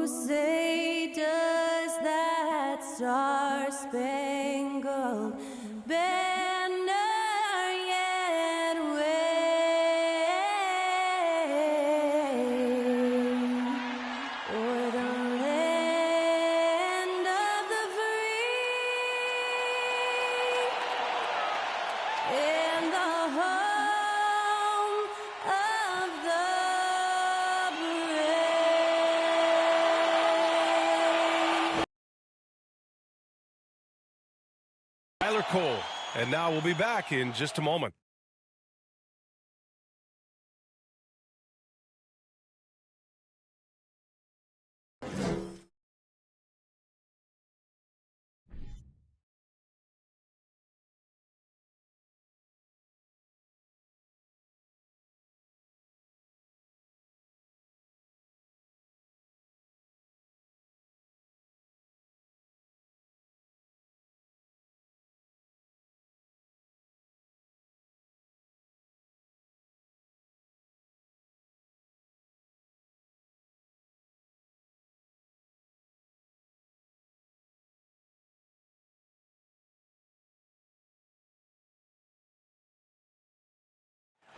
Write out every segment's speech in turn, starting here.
say does that star-spangled banner yet wave o'er the land of the free and the home of the brave. Tyler Cole. And now we'll be back in just a moment.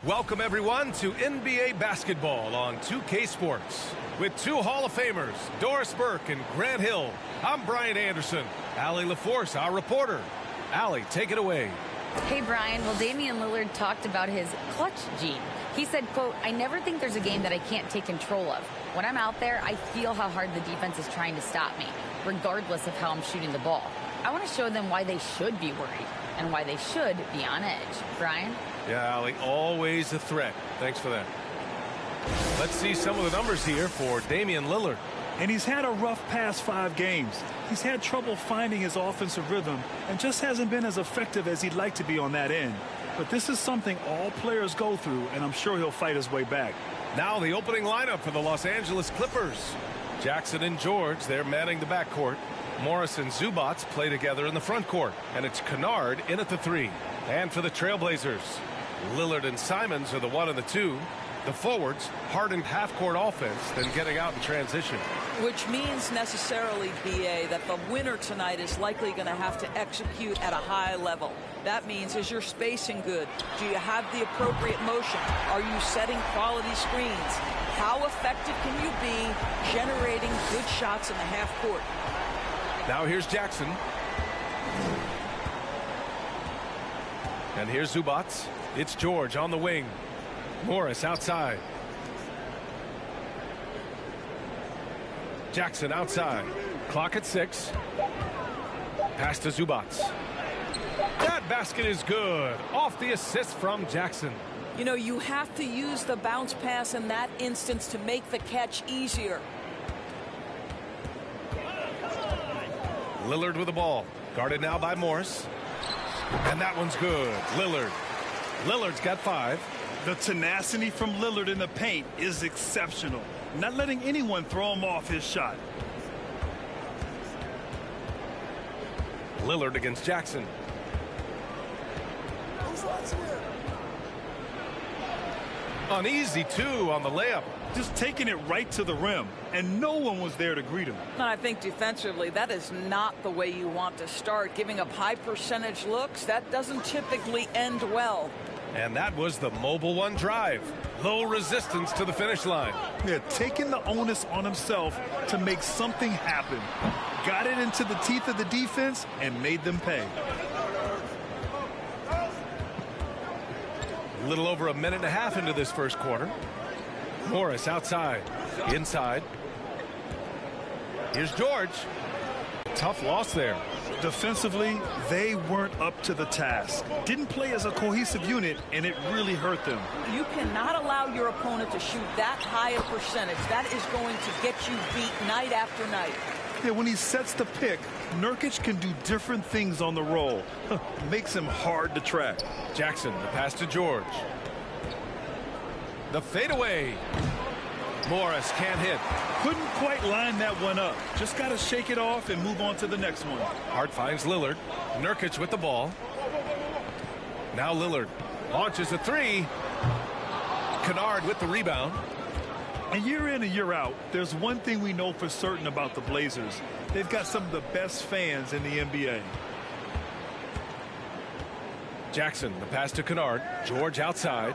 Welcome, everyone, to NBA basketball on 2K Sports. With two Hall of Famers, Doris Burke and Grant Hill, I'm Brian Anderson. Allie LaForce, our reporter. Allie, take it away. Hey, Brian. Well, Damian Lillard talked about his clutch gene. He said, quote, "I never think there's a game that I can't take control of. When I'm out there, I feel how hard the defense is trying to stop me, regardless of how I'm shooting the ball. I want to show them why they should be worried and why they should be on edge." Brian? Yeah, Allie, always a threat. Thanks for that. Let's see some of the numbers here for Damian Lillard. And he's had a rough past 5 games. He's had trouble finding his offensive rhythm and just hasn't been as effective as he'd like to be on that end. But this is something all players go through, and I'm sure he'll fight his way back. Now the opening lineup for the Los Angeles Clippers. Jackson and George, they're manning the backcourt. Morris and Zubac play together in the front court. And it's Kennard in at the 3. And for the Trailblazers, Lillard and Simons are the 1 and the 2. The forwards, hardened half-court offense, then getting out in transition. Which means necessarily, B.A., that the winner tonight is likely going to have to execute at a high level. That means, is your spacing good? Do you have the appropriate motion? Are you setting quality screens? How effective can you be generating good shots in the half court? Now here's Jackson. And here's Zubac. It's George on the wing. Morris outside. Jackson outside. Clock at 6. Pass to Zubac. That basket is good. Off the assist from Jackson. You know, you have to use the bounce pass in that instance to make the catch easier. Lillard with the ball. Guarded now by Morris. And that one's good. Lillard's got 5. The tenacity from Lillard in the paint is exceptional. Not letting anyone throw him off his shot. Lillard against Jackson. An easy 2 on the layup. Just taking it right to the rim, and no one was there to greet him. And I think defensively, that is not the way you want to start. Giving up high percentage looks, that doesn't typically end well. And that was the mobile 1 drive. Low resistance to the finish line. Yeah, taking the onus on himself to make something happen. Got it into the teeth of the defense and made them pay. A little over a minute and a half into this first quarter. Morris outside. Inside. Here's George. Tough loss there. Defensively, they weren't up to the task. Didn't play as a cohesive unit, and it really hurt them. You cannot allow your opponent to shoot that high a percentage. That is going to get you beat night after night. Yeah, when he sets the pick, Nurkic can do different things on the roll. Makes him hard to track. Jackson, the pass to George. The fadeaway. Morris can't hit. Couldn't quite line that one up. Just got to shake it off and move on to the next one. Hart finds Lillard. Nurkic with the ball. Now Lillard launches a 3. Kennard with the rebound. And year in and year out, there's one thing we know for certain about the Blazers. They've got some of the best fans in the NBA. Jackson, the pass to Kennard. George outside.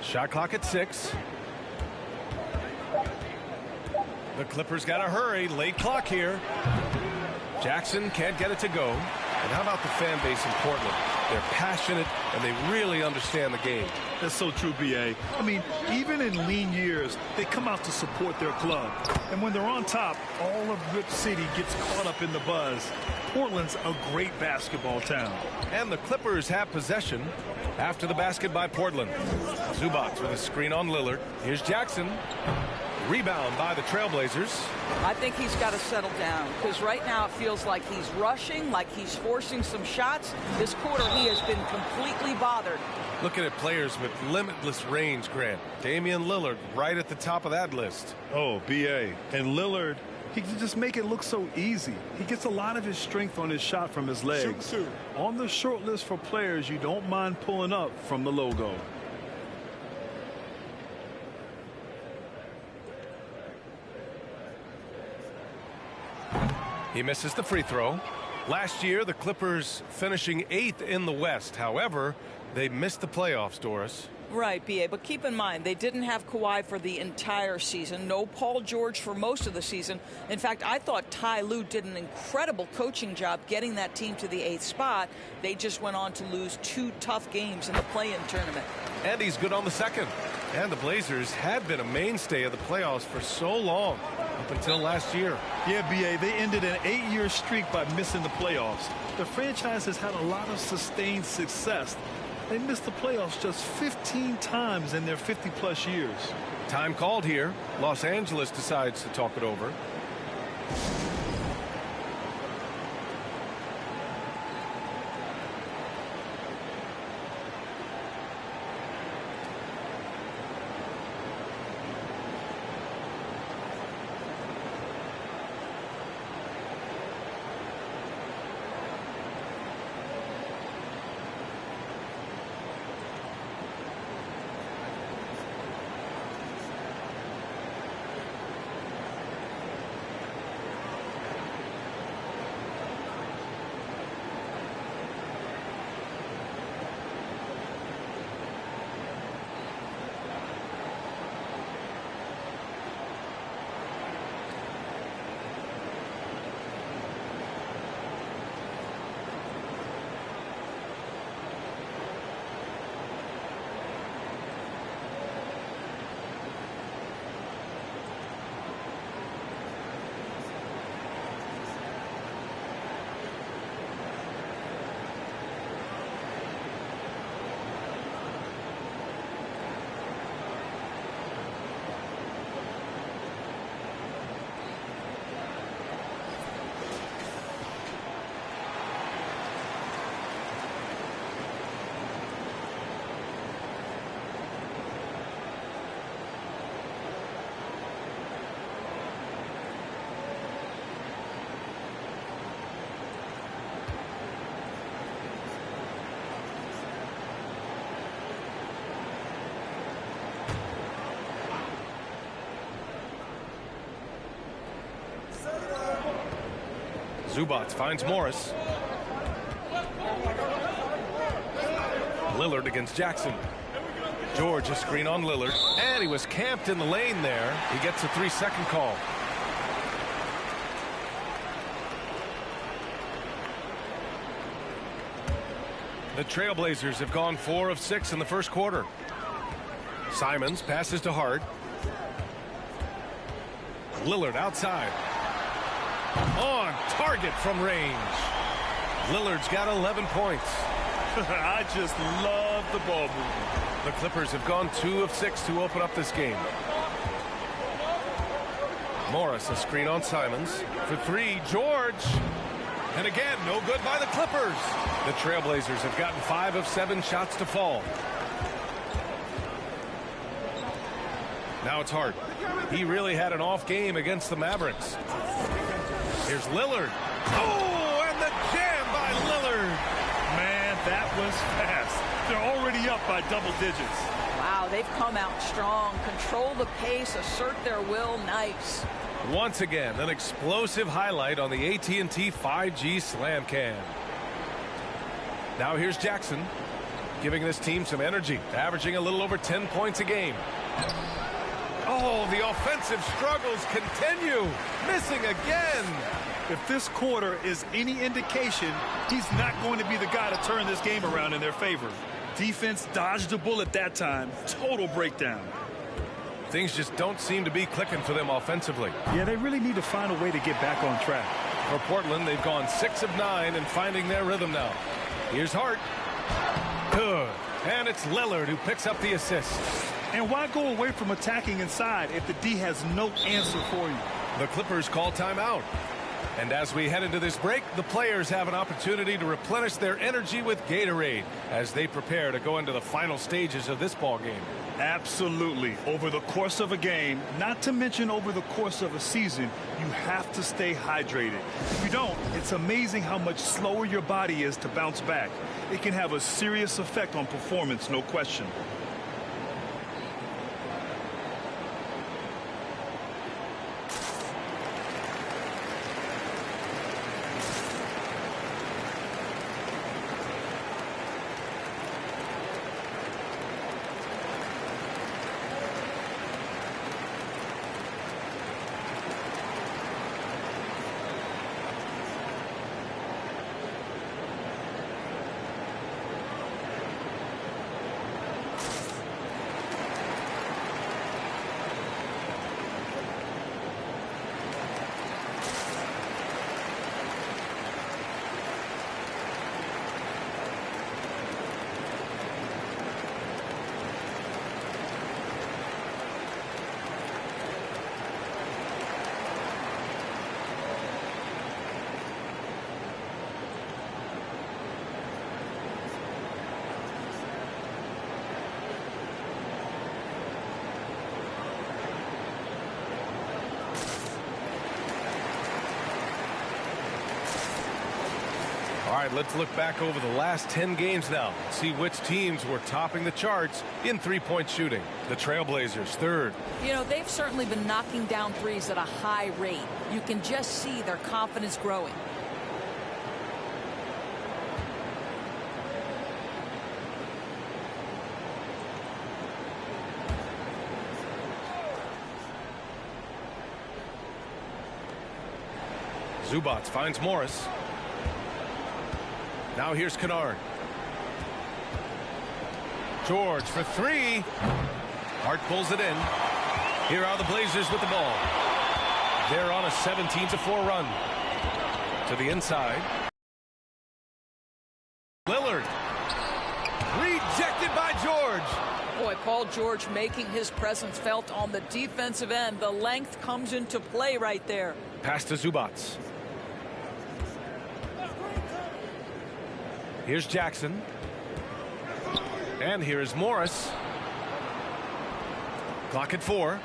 Shot clock at 6. The Clippers got to hurry. Late clock here. Jackson can't get it to go. And how about the fan base in Portland? They're passionate, and they really understand the game. That's so true, B.A. I mean, even in lean years, they come out to support their club. And when they're on top, all of Rip City gets caught up in the buzz. Portland's a great basketball town. And the Clippers have possession after the basket by Portland. Zubac with a screen on Lillard. Here's Jackson. Rebound by the Trailblazers. I think he's got to settle down because right now it feels like he's rushing, like he's forcing some shots. This quarter he has been completely bothered. Looking at players with limitless range, Grant. Damian Lillard right at the top of that list. Oh, B.A. And Lillard, he can just make it look so easy. He gets a lot of his strength on his shot from his legs. On the short list for players you don't mind pulling up from the logo. He misses the free throw. Last year, the Clippers finishing 8th in the West. However, they missed the playoffs, Doris. Right, B.A., but keep in mind, they didn't have Kawhi for the entire season. No Paul George for most of the season. In fact, I thought Ty Lue did an incredible coaching job getting that team to the 8th spot. They just went on to lose 2 tough games in the play-in tournament. And he's good on the second. And the Blazers had been a mainstay of the playoffs for so long, up until last year. Yeah, B.A., they ended an 8-year streak by missing the playoffs. The franchise has had a lot of sustained success. They missed the playoffs just 15 times in their 50-plus years. Time called here. Los Angeles decides to talk it over. Zubac finds Morris. Lillard against Jackson. George a screen on Lillard. And he was camped in the lane there. He gets a 3-second call. The Trailblazers have gone 4 of 6 in the first quarter. Simons passes to Hart. Lillard outside. On target from range. Lillard's got 11 points. I just love the ball movement. The Clippers have gone 2 of 6 to open up this game. Morris a screen on Simons. For 3, George. And again, no good by the Clippers. The Trailblazers have gotten 5 of 7 shots to fall. Now it's Hart. He really had an off game against the Mavericks. Here's Lillard. Oh, and the jam by Lillard. Man, that sequence fast. They're already up by double digits. Wow, they've come out strong. Control the pace, assert their will. Nice. Once again, an explosive highlight on the AT&T 5G Slam Cam. Now here's Jackson, giving this team some energy, averaging a little over 10 points a game. Oh, the offensive struggles continue. Missing again. If this quarter is any indication, he's not going to be the guy to turn this game around in their favor. Defense dodged a bullet that time. Total breakdown. Things just don't seem to be clicking for them offensively. Yeah, they really need to find a way to get back on track. For Portland, they've gone 6 of 9 and finding their rhythm now. Here's Hart. Good. And it's Lillard who picks up the assist. And why go away from attacking inside if the D has no answer for you? The Clippers call timeout. And as we head into this break, the players have an opportunity to replenish their energy with Gatorade as they prepare to go into the final stages of this ball game. Absolutely. Over the course of a game, not to mention over the course of a season, you have to stay hydrated. If you don't, it's amazing how much slower your body is to bounce back. It can have a serious effect on performance, no question. All right, let's look back over the last 10 games now. See which teams were topping the charts in three-point shooting. The Trailblazers, third. You know, they've certainly been knocking down threes at a high rate. You can just see their confidence growing. Zubac finds Morris. Now here's Kennard. George for three. Hart pulls it in. Here are the Blazers with the ball. They're on a 17-4 run. To the inside. Lillard. Rejected by George. Boy, Paul George making his presence felt on the defensive end. The length comes into play right there. Pass to Zubac. Here's Jackson. And here is Morris. Clock at 4.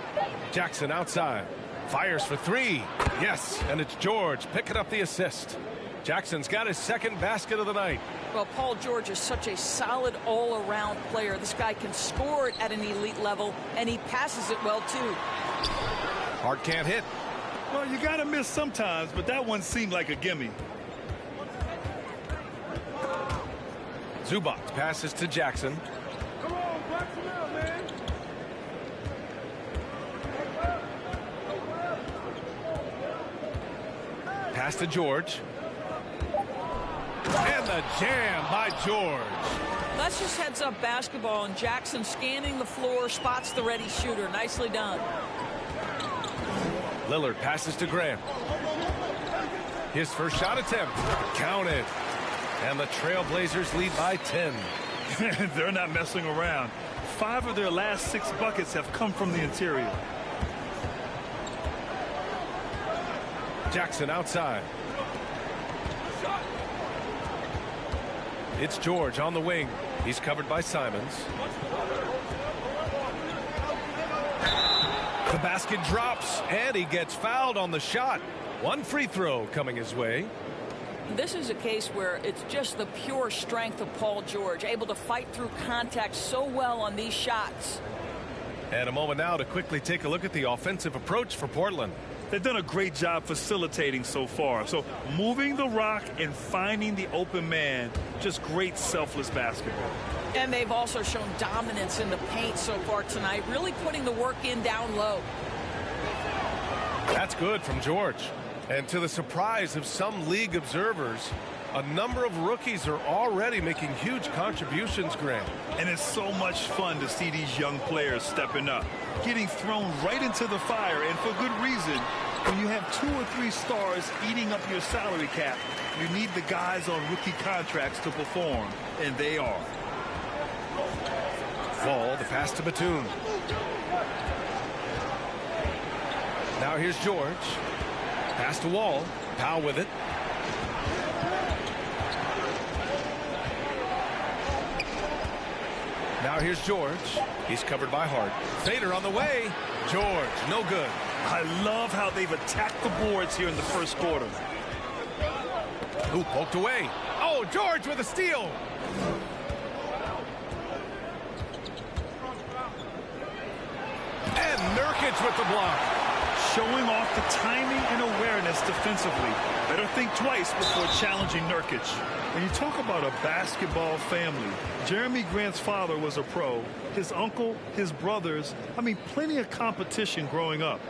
Jackson outside. Fires for three. Yes, and it's George picking up the assist. Jackson's got his second basket of the night. Well, Paul George is such a solid all-around player. This guy can score it at an elite level, and he passes it well, too. Hart can't hit. Well, you got to miss sometimes, but that one seemed like a gimme. Zubac passes to Jackson. Come on, box him out, man. Pass to George. And the jam by George. That's just heads-up basketball, and Jackson scanning the floor, spots the ready shooter. Nicely done. Lillard passes to Graham. His first shot attempt. Counted. And the Trailblazers lead by 10. They're not messing around. 5 of their last 6 buckets have come from the interior. Jackson outside. It's George on the wing. He's covered by Simons. The basket drops, and he gets fouled on the shot. One free throw coming his way. This is a case where it's just the pure strength of Paul George, able to fight through contact so well on these shots. And a moment now to quickly take a look at the offensive approach for Portland. They've done a great job facilitating so far. So moving the rock and finding the open man, just great selfless basketball. And they've also shown dominance in the paint so far tonight, really putting the work in down low. That's good from George. And to the surprise of some league observers, a number of rookies are already making huge contributions, Grant. And it's so much fun to see these young players stepping up, getting thrown right into the fire, and for good reason. When you have 2 or 3 stars eating up your salary cap, you need the guys on rookie contracts to perform, and they are. Ball, the pass to Batum. Now here's George. Pass to Wall. Powell with it. Now here's George. He's covered by Hart. Fader on the way. George, no good. I love how they've attacked the boards here in the first quarter. Who poked away? Oh, George with a steal. And Nurkic with the block. Showing off the timing and awareness defensively. Better think twice before challenging Nurkic. When you talk about a basketball family, Jeremy Grant's father was a pro. His uncle, his brothers, I mean, plenty of competition growing up.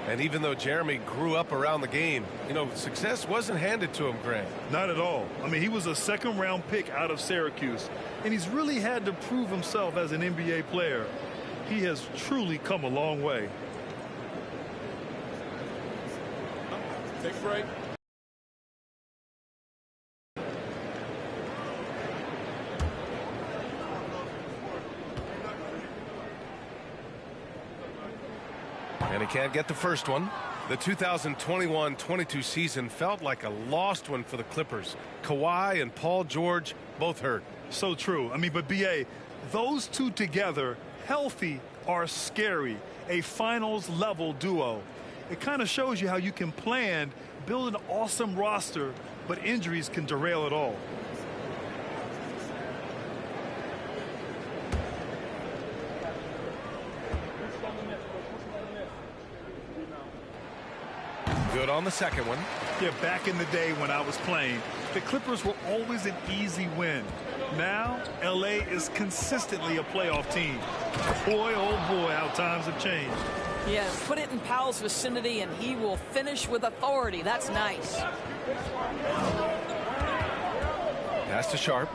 And even though Jeremy grew up around the game, you know, success wasn't handed to him, Grant. Not at all. I mean, he was a second-round pick out of Syracuse, and he's really had to prove himself as an NBA player. He has truly come a long way. Take a break. And he can't get the first one. The 2021-22 season felt like a lost one for the Clippers. Kawhi and Paul George both hurt. So true. I mean, but B.A., those two together, healthy, are scary. A finals-level duo. It kind of shows you how you can plan, build an awesome roster, but injuries can derail it all. Good on the second one. Yeah, back in the day when I was playing, the Clippers were always an easy win. Now, L.A. is consistently a playoff team. Boy, oh boy, how times have changed. Yeah, put it in Powell's vicinity and he will finish with authority. That's nice. Pass to Sharp.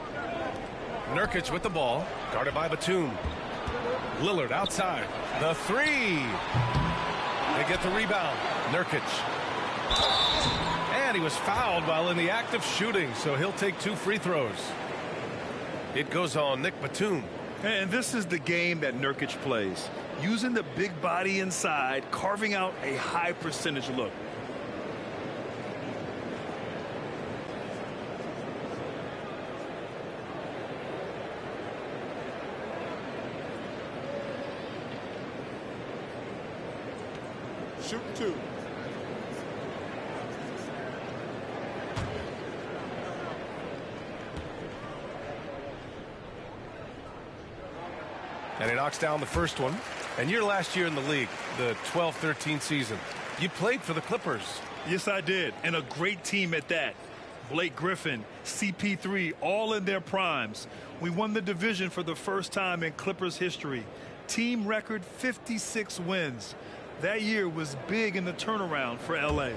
Nurkic with the ball. Guarded by Batum. Lillard outside. The three. They get the rebound. Nurkic. And he was fouled while in the act of shooting, so he'll take 2 free throws. It goes on Nick Batum. And this is the game that Nurkic plays. Using the big body inside, carving out a high percentage look. Shoot 2. And he knocks down the first one. And your last year in the league, the 12-13 season, you played for the Clippers. Yes, I did. And a great team at that. Blake Griffin, CP3, all in their primes. We won the division for the first time in Clippers history. Team record 56 wins. That year was big in the turnaround for L.A.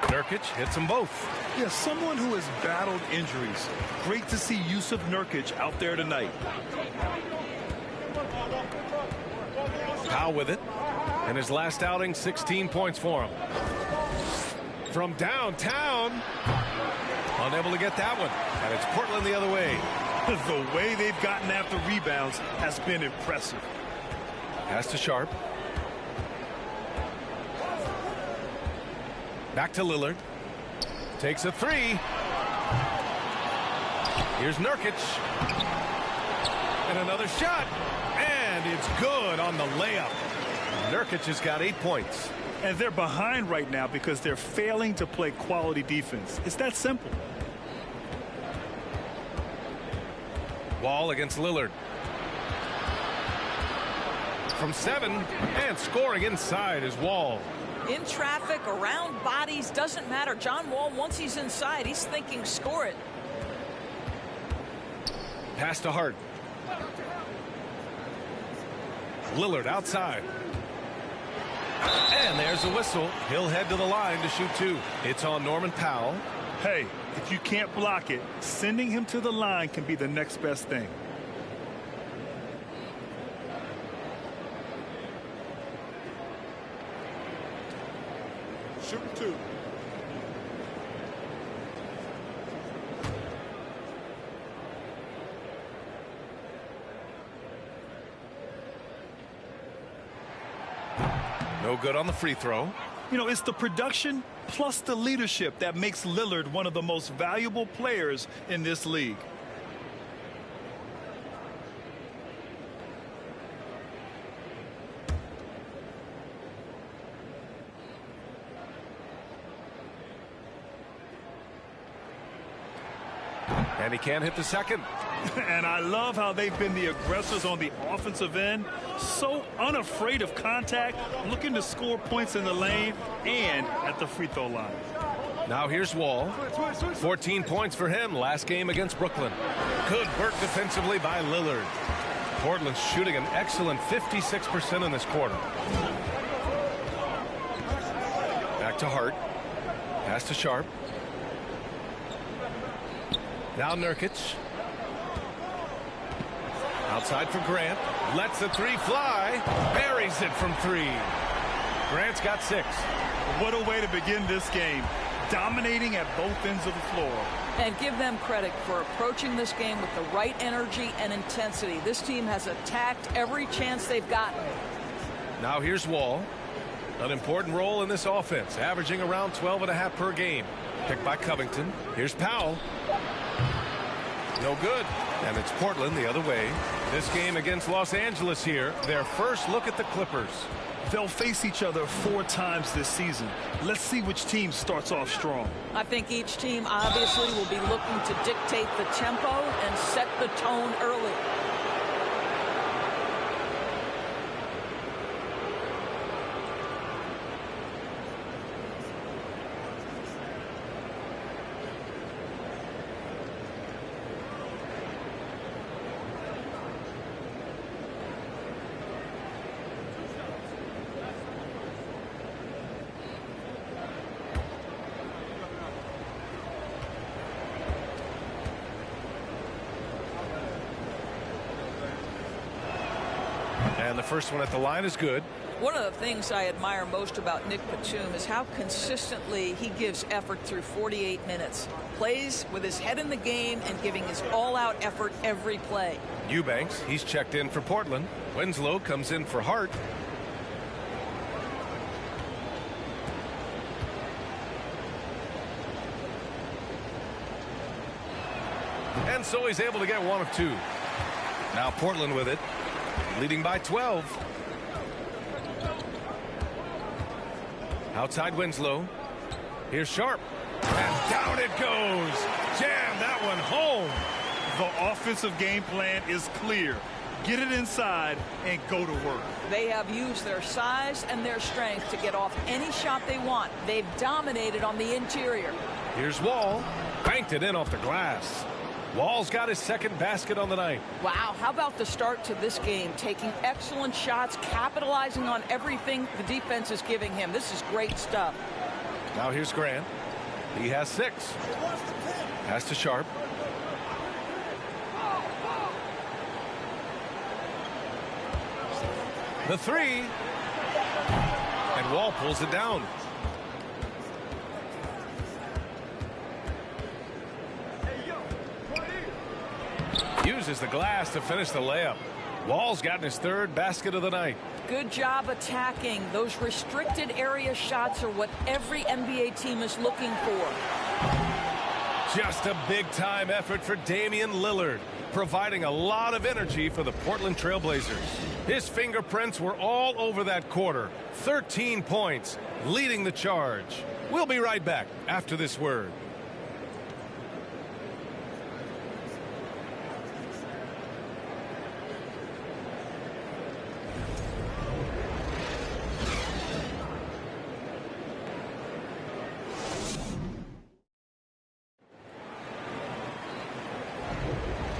Nurkic hits them both. Yeah, someone who has battled injuries. Great to see Yusuf Nurkic out there tonight. Powell with it. And his last outing, 16 points for him. From downtown. Unable to get that one. And it's Portland the other way. The way they've gotten after rebounds has been impressive. Pass to Sharp. Back to Lillard. Takes a three. Here's Nurkic. And another shot. And And it's good on the layup. Nurkic has got 8 points. And they're behind right now because they're failing to play quality defense. It's that simple. Wall against Lillard. From 7 and scoring inside is Wall. In traffic, around bodies, doesn't matter. John Wall, once he's inside, he's thinking score it. Pass to Hart. Lillard outside. And there's a whistle. He'll head to the line to shoot 2. It's on Norman Powell. Hey, if you can't block it, sending him to the line can be the next best thing. Shooting 2. No good on the free throw. You know, it's the production plus the leadership that makes Lillard one of the most valuable players in this league. And he can't hit the second. And I love how they've been the aggressors on the offensive end. So unafraid of contact, looking to score points in the lane and at the free throw line. Now here's Wall. 14 points for him last game against Brooklyn. Good work defensively by Lillard. Portland's shooting an excellent 56% in this quarter. Back to Hart. Pass to Sharp. Now Nurkic. Outside for Grant. Lets the 3 fly. Buries it from 3. Grant's got 6. What a way to begin this game. Dominating at both ends of the floor. And give them credit for approaching this game with the right energy and intensity. This team has attacked every chance they've gotten. Now here's Wall. An important role in this offense, averaging around 12.5 per game. Picked by Covington. Here's Powell. No good. And it's Portland the other way. This game against Los Angeles here, their first look at the Clippers. They'll face each other 4 times this season. Let's see which team starts off strong. I think each team obviously will be looking to dictate the tempo and set the tone early. And the first one at the line is good. One of the things I admire most about Nick Batum is how consistently he gives effort through 48 minutes. Plays with his head in the game and giving his all-out effort every play. Eubanks, he's checked in for Portland. Winslow comes in for Hart. And so he's able to get 1 of 2. Now Portland with it, leading by 12. Outside Winslow. Here's Sharp. And down it goes. Jam that one home. The offensive game plan is clear. Get it inside and go to work. They have used their size and their strength to get off any shot they want. They've dominated on the interior. Here's Wall. Banked it in off the glass. Wall's got his second basket on the night. Wow, how about the start to this game? Taking excellent shots, capitalizing on everything the defense is giving him. This is great stuff. Now here's Grant. He has 6. Pass to Sharp. The 3. And Wall pulls it down. Uses the glass to finish the layup. Wall's gotten his 3rd basket of the night. Good job attacking. Those restricted area shots are what every NBA team is looking for. Just a big-time effort for Damian Lillard, providing a lot of energy for the Portland Trail Blazers. His fingerprints were all over that quarter. 13 points, leading the charge. We'll be right back after this word.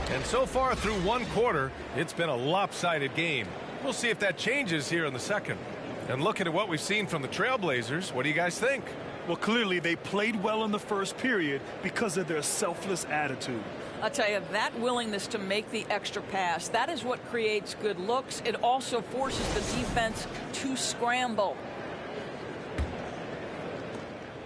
And so far through one quarter, it's been a lopsided game. We'll see if that changes here in the second. And looking at what we've seen from the Trailblazers, what do you guys think? Well, clearly they played well in the first period because of their selfless attitude. I'll tell you, that willingness to make the extra pass, that is what creates good looks. It also forces the defense to scramble.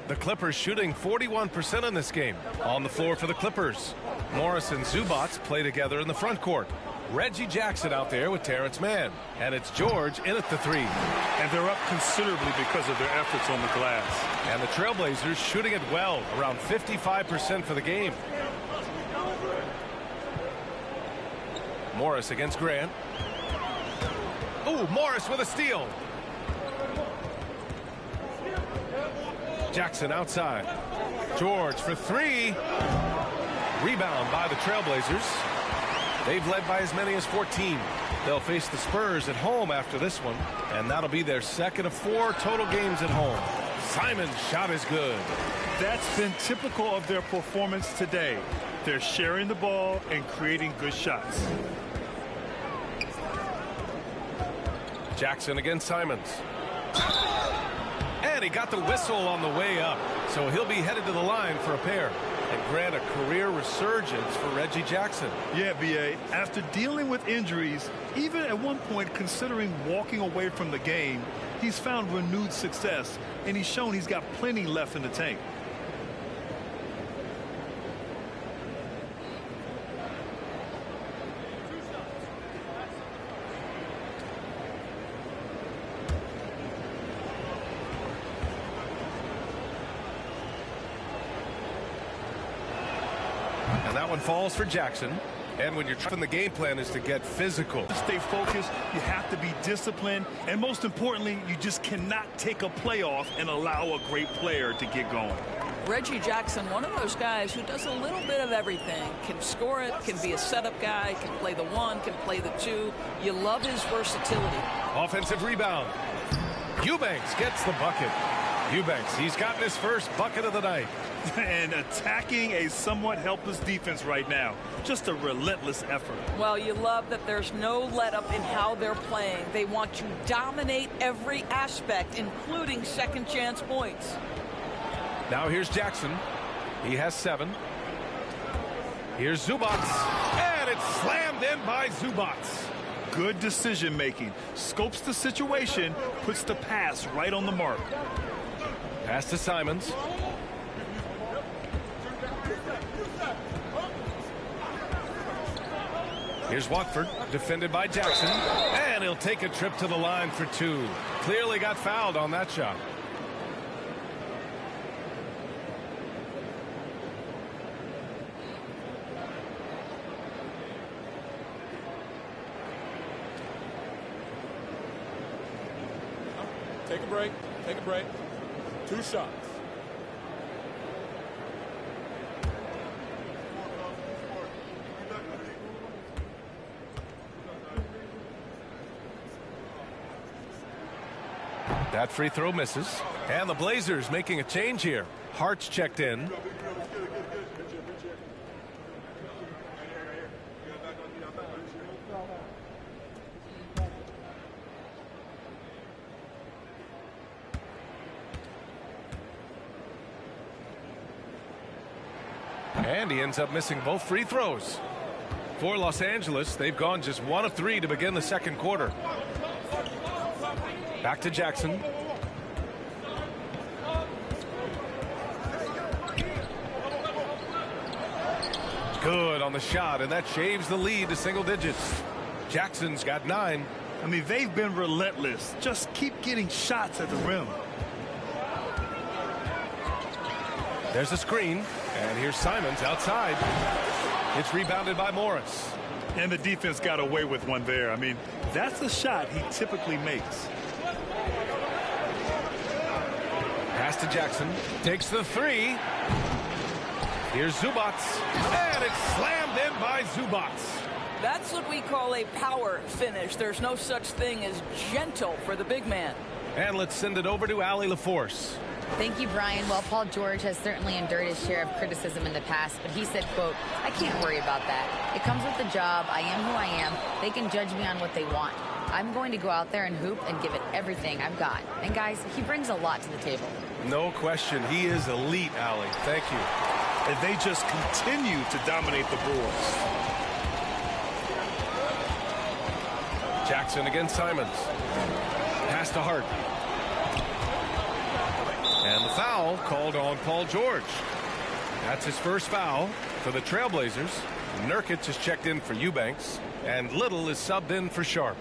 The Clippers shooting 41% in this game. On the floor for the Clippers, Morris and Zubac play together in the front court. Reggie Jackson out there with Terrence Mann. And it's George in at the three. And they're up considerably because of their efforts on the glass. And the Trailblazers shooting it well, around 55% for the game. Morris against Grant. Ooh, Morris with a steal. Jackson outside. George for three. Rebound by the Trailblazers. They've led by as many as 14. They'll face the Spurs at home after this one, and that'll be their second of 4 total games at home. Simon's shot is good. That's been typical of their performance today. They're sharing the ball and creating good shots. Jackson against Simons. And he got the whistle on the way up, so he'll be headed to the line for a pair. And grant a career resurgence for Reggie Jackson. Yeah, B.A., after dealing with injuries, even at one point considering walking away from the game, he's found renewed success, and he's shown he's got plenty left in the tank. And that one falls for Jackson. And when you're trying, the game plan is to get physical. To stay focused, you have to be disciplined, and most importantly, you just cannot take a play off and allow a great player to get going. Reggie Jackson, one of those guys who does a little bit of everything. Can score it, can be a setup guy, can play the 1, can play the 2. You love his versatility. Offensive rebound. Eubanks gets the bucket. Eubanks, he's gotten his first bucket of the night. And attacking a somewhat helpless defense right now. Just a relentless effort. Well, you love that there's no let-up in how they're playing. They want to dominate every aspect, including second-chance points. Now here's Jackson. He has 7. Here's Zubac. And it's slammed in by Zubac. Good decision-making. Scopes the situation, puts the pass right on the mark. Pass to Simons. Here's Watford, defended by Jackson, and he'll take a trip to the line for 2. Clearly got fouled on that shot. Take a break. Take a break. 2 shots. That free throw misses. And the Blazers making a change here. Hart's checked in. And he ends up missing both free throws. For Los Angeles, they've gone just 1 of 3 to begin the second quarter. Back to Jackson. Good on the shot, and that shaves the lead to single digits. Jackson's got 9. I mean, they've been relentless. Just keep getting shots at the rim. There's a screen, And here's Simons outside. It's rebounded by Morris. And the defense got away with one there. I mean, that's the shot he typically makes. Pass to Jackson. Takes the three. Here's Zubac. And it's slammed in by Zubac. That's what we call a power finish. There's no such thing as gentle for the big man. And let's send it over to Allie LaForce. Thank you, Brian. Well, Paul George has certainly endured his share of criticism in the past, but he said, quote, "I can't worry about that. It comes with the job. I am who I am. They can judge me on what they want. I'm going to go out there and hoop and give it everything I've got." And guys, he brings a lot to the table. No question. He is elite, Allie. Thank you. And they just continue to dominate the boards. Jackson against Simons. Pass to Hart. And the foul called on Paul George. That's his first foul for the Trailblazers. Nurkic is checked in for Eubanks, and Little is subbed in for Sharp.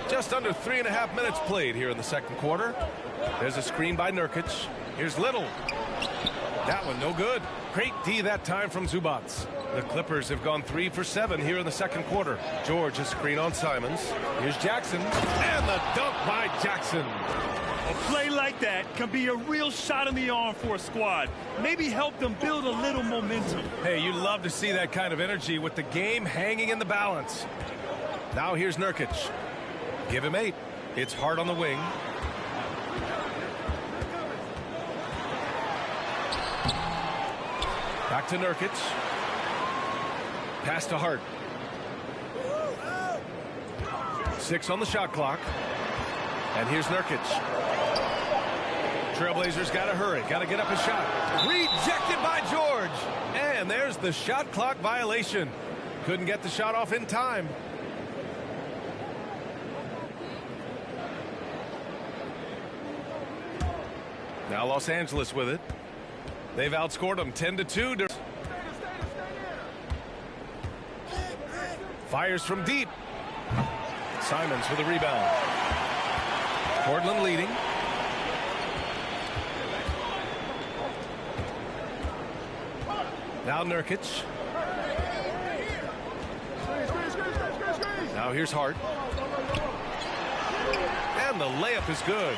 Just under 3.5 minutes played here in the second quarter. There's a screen by Nurkic. Here's Little. That one no good. Great D that time from Zubac. The Clippers have gone 3 for 7 here in the second quarter. George a screen on Simons. Here's Jackson. And the dunk by Jackson. A play like that can be a real shot in the arm for a squad. Maybe help them build a little momentum. Hey, you love to see that kind of energy with the game hanging in the balance. Now here's Nurkic. Give him 8. It's Hart on the wing. Back to Nurkic. Pass to Hart. 6 on the shot clock. And here's Nurkic. Trailblazers got to hurry. Got to get up a shot. Rejected by George. And there's the shot clock violation. Couldn't get the shot off in time. Now Los Angeles with it. They've outscored them 10-2. Fires from deep. Simons with a rebound. Portland leading. Now Nurkic. Now here's Hart. And the layup is good.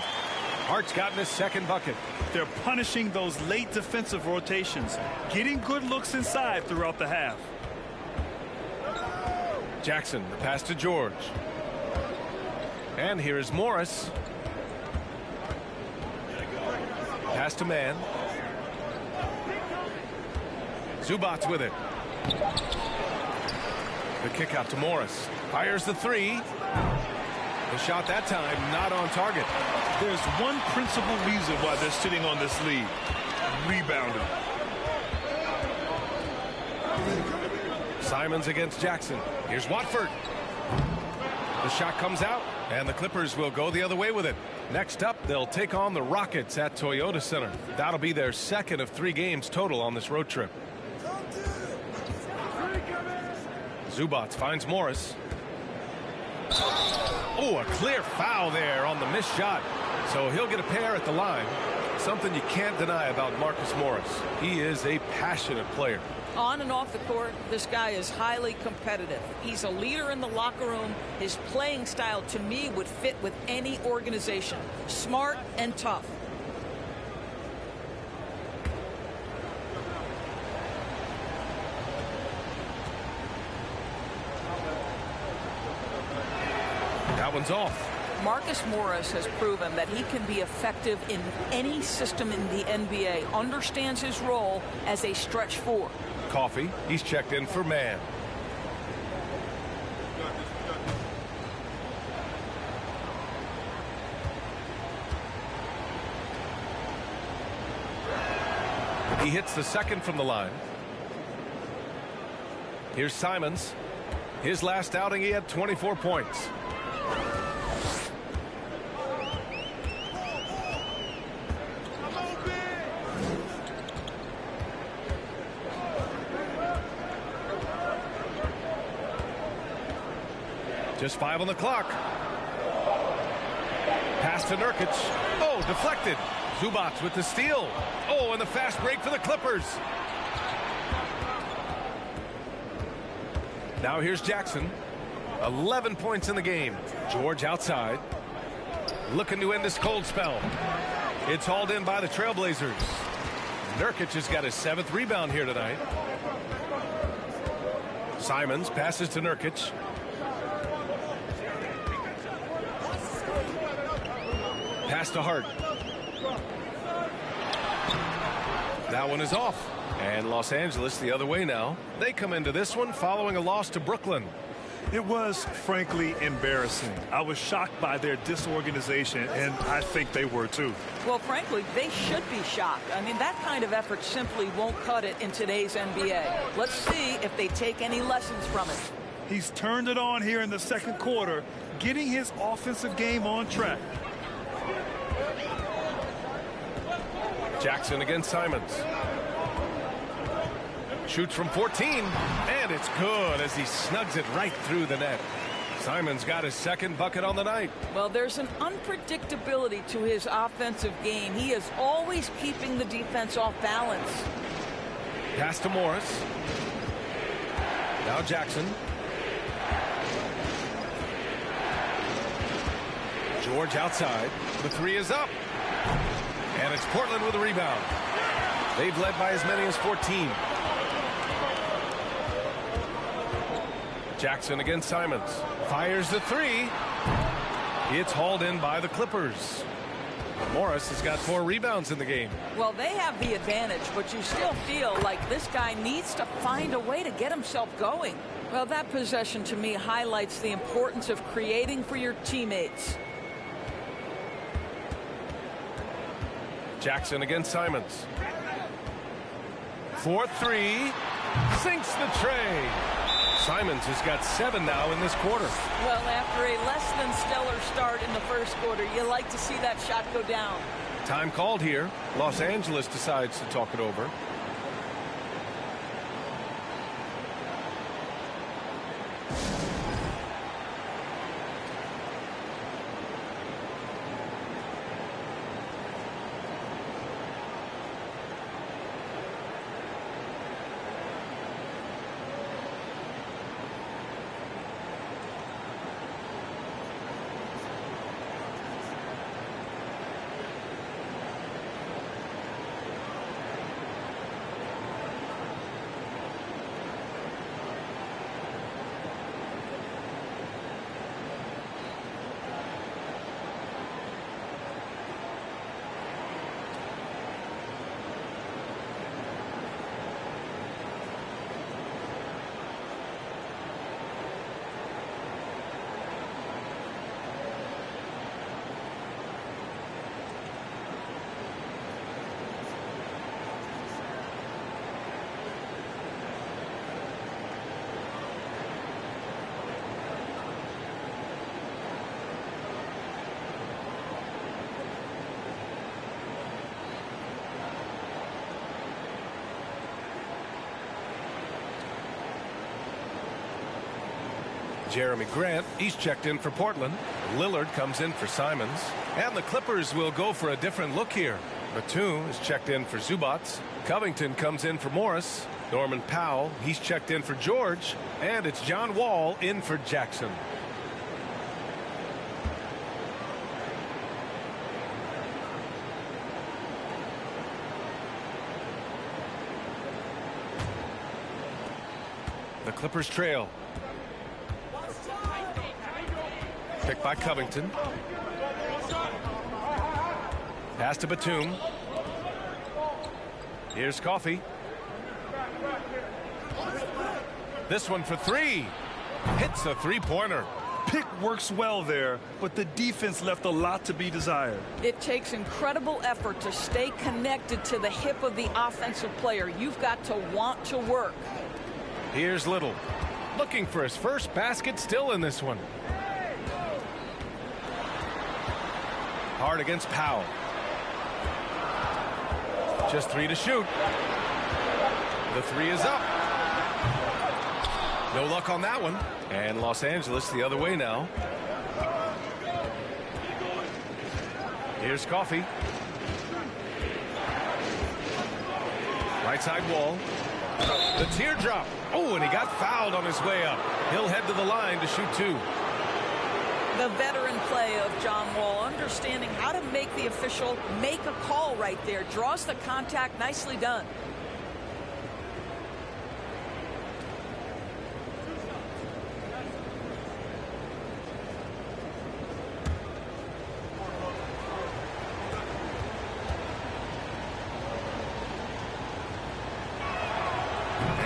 Hart's gotten his second bucket. They're punishing those late defensive rotations, getting good looks inside throughout the half. Jackson, the pass to George. And here is Morris. Pass to Mann. Zubac with it. The kick out to Morris. Fires the three. The shot that time not on target. There's one principal reason why they're sitting on this lead. Rebounding. Simons against Jackson. Here's Watford. The shot comes out, and the Clippers will go the other way with it. Next up, they'll take on the Rockets at Toyota Center. That'll be their second of 3 games total on this road trip. Zubac finds Morris. Oh, a clear foul there on the missed shot. So he'll get a pair at the line. Something you can't deny about Marcus Morris. He is a passionate player. On and off the court, this guy is highly competitive. He's a leader in the locker room. His playing style, to me, would fit with any organization. Smart and tough. That one's off. Marcus Morris has proven that he can be effective in any system in the NBA, understands his role as a stretch 4. Coffee, he's checked in for Mann. He hits the second from the line. Here's Simons. His last outing, he had 24 points. Just 5 on the clock. Pass to Nurkic. Oh, deflected. Zubac with the steal. Oh, and the fast break for the Clippers. Now here's Jackson. 11 points in the game. George outside. Looking to end this cold spell. It's hauled in by the Trailblazers. Nurkic has got his 7th rebound here tonight. Simons passes to Nurkic. Pass to Hart. That one is off. And Los Angeles the other way now. They come into this one following a loss to Brooklyn. It was, frankly, embarrassing. I was shocked by their disorganization, and I think they were, too. Well, frankly, they should be shocked. I mean, that kind of effort simply won't cut it in today's NBA. Let's see if they take any lessons from it. He's turned it on here in the second quarter, getting his offensive game on track. Jackson against Simons. Shoots from 14, and it's good as he snugs it right through the net. Simons got his 2nd bucket on the night. Well, there's an unpredictability to his offensive game. He is always keeping the defense off balance. Pass to Morris. Now Jackson. George outside. The 3 is up. And it's Portland with a rebound. They've led by as many as 14. Jackson against Simons. Fires the 3. It's hauled in by the Clippers. Morris has got 4 rebounds in the game. Well, they have the advantage, but you still feel like this guy needs to find a way to get himself going. Well, that possession to me highlights the importance of creating for your teammates. Jackson against Simons. 4-3. Sinks the tray. Simons has got 7 now in this quarter. Well, after a less than stellar start in the first quarter, you like to see that shot go down. Time called here. Los Angeles decides to talk it over. Jeremy Grant, he's checked in for Portland. Lillard comes in for Simons. And the Clippers will go for a different look here. Batum is checked in for Zubac. Covington comes in for Morris. Norman Powell, he's checked in for George. And it's John Wall in for Jackson. The Clippers trail. Picked by Covington. Pass to Batum. Here's Coffey. This one for 3. Hits a 3-pointer. Pick works well there, but the defense left a lot to be desired. It takes incredible effort to stay connected to the hip of the offensive player. You've got to want to work. Here's Little. Looking for his first basket still in this one. Hard against Powell. Just 3 to shoot. The 3 is up. No luck on that one. And Los Angeles the other way now. Here's Coffee. Right side Wall. The teardrop. Oh, and he got fouled on his way up. He'll head to the line to shoot 2. The veteran play of John Wall, understanding how to make the official make a call right there. Draws the contact. Nicely done.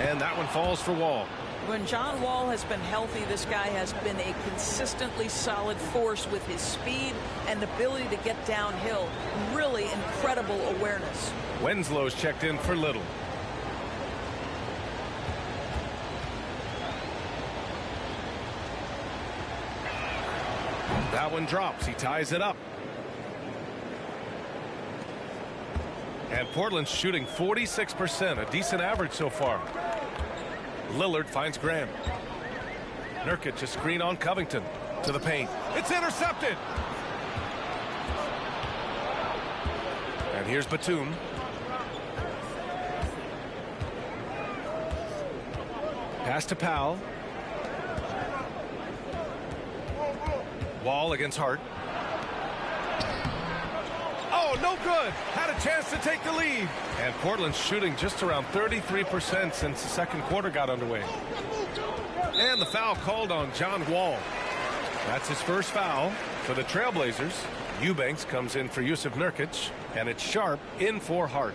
And that one falls for Wall. When John Wall has been healthy, this guy has been a consistently solid force with his speed and ability to get downhill. Really incredible awareness. Wenslow's checked in for Little. That one drops. He ties it up. And Portland's shooting 46%, a decent average so far. Lillard finds Graham. Nurkic a screen on Covington to the paint. It's intercepted. And here's Batum. Pass to Powell. Wall against Hart. Oh, no good. Had a chance to take the lead. And Portland's shooting just around 33% since the second quarter got underway. And the foul called on John Wall. That's his first foul for the Trailblazers. Eubanks comes in for Yusuf Nurkic, and it's Sharp in for Hart.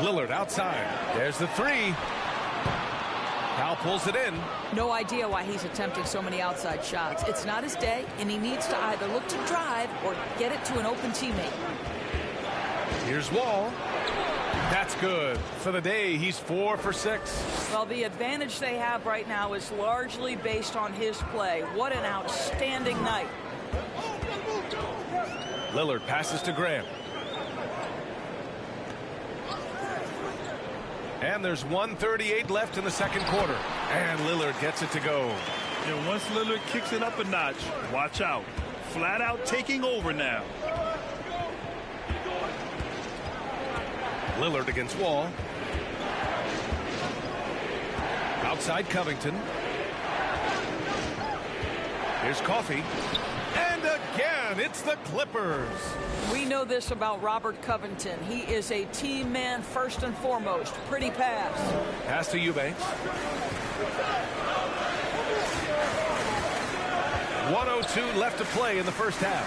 Lillard outside. There's the 3. Powell pulls it in. No idea why he's attempting so many outside shots. It's not his day, and he needs to either look to drive or get it to an open teammate. Here's Wall. That's good. For the day, he's 4 for 6. Well, the advantage they have right now is largely based on his play. What an outstanding night. Lillard passes to Graham. And there's 1:38 left in the second quarter. And Lillard gets it to go. And once Lillard kicks it up a notch, watch out. Flat out taking over now. Lillard against Wall. Outside Covington. Here's Coffee. And again, it's the Clippers. We know this about Robert Covington. He is a team man first and foremost. Pretty pass. Pass to Eubanks. 1:02 left to play in the first half.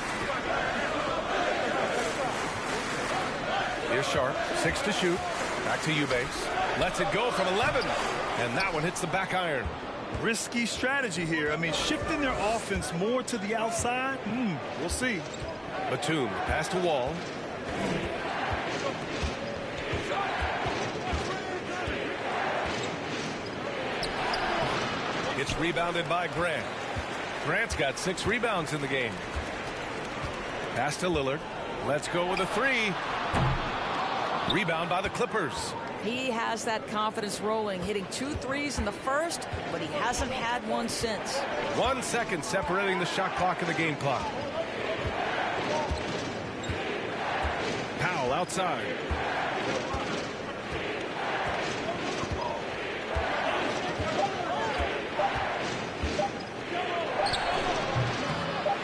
Here's Sharp. 6 to shoot. Back to Eubanks. Lets it go from 11. And that one hits the back iron. Risky strategy here. I mean, shifting their offense more to the outside. We'll see. Batum, pass to Wall. It's rebounded by Grant. Grant's got 6 rebounds in the game. Pass to Lillard. Let's go with a 3. Rebound by the Clippers. He has that confidence rolling, hitting 2 threes in the first, but he hasn't had one since. 1 second separating the shot clock and the game clock. Powell outside.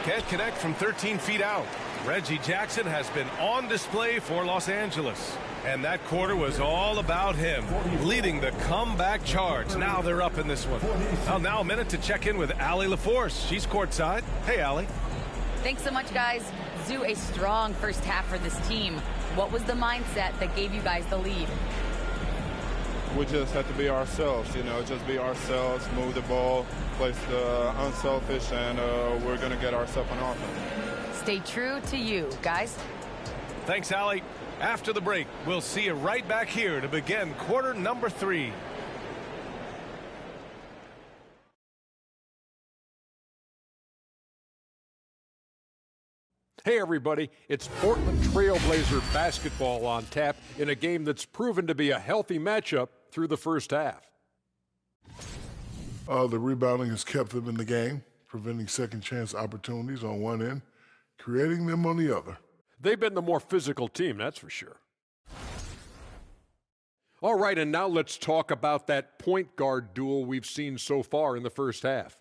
Can't connect from 13 feet out. Reggie Jackson has been on display for Los Angeles. And that quarter was all about him, leading the comeback charge. Now they're up in this one. Well, now a minute to check in with Allie LaForce. She's courtside. Hey, Allie. Thanks so much, guys. Zoo, a strong first half for this team. What was the mindset that gave you guys the lead? We just have to be ourselves, you know, just be ourselves, move the ball, play unselfish, and we're going to get ourselves an offense. Stay true to you, guys. Thanks, Allie. After the break, we'll see you right back here to begin quarter number 3. Hey everybody, it's Portland Trailblazer basketball on tap in a game that's proven to be a healthy matchup through the first half. The rebounding has kept them in the game, preventing second chance opportunities on one end, creating them on the other. They've been the more physical team, that's for sure. All right, and now let's talk about that point guard duel we've seen so far in the first half.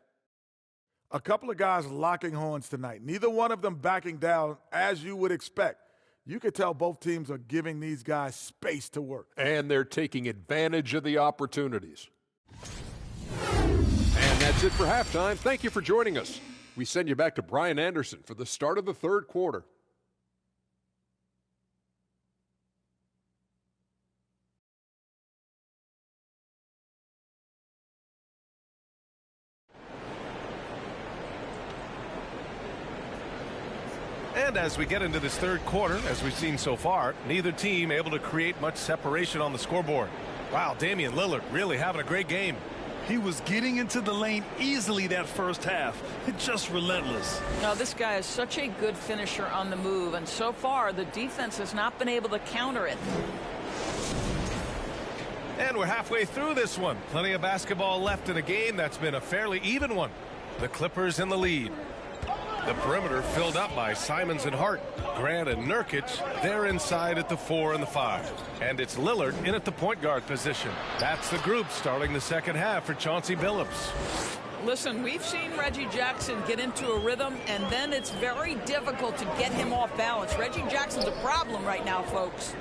A couple of guys locking horns tonight. Neither one of them backing down as you would expect. You could tell both teams are giving these guys space to work. And they're taking advantage of the opportunities. And that's it for halftime. Thank you for joining us. We send you back to Brian Anderson for the start of the third quarter. And as we get into this third quarter, as we've seen so far, neither team able to create much separation on the scoreboard. Wow, Damian Lillard really having a great game. He was getting into the lane easily that first half. It's just relentless. Now, this guy is such a good finisher on the move, and so far the defense has not been able to counter it. And we're halfway through this one. Plenty of basketball left in a game that's been a fairly even one. The Clippers in the lead. The perimeter filled up by Simons and Hart. Grant and Nurkic, they're inside at the 4 and the 5. And it's Lillard in at the point guard position. That's the group starting the second half for Chauncey Billups. Listen, we've seen Reggie Jackson get into a rhythm, and then it's very difficult to get him off balance. Reggie Jackson's a problem right now, folks.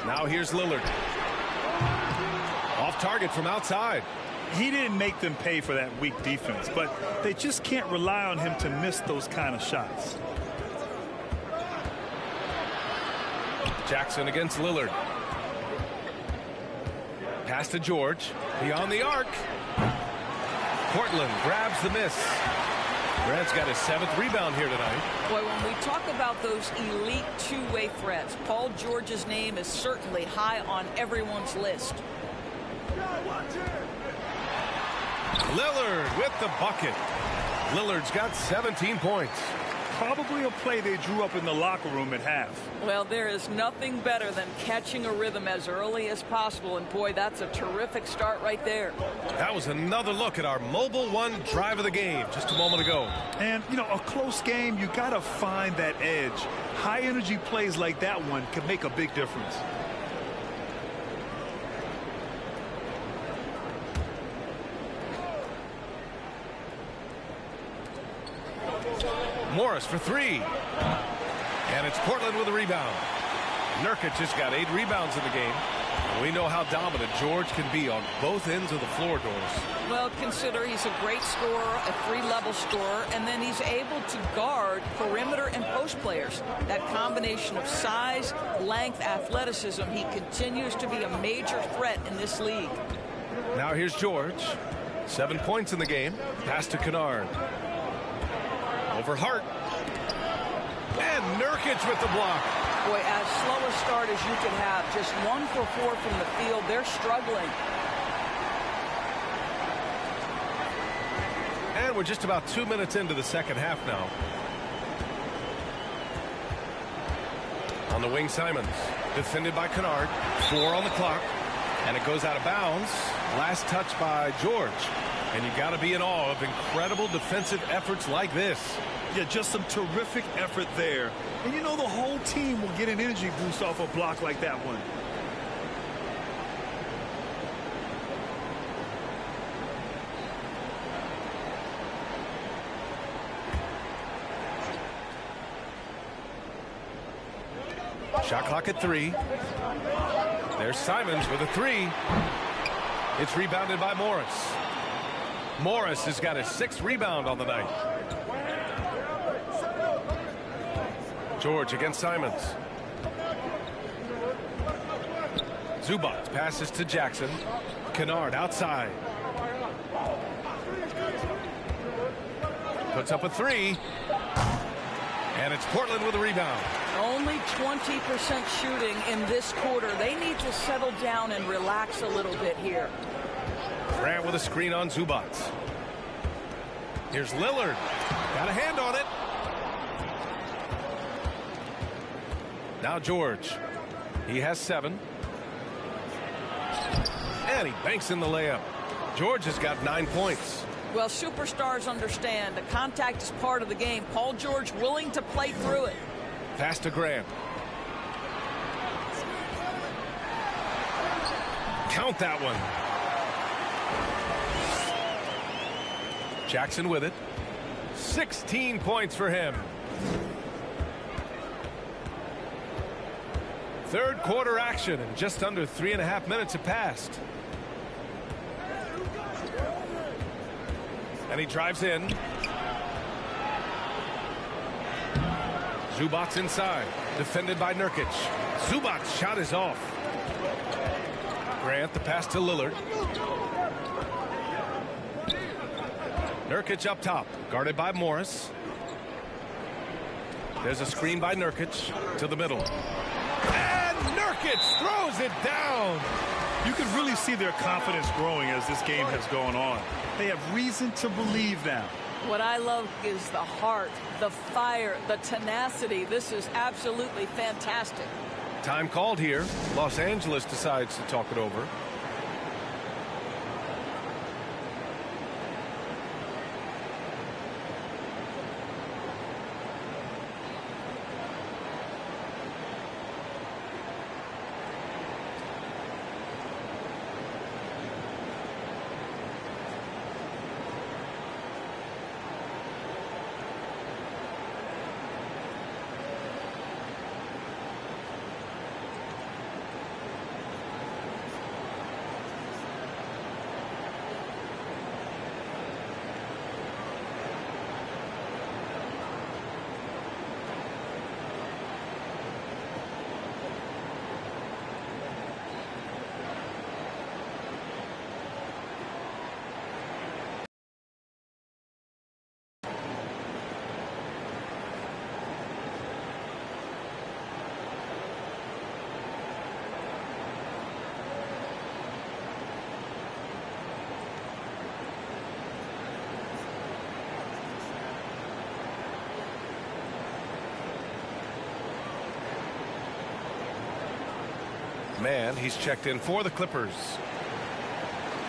Now here's Lillard. Off target from outside. He didn't make them pay for that weak defense, but they just can't rely on him to miss those kind of shots. Jackson against Lillard. Pass to George. Beyond the arc. Portland grabs the miss. Grant's got his 7th rebound here tonight. Boy, when we talk about those elite two-way threats, Paul George's name is certainly high on everyone's list. Lillard with the bucket. Lillard's got 17 points. Probably a play they drew up in the locker room at half. Well, there is nothing better than catching a rhythm as early as possible, and boy, that's a terrific start right there. That was another look at our Mobile One drive of the game just a moment ago. And, you know, a close game, you got to find that edge. High-energy plays like that one can make a big difference. Morris for 3. And it's Portland with a rebound. Nurkic just got 8 rebounds in the game. And we know how dominant George can be on both ends of the floor, Doris. Well, consider he's a great scorer, a 3-level scorer, and then he's able to guard perimeter and post players. That combination of size, length, athleticism, he continues to be a major threat in this league. Now here's George. 7 points in the game. Pass to Kennard. Over Hart. And Nurkic with the block. Boy, as slow a start as you can have. Just 1 for 4 from the field. They're struggling. And we're just about 2 minutes into the second half now. On the wing, Simons. Defended by Kennard. 4 on the clock. And it goes out of bounds. Last touch by George. And you got to be in awe of incredible defensive efforts like this. Yeah, just some terrific effort there. And you know the whole team will get an energy boost off a block like that one. Shot clock at 3. There's Simons with a 3. It's rebounded by Morris. Morris has got his 6th rebound on the night. George against Simons. Zubac passes to Jackson. Kennard outside. Puts up a 3. And it's Portland with a rebound. Only 20% shooting in this quarter. They need to settle down and relax a little bit here. Grant with a screen on Zubac. Here's Lillard. Got a hand on it. Now George. He has 7. And he banks in the layup. George has got 9 points. Well, superstars understand that contact is part of the game. Paul George willing to play through it. Pass to Grant. Count that one. Jackson with it. 16 points for him. Third quarter action, and just under 3.5 minutes have passed. And he drives in. Zubac inside, defended by Nurkic. Zubac's shot is off. Grant, the pass to Lillard. Nurkic up top, guarded by Morris. There's a screen by Nurkic to the middle. And Nurkic throws it down. You can really see their confidence growing as this game has gone on. They have reason to believe now. What I love is the heart, the fire, the tenacity. This is absolutely fantastic. Time called here. Los Angeles decides to talk it over. Man, he's checked in for the Clippers.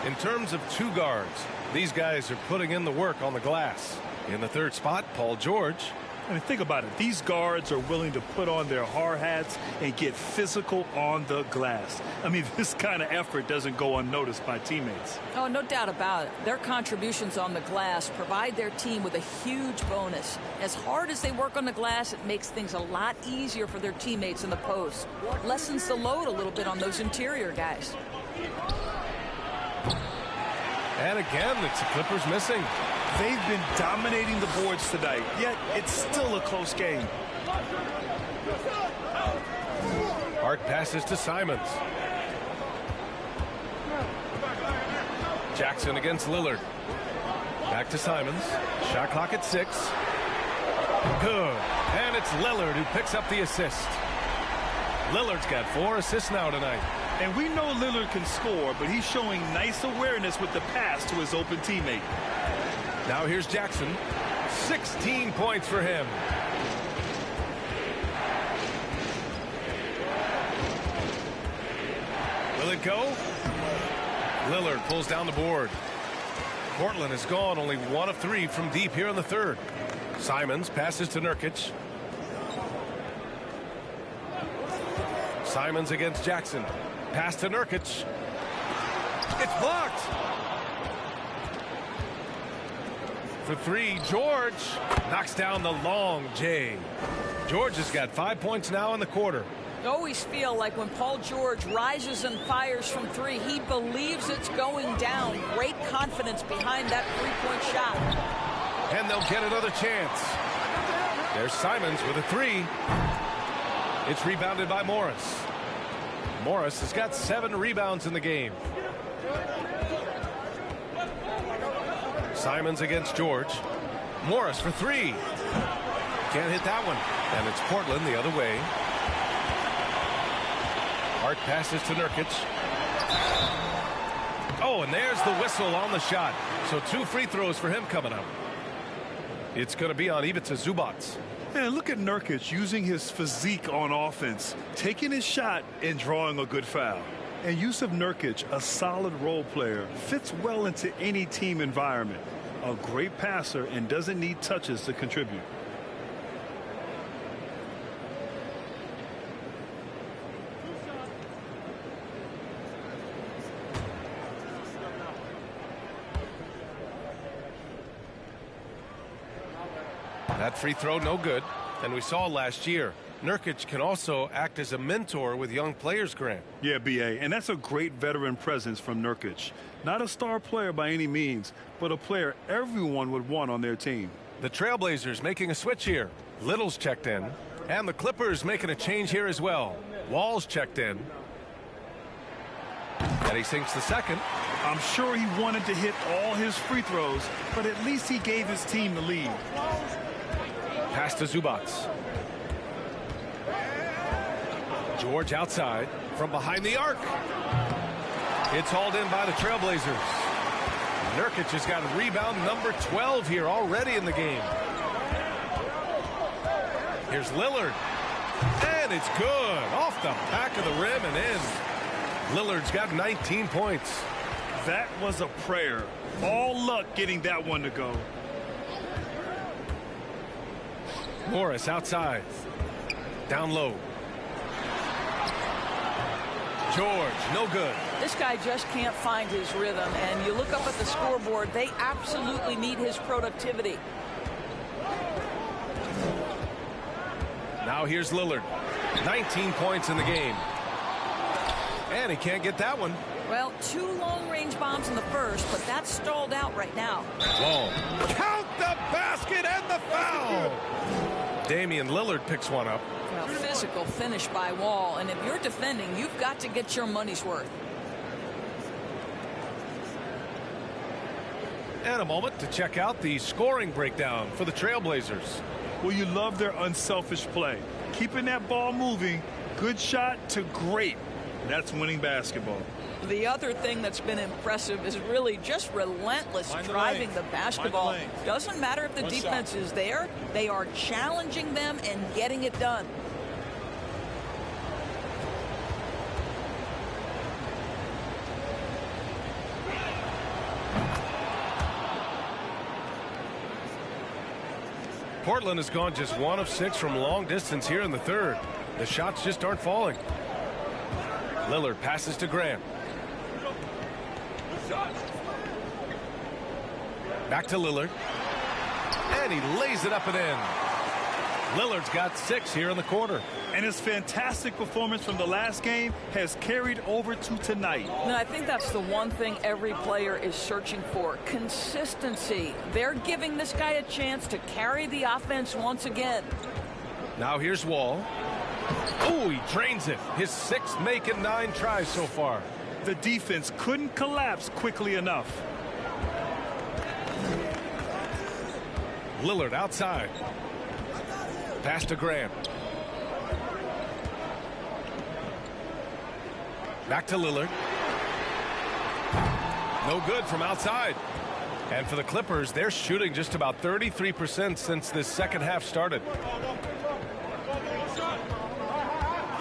In terms of 2 guards, these guys are putting in the work on the glass. In the third spot, Paul George. I mean, think about it. These guards are willing to put on their hard hats and get physical on the glass. I mean, this kind of effort doesn't go unnoticed by teammates. Oh, no doubt about it. Their contributions on the glass provide their team with a huge bonus. As hard as they work on the glass, it makes things a lot easier for their teammates in the post. Lessens the load a little bit on those interior guys. And again, it's the Clippers missing. They've been dominating the boards tonight, yet it's still a close game. Hart passes to Simons. Jackson against Lillard. Back to Simons. Shot clock at 6. Good. And it's Lillard who picks up the assist. Lillard's got 4 assists now tonight. And we know Lillard can score, but he's showing nice awareness with the pass to his open teammate. Now here's Jackson. 16 points for him. Will it go? Lillard pulls down the board. Portland has gone only 1 of 3 from deep here in the third. Simons passes to Nurkic. Simons against Jackson. Pass to Nurkic. It's blocked. For 3, George knocks down the long J. George has got 5 points now in the quarter. I always feel like when Paul George rises and fires from 3, he believes it's going down. Great confidence behind that 3-point shot. And they'll get another chance. There's Simons with a 3. It's rebounded by Morris. Morris has got 7 rebounds in the game. Simons against George. Morris for 3. Can't hit that one. And it's Portland the other way. Hart passes to Nurkic. Oh, and there's the whistle on the shot. So 2 free throws for him coming up. It's going to be on Ivica Zubac. And look at Nurkic using his physique on offense, taking his shot and drawing a good foul. And Yusuf Nurkic, a solid role player, fits well into any team environment. A great passer and doesn't need touches to contribute. That free throw, no good. And we saw last year, Nurkic can also act as a mentor with young players, Grant. Yeah, B.A., and that's a great veteran presence from Nurkic. Not a star player by any means, but a player everyone would want on their team. The Trailblazers making a switch here. Little's checked in. And the Clippers making a change here as well. Wall's checked in. And he sinks the second. I'm sure he wanted to hit all his free throws, but at least he gave his team the lead. Pass to Zubac. George outside from behind the arc. It's hauled in by the Trailblazers. Nurkic has got rebound number 12 here already in the game. Here's Lillard. And it's good. Off the back of the rim and in. Lillard's got 19 points. That was a prayer. All luck getting that one to go. Morris outside. Down low. George, no good. This guy just can't find his rhythm, and you look up at the scoreboard, they absolutely need his productivity. Now here's Lillard. 19 points in the game. And he can't get that one. Well, 2 long-range bombs in the first, but that's stalled out right now. Wall. Count the basket and the foul. Damian Lillard picks one up. A physical finish by Wall, and if you're defending, you've got to get your money's worth. And a moment to check out the scoring breakdown for the Trailblazers. Well, you love their unselfish play. Keeping that ball moving, good shot to great. That's winning basketball. The other thing that's been impressive is really just relentless driving the basketball. Doesn't matter if the defense is there, they are challenging them and getting it done. Portland has gone just 1 of 6 from long distance here in the third. The shots just aren't falling. Lillard passes to Grant. Back to Lillard. And he lays it up and in. Lillard's got 6 here in the quarter. And his fantastic performance from the last game has carried over to tonight. And I think that's the one thing every player is searching for. Consistency. They're giving this guy a chance to carry the offense once again. Now here's Wall. Oh, he drains it. His 6th make in 9 tries so far. The defense couldn't collapse quickly enough. Lillard outside. Pass to Grant. Back to Lillard. No good from outside. And for the Clippers, they're shooting just about 33% since this second half started.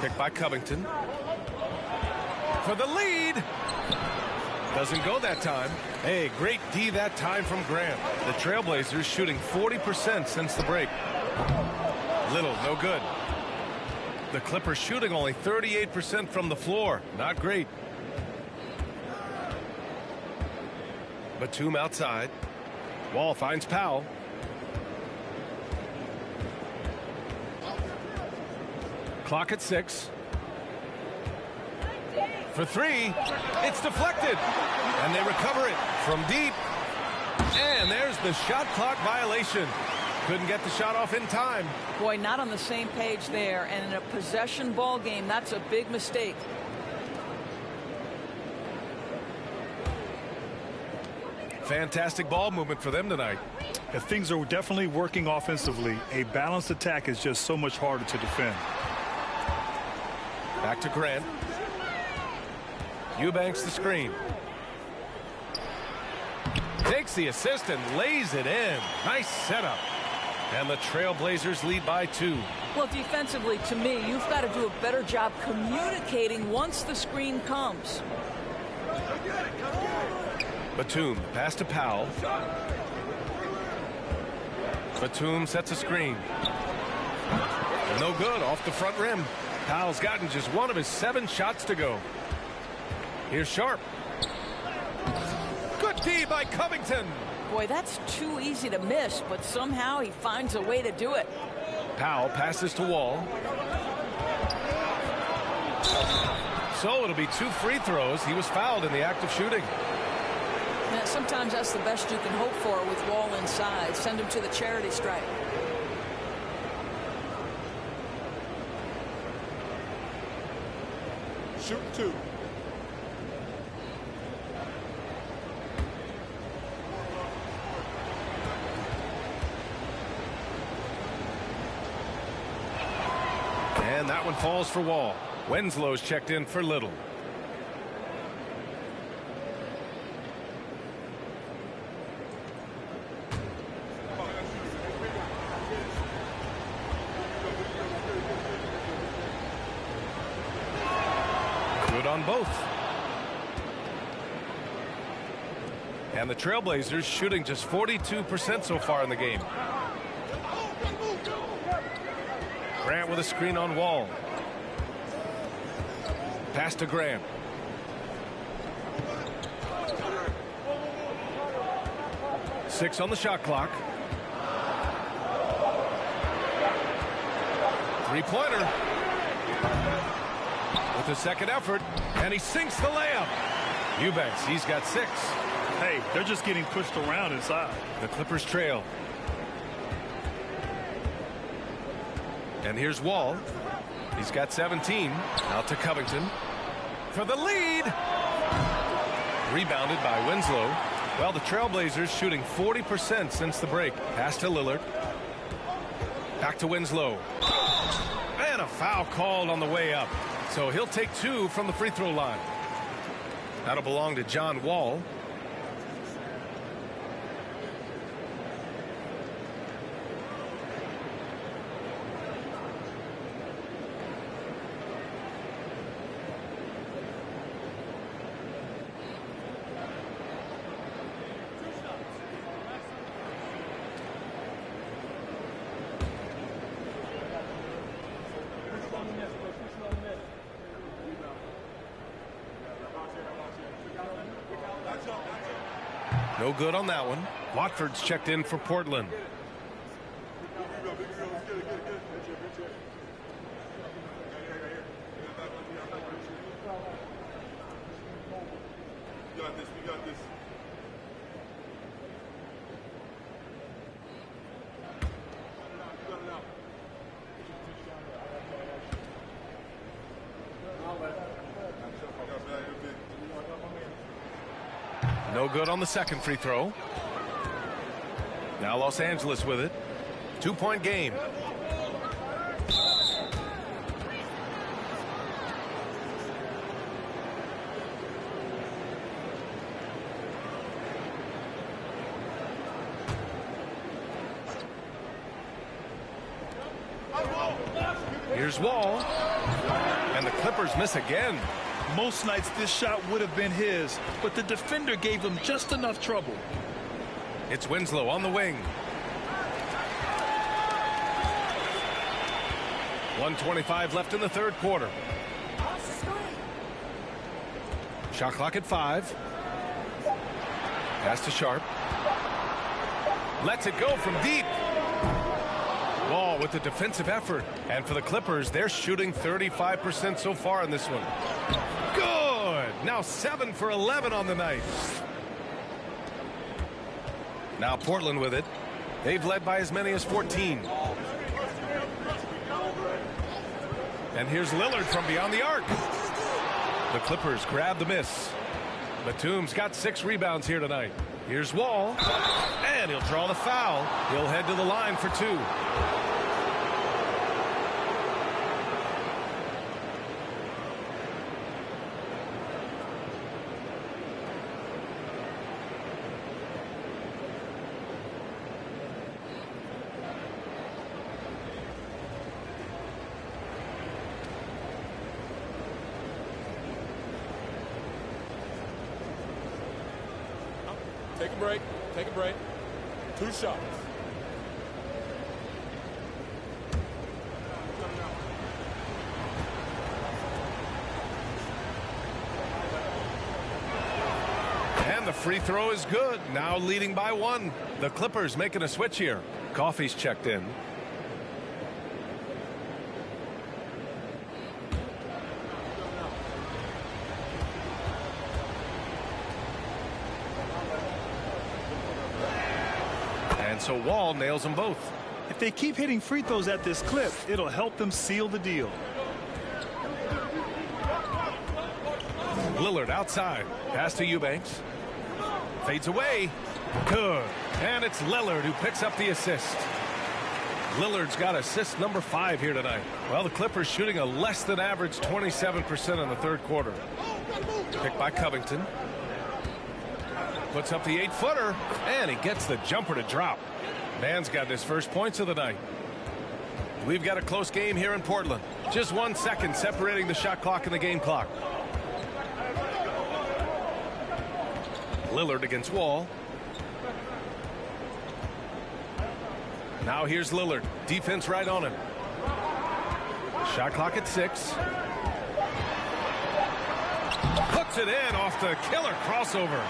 Picked by Covington. For the lead. Doesn't go that time. Hey, great D that time from Grant. The Trailblazers shooting 40% since the break. Little, no good. The Clippers shooting only 38% from the floor. Not great. Batum outside. Wall finds Powell. Clock at 6. For 3. It's deflected. And they recover it from deep. And there's the shot clock violation. Couldn't get the shot off in time. Boy, not on the same page there. And in a possession ball game, that's a big mistake. Fantastic ball movement for them tonight. If things are definitely working offensively, a balanced attack is just so much harder to defend. Back to Grant. Eubanks the screen. Takes the assist and lays it in. Nice setup. And the Trailblazers lead by 2. Well, defensively, to me, you've got to do a better job communicating once the screen comes. Batum, pass to Powell. Batum sets a screen. No good, off the front rim. Powell's gotten just one of his 7 shots to go. Here's Sharp. Good D by Covington. Boy, that's too easy to miss, but somehow he finds a way to do it. Powell passes to Wall. So it'll be 2 free throws. He was fouled in the act of shooting. Yeah, sometimes that's the best you can hope for with Wall inside. Send him to the charity stripe. Shoot 2. And that one falls for Wall. Winslow's checked in for Little. Good on both. And the Trailblazers shooting just 42% so far in the game. Grant with a screen on Wall. Pass to Grant. Six on the shot clock. Three-pointer. With the second effort, and he sinks the layup. Eubanks, he's got 6. Hey, they're just getting pushed around inside. The Clippers trail. And here's Wall. He's got 17. Out to Covington for the lead. Rebounded by Winslow. Well, the Trailblazers shooting 40% since the break. Pass to Lillard. Back to Winslow. And a foul called on the way up. So he'll take 2 from the free throw line. That'll belong to John Wall. No good on that one. Watford's checked in for Portland. We got this. No good on the second free throw. Now Los Angeles with it. 2-point game. Here's Wall. And the Clippers miss again. Most nights this shot would have been his, but the defender gave him just enough trouble. It's Winslow on the wing. 1:25 left in the third quarter. Shot clock at 5. Pass to Sharp. Lets it go from deep. Wall with the defensive effort. And for the Clippers, they're shooting 35% so far in this one. Good. Now 7 for 11 on the night. Now Portland with it. They've led by as many as 14. And here's Lillard from beyond the arc. The Clippers grab the miss. Batum's got 6 rebounds here tonight. Here's Wall. And he'll draw the foul. He'll head to the line for 2. Take a break. Take a break. 2 shots. And the free throw is good. Now leading by 1. The Clippers making a switch here. Coffey's checked in. And so Wall nails them both. If they keep hitting free throws at this clip, it'll help them seal the deal. Lillard outside. Pass to Eubanks. Fades away. Good. And it's Lillard who picks up the assist. Lillard's got assist number 5 here tonight. Well, the Clippers shooting a less than average 27% in the third quarter. Picked by Covington. Puts up the 8-footer, and he gets the jumper to drop. Man's got his first points of the night. We've got a close game here in Portland. Just 1 second separating the shot clock and the game clock. Lillard against Wall. Now here's Lillard. Defense right on him. Shot clock at 6. Puts it in off the killer crossover.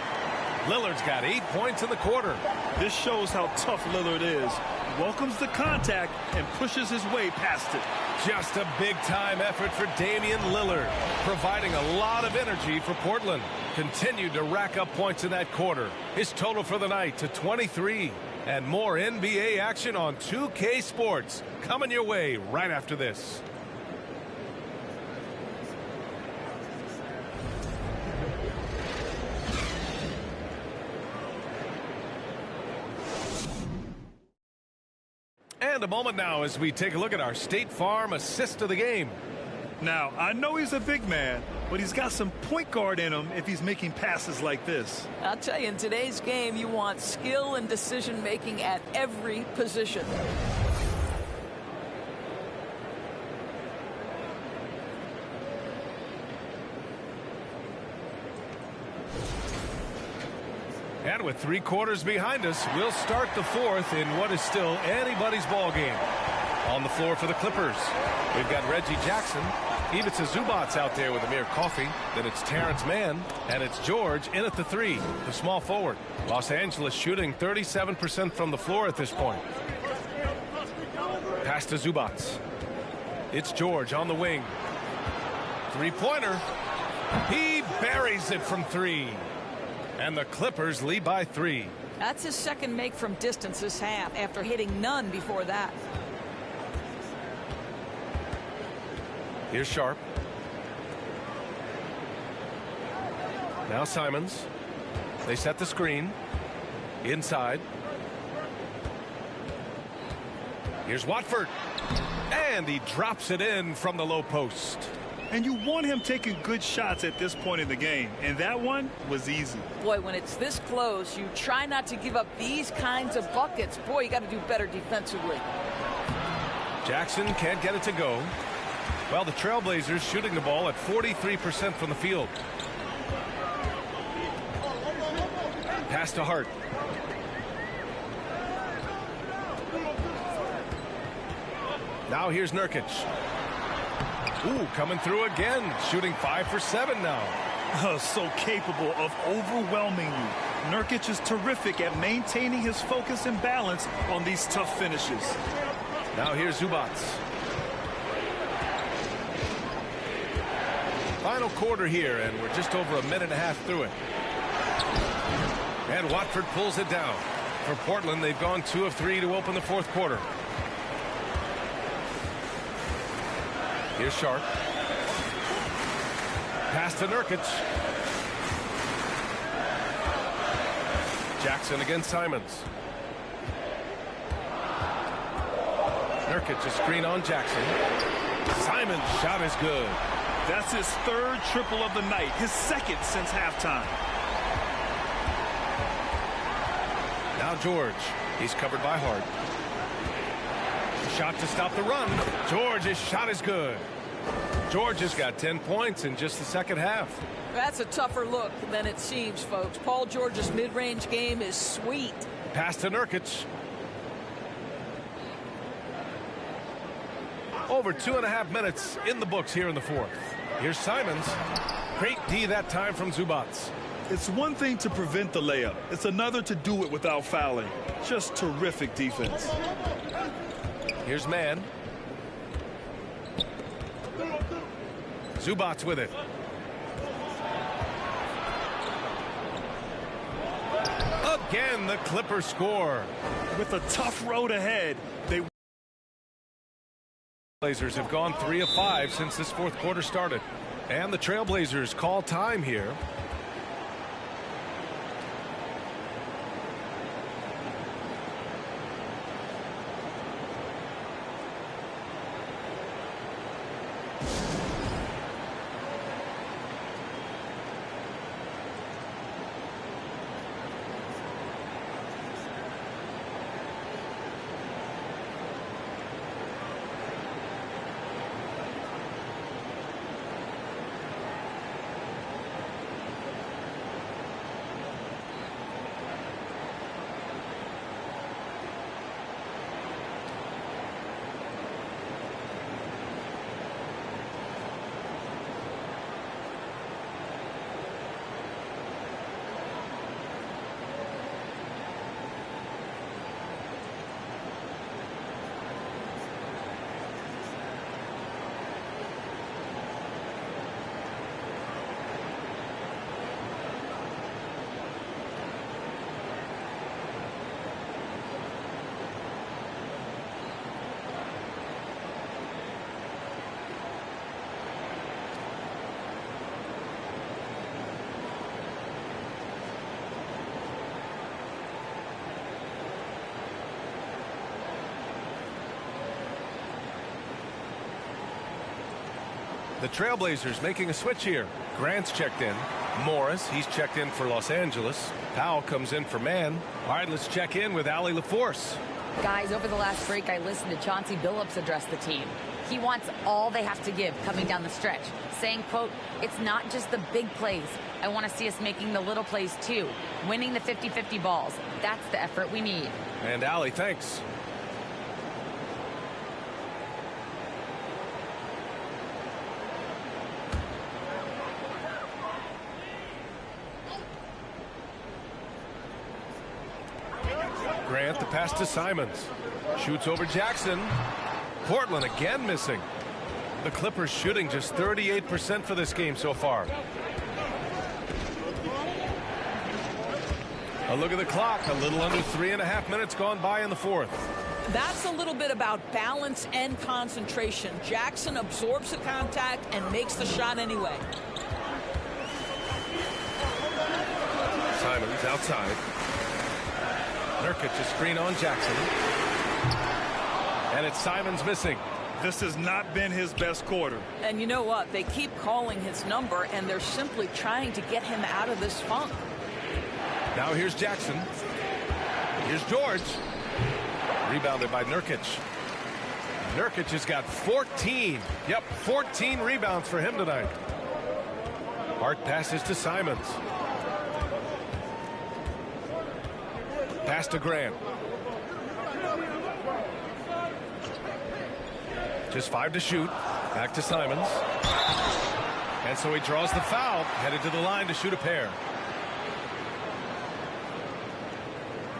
Lillard's got 8 points in the quarter. This shows how tough Lillard is. Welcomes the contact and pushes his way past it. Just a big-time effort for Damian Lillard, providing a lot of energy for Portland. Continued to rack up points in that quarter. His total for the night to 23. And more NBA action on 2K Sports coming your way right after this. And a moment now as we take a look at our State Farm assist of the game. Now, I know he's a big man, but he's got some point guard in him if he's making passes like this. I'll tell you, in today's game, you want skill and decision making at every position. And with 3 quarters behind us, we'll start the 4th in what is still anybody's ball game. On the floor for the Clippers, we've got Reggie Jackson. Ivica Zubac's out there with Amir Coffey. Then it's Terrence Mann, and it's George in at the 3, the small forward. Los Angeles shooting 37% from the floor at this point. Pass to Zubac. It's George on the wing. 3-pointer. He buries it from 3. And the Clippers lead by 3. That's his second make from distance this half after hitting none before that. Here's Sharp. Now Simons. They set the screen. Inside. Here's Watford. And he drops it in from the low post. And you want him taking good shots at this point in the game. And that one was easy. Boy, when it's this close, you try not to give up these kinds of buckets. Boy, you got to do better defensively. Jackson can't get it to go. Well, the Trailblazers shooting the ball at 43% from the field. Pass to Hart. Now here's Nurkic. Ooh, coming through again. Shooting 5 for 7 now. So capable of overwhelming you. Nurkic is terrific at maintaining his focus and balance on these tough finishes. Now here's Zubac. Final quarter here, and we're just over a minute and a half through it. And Watford pulls it down. For Portland, they've gone 2 of 3 to open the 4th quarter. Here's Sharp. Pass to Nurkic. Jackson against Simons. Nurkic, a screen on Jackson. Simons' shot is good. That's his 3rd triple of the night, his 2nd since halftime. Now George. He's covered by Hart. Shot to stop the run. George's shot is good. George has got 10 points in just the second half. That's a tougher look than it seems, folks. Paul George's mid-range game is sweet. Pass to Nurkic. Over 2.5 minutes in the books here in the fourth. Here's Simons. Great D that time from Zubac. It's one thing to prevent the layup. It's another to do it without fouling. Just terrific defense. Here's Mann. Zubac with it. Again, the Clippers score. With a tough road ahead, they Blazers have gone 3 of 5 since this fourth quarter started. And the Trailblazers call time here. The Trailblazers making a switch here. Grant's checked in. Morris, he's checked in for Los Angeles. Powell comes in for Mann. All right, let's check in with Allie LaForce. Guys, over the last break, I listened to Chauncey Billups address the team. He wants all they have to give coming down the stretch, saying, quote, it's not just the big plays. I want to see us making the little plays too, winning the 50-50 balls. That's the effort we need. And Allie, thanks. Grant, the pass to Simons. Shoots over Jackson. Portland again missing. The Clippers shooting just 38% for this game so far. A look at the clock. A little under 3.5 minutes gone by in the fourth. That's a little bit about balance and concentration. Jackson absorbs the contact and makes the shot anyway. Simons outside. Nurkic a screen on Jackson. And it's Simons missing. This has not been his best quarter. And you know what? They keep calling his number, and they're simply trying to get him out of this funk. Now here's Jackson. Here's George. Rebounded by Nurkic. Nurkic has got 14. Yep, 14 rebounds for him tonight. Hart passes to Simons. Pass to Grant. Just 5 to shoot. Back to Simons. And so he draws the foul. Headed to the line to shoot a pair.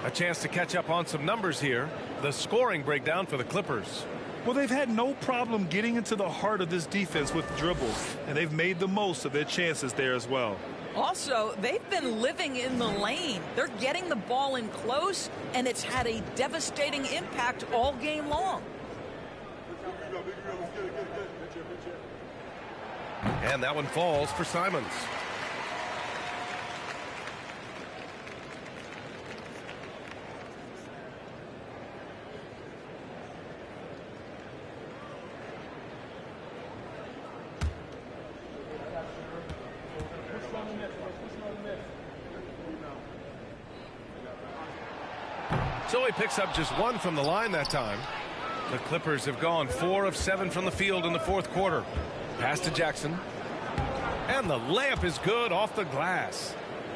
A chance to catch up on some numbers here. The scoring breakdown for the Clippers. Well, they've had no problem getting into the heart of this defense with dribbles, and they've made the most of their chances there as well. Also, they've been living in the lane. They're getting the ball in close, and it's had a devastating impact all game long. And that one falls for Simons. So he picks up just 1 from the line that time. The Clippers have gone 4 of 7 from the field in the fourth quarter. Pass to Jackson. And the layup is good off the glass.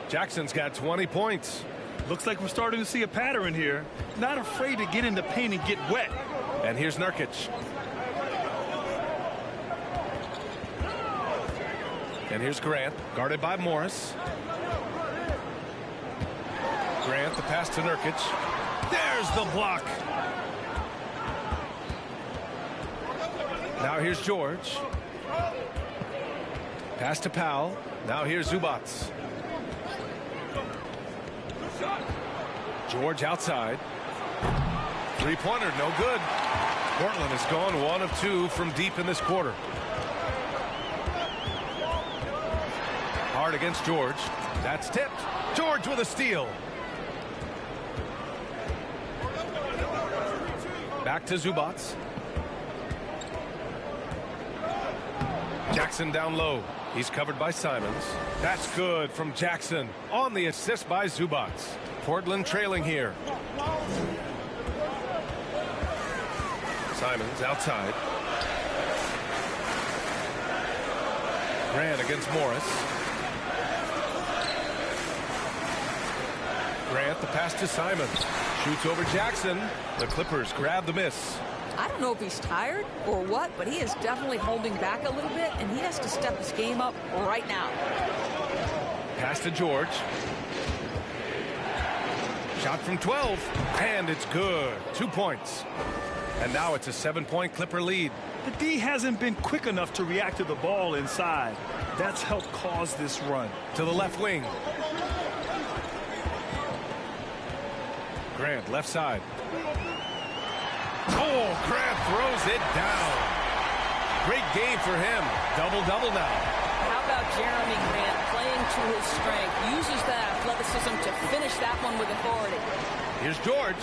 Jackson's got 20 points. Looks like we're starting to see a pattern here. Not afraid to get in the paint and get wet. And here's Nurkic. And here's Grant, guarded by Morris. Grant, the pass to Nurkic. There's the block. Now here's George. Pass to Powell. Now here's Zubac. George outside. Three-pointer, no good. Portland has gone 1 of 2 from deep in this quarter. Hard against George. That's tipped. George with a steal. Back to Zubac. Jackson down low. He's covered by Simons. That's good from Jackson on the assist by Zubac. Portland trailing here. Simons outside. Grant against Morris. Grant, the pass to Simons. Shoots over Jackson. The Clippers grab the miss. I don't know if he's tired or what, but he is definitely holding back a little bit, and he has to step his game up right now. Pass to George. Shot from 12, and it's good. 2 points. And now it's a 7-point Clipper lead. The D hasn't been quick enough to react to the ball inside. That's helped cause this run. To the left wing. Grant, left side. Oh, Grant throws it down. Great game for him. Double-double now. How about Jeremy Grant playing to his strength? Uses that athleticism to finish that one with authority. Here's George.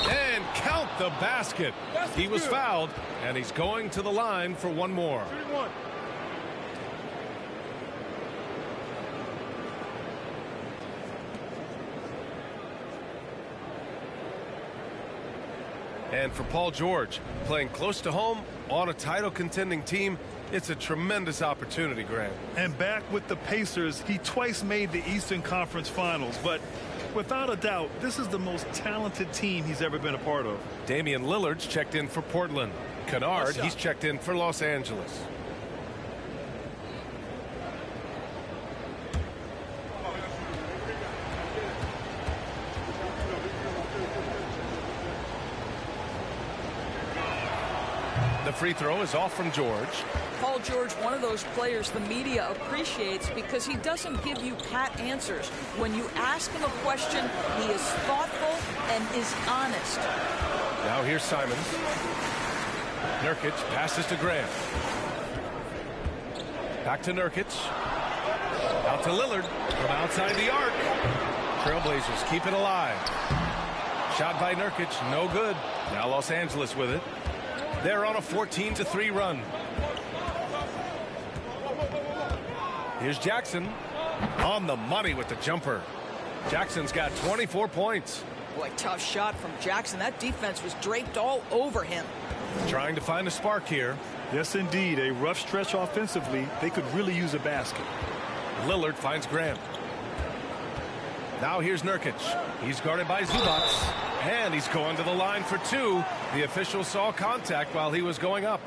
And count the basket. He was fouled, and he's going to the line for one more. And for Paul George, playing close to home on a title contending team, it's a tremendous opportunity, Grant. And back with the Pacers, he twice made the Eastern Conference Finals, but without a doubt, this is the most talented team he's ever been a part of. Damian Lillard's checked in for Portland. Kennard, he's checked in for Los Angeles. The free throw is off from George. Paul George, one of those players the media appreciates because he doesn't give you pat answers. When you ask him a question, he is thoughtful and is honest. Now here's Simons. Nurkic passes to Grant. Back to Nurkic. Out to Lillard from outside the arc. Trailblazers keep it alive. Shot by Nurkic, no good. Now Los Angeles with it. They're on a 14-3 run. Here's Jackson on the money with the jumper. Jackson's got 24 points. Boy, tough shot from Jackson. That defense was draped all over him. Trying to find a spark here. Yes, indeed. A rough stretch offensively. They could really use a basket. Lillard finds Grant. Now here's Nurkic. He's guarded by Zubac. And he's going to the line for two. The official saw contact while he was going up.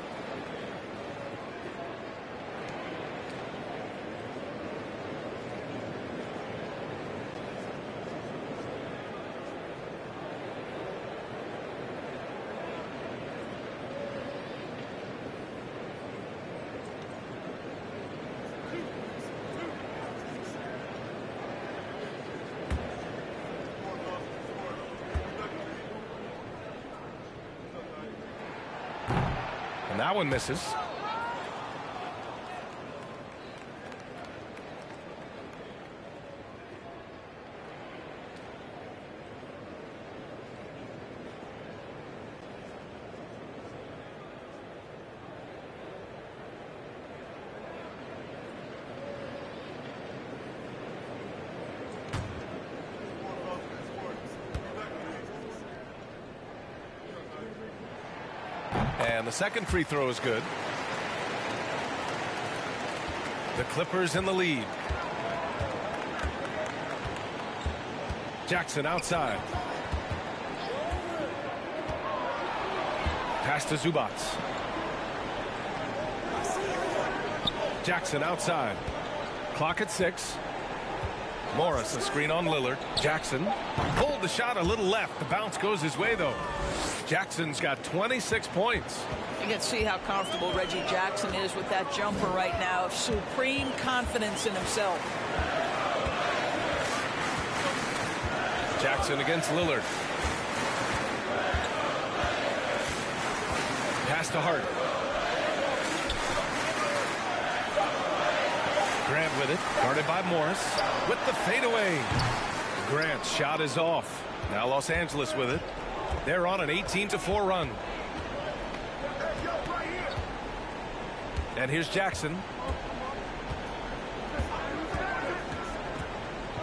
And that one misses. And the second free throw is good. The Clippers in the lead. Jackson outside. Pass to Zubac. Jackson outside. Clock at 6. Morris, a screen on Lillard. Jackson pulled the shot a little left. The bounce goes his way, though. Jackson's got 26 points. You can see how comfortable Reggie Jackson is with that jumper right now. Supreme confidence in himself. Jackson against Lillard. Pass to Hart. Grant with it, guarded by Morris, with the fadeaway. Grant's shot is off. Now Los Angeles with it. They're on an 18-4 run. And here's Jackson.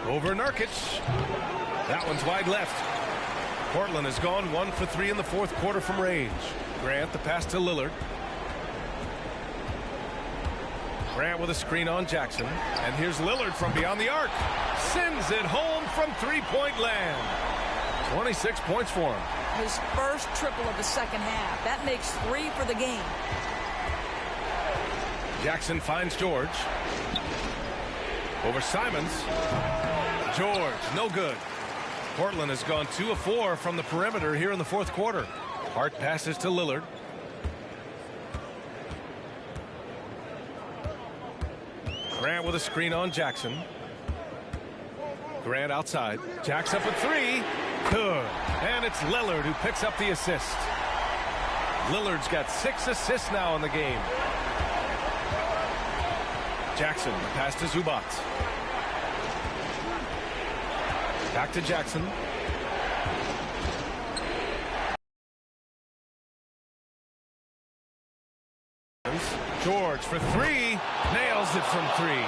Over Nurkic. That one's wide left. Portland has gone 1 for 3 in the fourth quarter from range. Grant, the pass to Lillard. Grant with a screen on Jackson. And here's Lillard from beyond the arc. Sends it home from three-point land. 26 points for him. His first triple of the second half. That makes 3 for the game. Jackson finds George. Over Simons. George, no good. Portland has gone 2 of 4 from the perimeter here in the fourth quarter. Hart passes to Lillard. Grant with a screen on Jackson. Grant outside. Jacks up at 3. Good. And it's Lillard who picks up the assist. Lillard's got 6 assists now in the game. Jackson, the pass to Zubac. Back to Jackson. George for 3. Nails it from 3.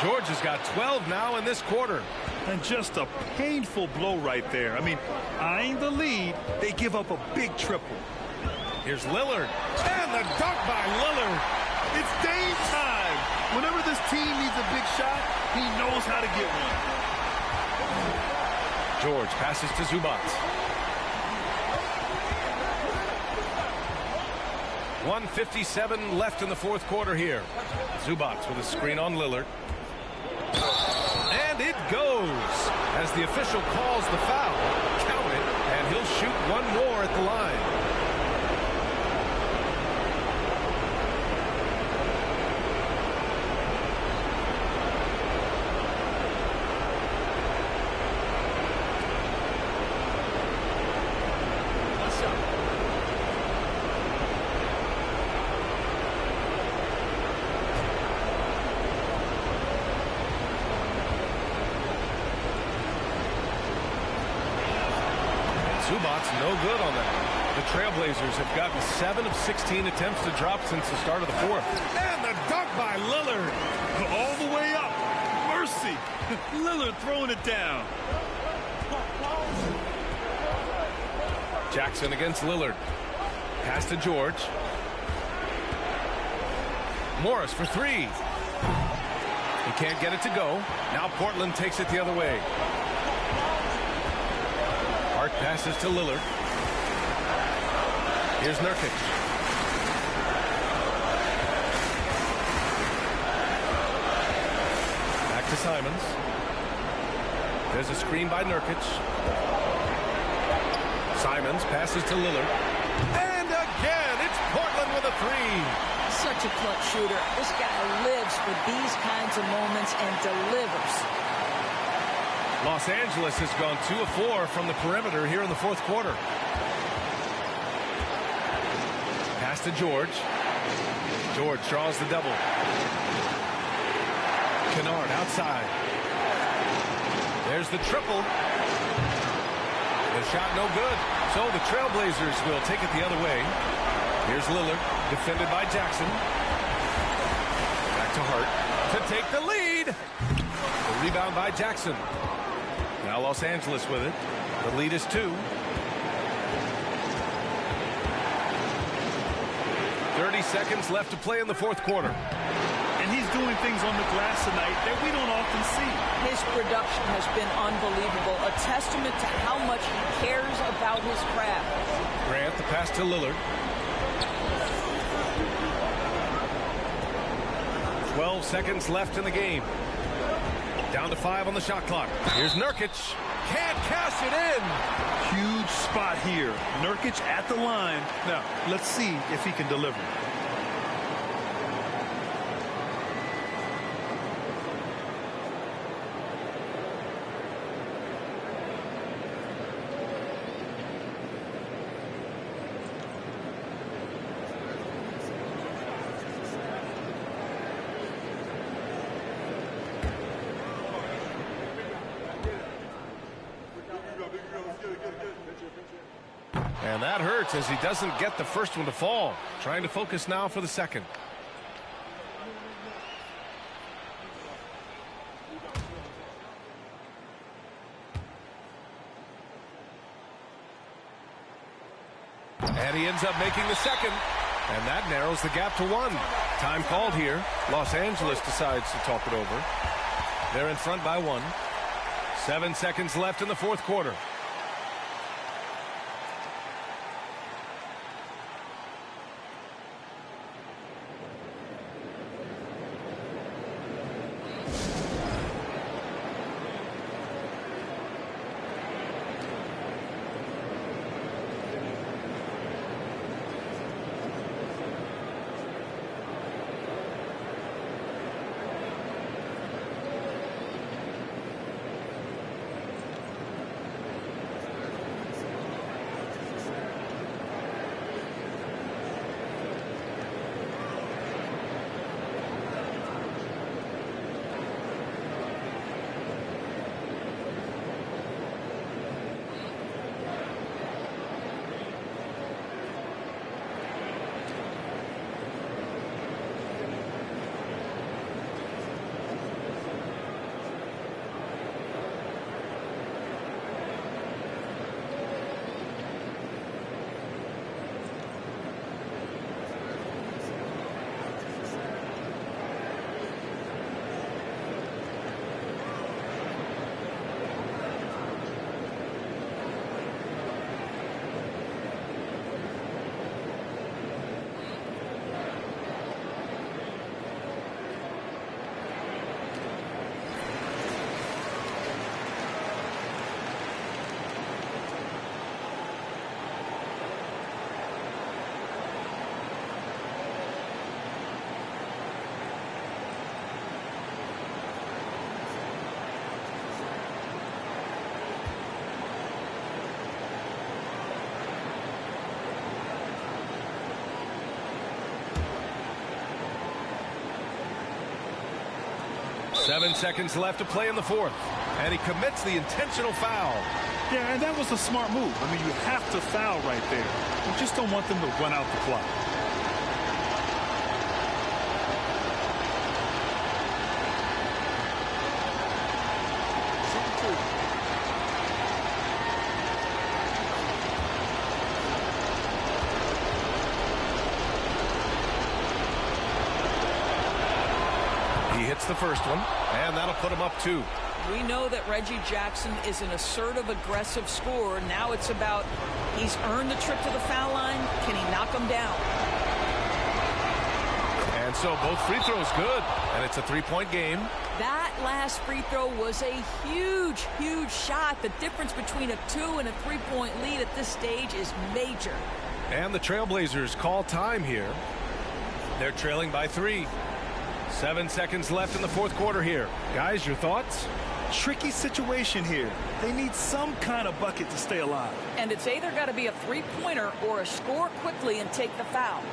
George has got 12 now in this quarter. And just a painful blow right there. I mean, eyeing the lead, they give up a big triple. Here's Lillard. And the dunk by Lillard. It's Dame time. Whenever this team needs a big shot, he knows how to get one. George passes to Zubac. 1:57 left in the fourth quarter here. Zubac with a screen on Lillard. And it goes as the official calls the foul. Count it, and he'll shoot one more at the line. Zubac's no good on that. The Trailblazers have gotten 7 of 16 attempts to drop since the start of the fourth. And the dunk by Lillard. All the way up. Mercy. Lillard throwing it down. Jackson against Lillard. Pass to George. Morris for 3. He can't get it to go. Now Portland takes it the other way. Hart passes to Lillard. Here's Nurkic. Back to Simons. There's a screen by Nurkic. Simons passes to Lillard. And again, it's Portland with a 3. Such a clutch shooter. This guy lives for these kinds of moments and delivers. Los Angeles has gone 2 of 4 from the perimeter here in the fourth quarter. Pass to George. George draws the double. Kennard outside. There's the triple. The shot no good. So the Trailblazers will take it the other way. Here's Lillard, defended by Jackson. Back to Hart to take the lead. The rebound by Jackson. Now Los Angeles with it. The lead is 2. 30 seconds left to play in the fourth quarter. And he's doing things on the glass tonight that we don't often see. His production has been unbelievable, a testament to how much he cares about his craft. Grant, the pass to Lillard. 12 seconds left in the game. Down to 5 on the shot clock. Here's Nurkic. Can't cash it in. Huge spot here. Nurkic at the line. Now, let's see if he can deliver. And that hurts as he doesn't get the first one to fall. Trying to focus now for the second. And he ends up making the second. And that narrows the gap to 1. Time called here. Los Angeles decides to talk it over. They're in front by 1. 7 seconds left in the fourth quarter. Seven seconds left to play in the fourth. And he commits the intentional foul. Yeah, and that was a smart move. I mean, you have to foul right there. You just don't want them to run out the clock. He hits the first one, and that'll put him up 2. We know that Reggie Jackson is an assertive, aggressive scorer. Now it's about he's earned the trip to the foul line. Can he knock him down? And so both free throws good, and it's a 3-point game. That last free throw was a huge, huge shot. The difference between a 2 and a 3-point lead at this stage is major. And the Trailblazers call time here. They're trailing by 3. 7 seconds left in the fourth quarter here. Guys, your thoughts? Tricky situation here. They need some kind of bucket to stay alive. And it's either got to be a 3-pointer or a score quickly and take the foul.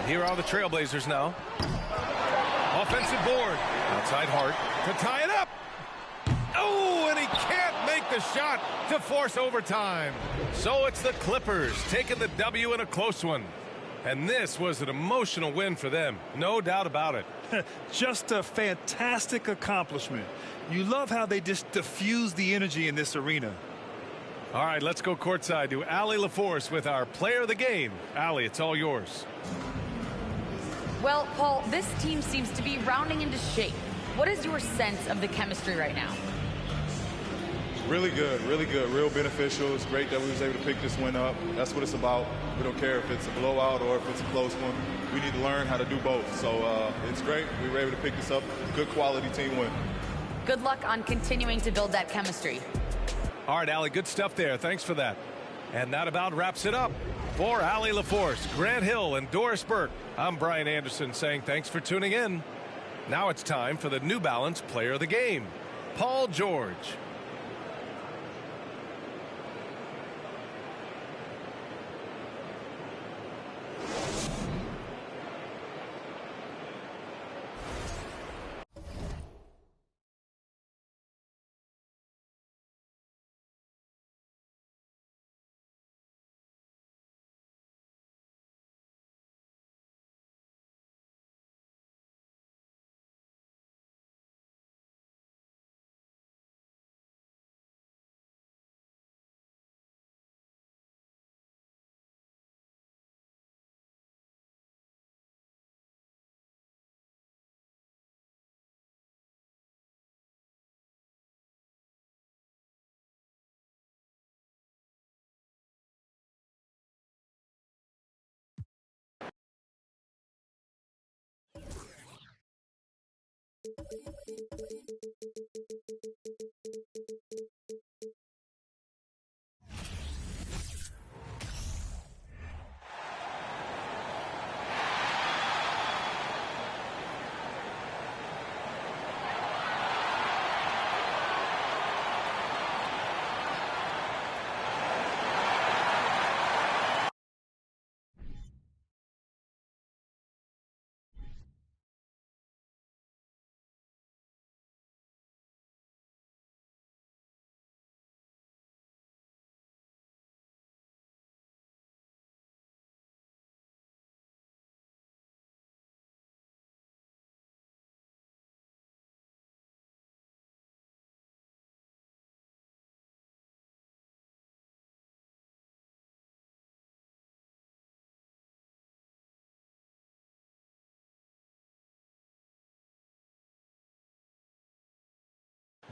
And here are the Trailblazers now. Offensive board. Outside Hart to tie it up. Oh, and he can't make the shot to force overtime. So it's the Clippers taking the W in a close one. And this was an emotional win for them. No doubt about it. Just a fantastic accomplishment. You love how they just diffuse the energy in this arena. All right, let's go courtside to Allie LaForce with our player of the game. Allie, it's all yours. Well, Paul, this team seems to be rounding into shape. What is your sense of the chemistry right now? Really good, real beneficial. It's great that we was able to pick this win up. That's what it's about. We don't care if it's a blowout or if it's a close one. We need to learn how to do both. So it's great. We were able to pick this up. Good quality team win. Good luck on continuing to build that chemistry. All right, Allie, good stuff there. Thanks for that. And that about wraps it up. For Allie LaForce, Grant Hill, and Doris Burke, I'm Brian Anderson saying thanks for tuning in. Now it's time for the New Balance Player of the Game, Paul George.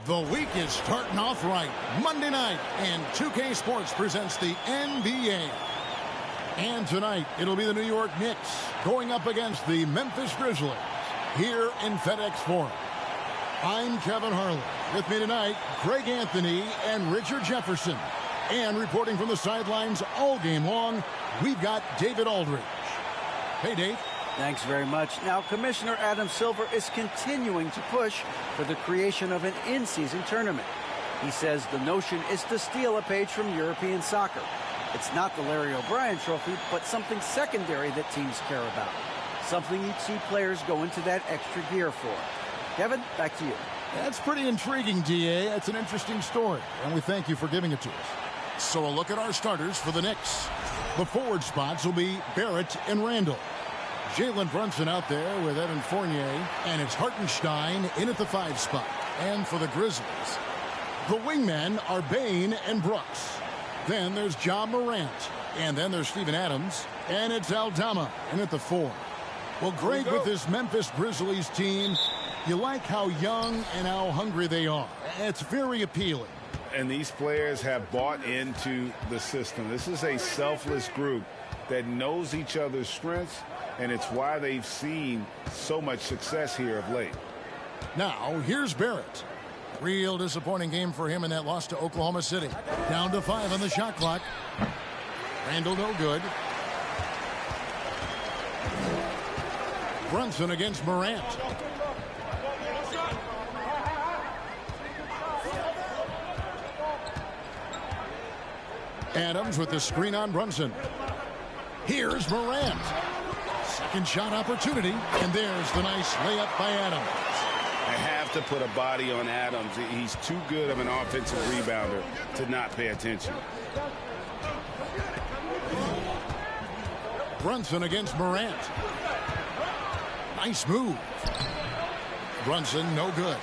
The week is starting off right. Monday night, and 2K Sports presents the NBA. And tonight, it'll be the New York Knicks going up against the Memphis Grizzlies here in FedEx Forum. I'm Kevin Harlan. With me tonight, Greg Anthony and Richard Jefferson. And reporting from the sidelines all game long, we've got David Aldridge. Hey, Dave. Thanks very much. Now, Commissioner Adam Silver is continuing to push for the creation of an in-season tournament. He says the notion is to steal a page from European soccer. It's not the Larry O'Brien trophy, but something secondary that teams care about. Something you'd see players go into that extra gear for. Kevin, back to you. That's pretty intriguing, DA. That's an interesting story, and we thank you for giving it to us. So a look at our starters for the Knicks. The forward spots will be Barrett and Randall. Jalen Brunson out there with Evan Fournier, and it's Hartenstein in at the 5 spot. And for the Grizzlies, the wingmen are Bain and Brooks. Then there's Ja Morant, and then there's Steven Adams, and it's Aldama in at the 4. Well, Greg, with this Memphis Grizzlies team, you like how young and how hungry they are. It's very appealing. And these players have bought into the system. This is a selfless group that knows each other's strengths, and it's why they've seen so much success here of late. Now, here's Barrett. Real disappointing game for him in that loss to Oklahoma City. Down to 5 on the shot clock. Randall no good. Brunson against Morant. Adams with the screen on Brunson. Here's Morant. Second shot opportunity, and there's the nice layup by Adams. I have to put a body on Adams. He's too good of an offensive rebounder to not pay attention. Brunson against Morant. Nice move. Brunson, no good.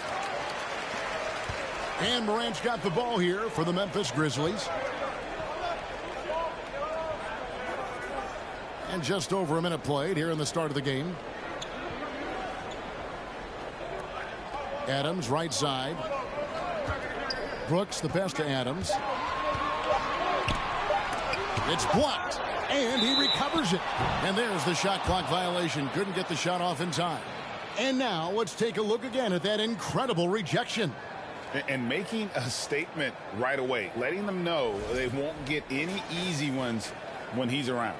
And Morant's got the ball here for the Memphis Grizzlies. And just over a minute played here in the start of the game. Adams, right side. Brooks, the pass to Adams. It's blocked, and he recovers it. And there's the shot clock violation. Couldn't get the shot off in time. And now let's take a look again at that incredible rejection. And making a statement right away, letting them know they won't get any easy ones when he's around.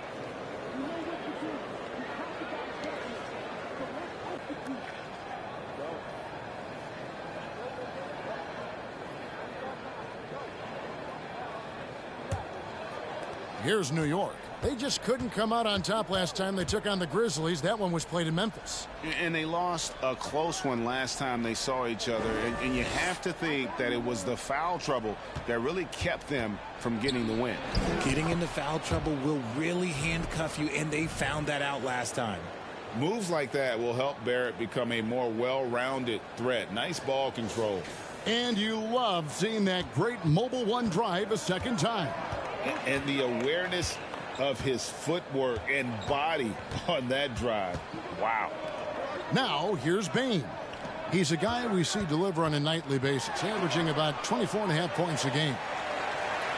Here's New York. They just couldn't come out on top last time they took on the Grizzlies. That one was played in Memphis. And they lost a close one last time they saw each other. And you have to think that it was the foul trouble that really kept them from getting the win. Getting into foul trouble will really handcuff you, and they found that out last time. Moves like that will help Barrett become a more well-rounded threat. Nice ball control. And you love seeing that great mobile one drive a second time. And the awareness of his footwork and body on that drive. Wow. Now, here's Bain. He's a guy we see deliver on a nightly basis, averaging about 24.5 points a game.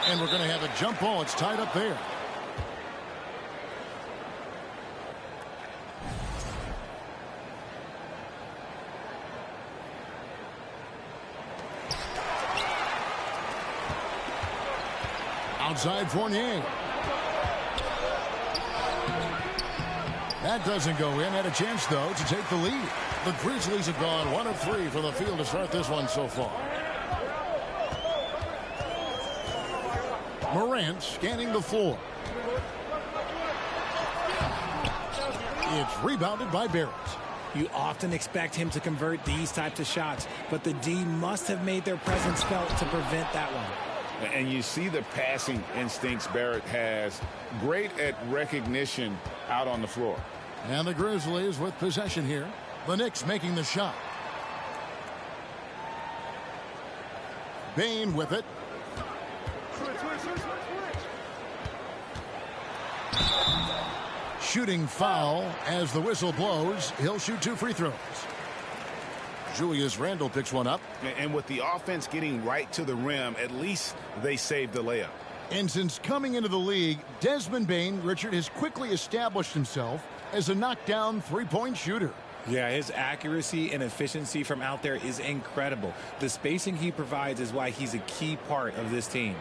And we're going to have a jump ball. It's tied up there. Outside Fournier. That doesn't go in. Had a chance, though, to take the lead. The Grizzlies have gone 1 of 3 for the field to start this one so far. Morant scanning the floor. It's rebounded by Barrett. You often expect him to convert these types of shots, but the D must have made their presence felt to prevent that one. And you see the passing instincts Barrett has. Great at recognition out on the floor. And the Grizzlies with possession here. The Knicks making the shot. Bain with it. Shooting foul as the whistle blows. He'll shoot 2 free throws. Julius Randle picks one up. And with the offense getting right to the rim, at least they saved the layup. And since coming into the league, Desmond Bain, Richard, has quickly established himself as a knockdown three-point shooter. Yeah, his accuracy and efficiency from out there is incredible. The spacing he provides is why he's a key part of this team.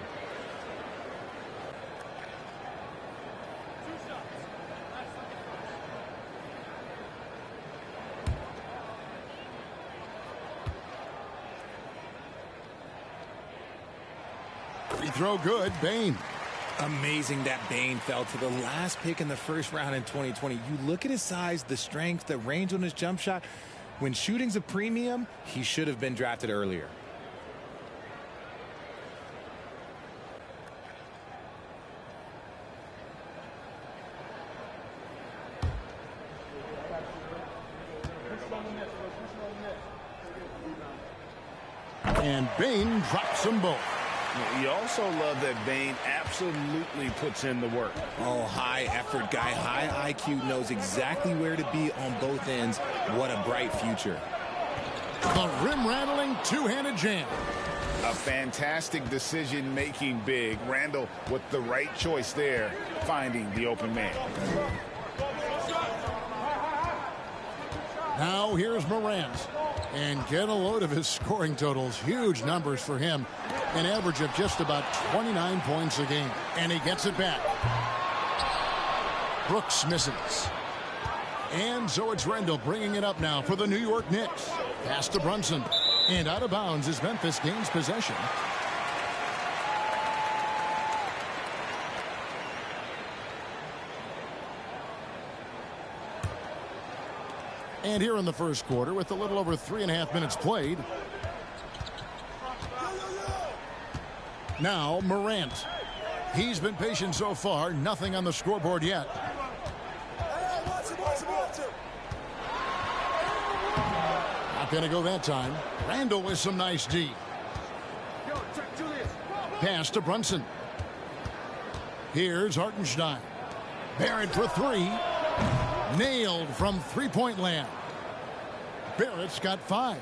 Free throw good, Bain. Amazing that Bain fell to the last pick in the first round in 2020. You look at his size, the strength, the range on his jump shot. When shooting's a premium, he should have been drafted earlier. And Bain drops them both. You also love that Bain absolutely puts in the work. Oh, high effort guy, high IQ, knows exactly where to be on both ends. What a bright future. The rim-rattling two-handed jam. A fantastic decision-making big. Randle with the right choice there, finding the open man. Now here's Morant. And get a load of his scoring totals. Huge numbers for him. An average of just about 29 points a game. And he gets it back. Brooks misses. And so it's Randle bringing it up now for the New York Knicks. Pass to Brunson. And out of bounds as Memphis gains possession. And here in the first quarter, with a little over 3.5 minutes played. Now Morant. He's been patient so far. Nothing on the scoreboard yet. Not going to go that time. Randall with some nice D. Pass to Brunson. Here's Hartenstein. Barrett for three. Nailed from three-point land. Barrett's got 5.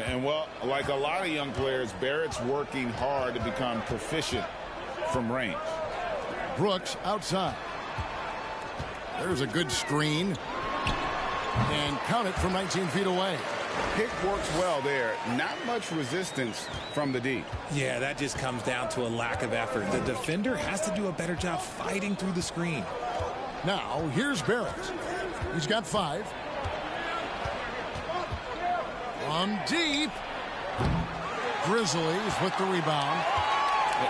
And, well, like a lot of young players, Barrett's working hard to become proficient from range. Brooks outside. There's a good screen. And count it from 19 feet away. Pick works well there. Not much resistance from the D. Yeah, that just comes down to a lack of effort. The defender has to do a better job fighting through the screen. Now, here's Barrett. He's got 5. From deep. Grizzlies with the rebound.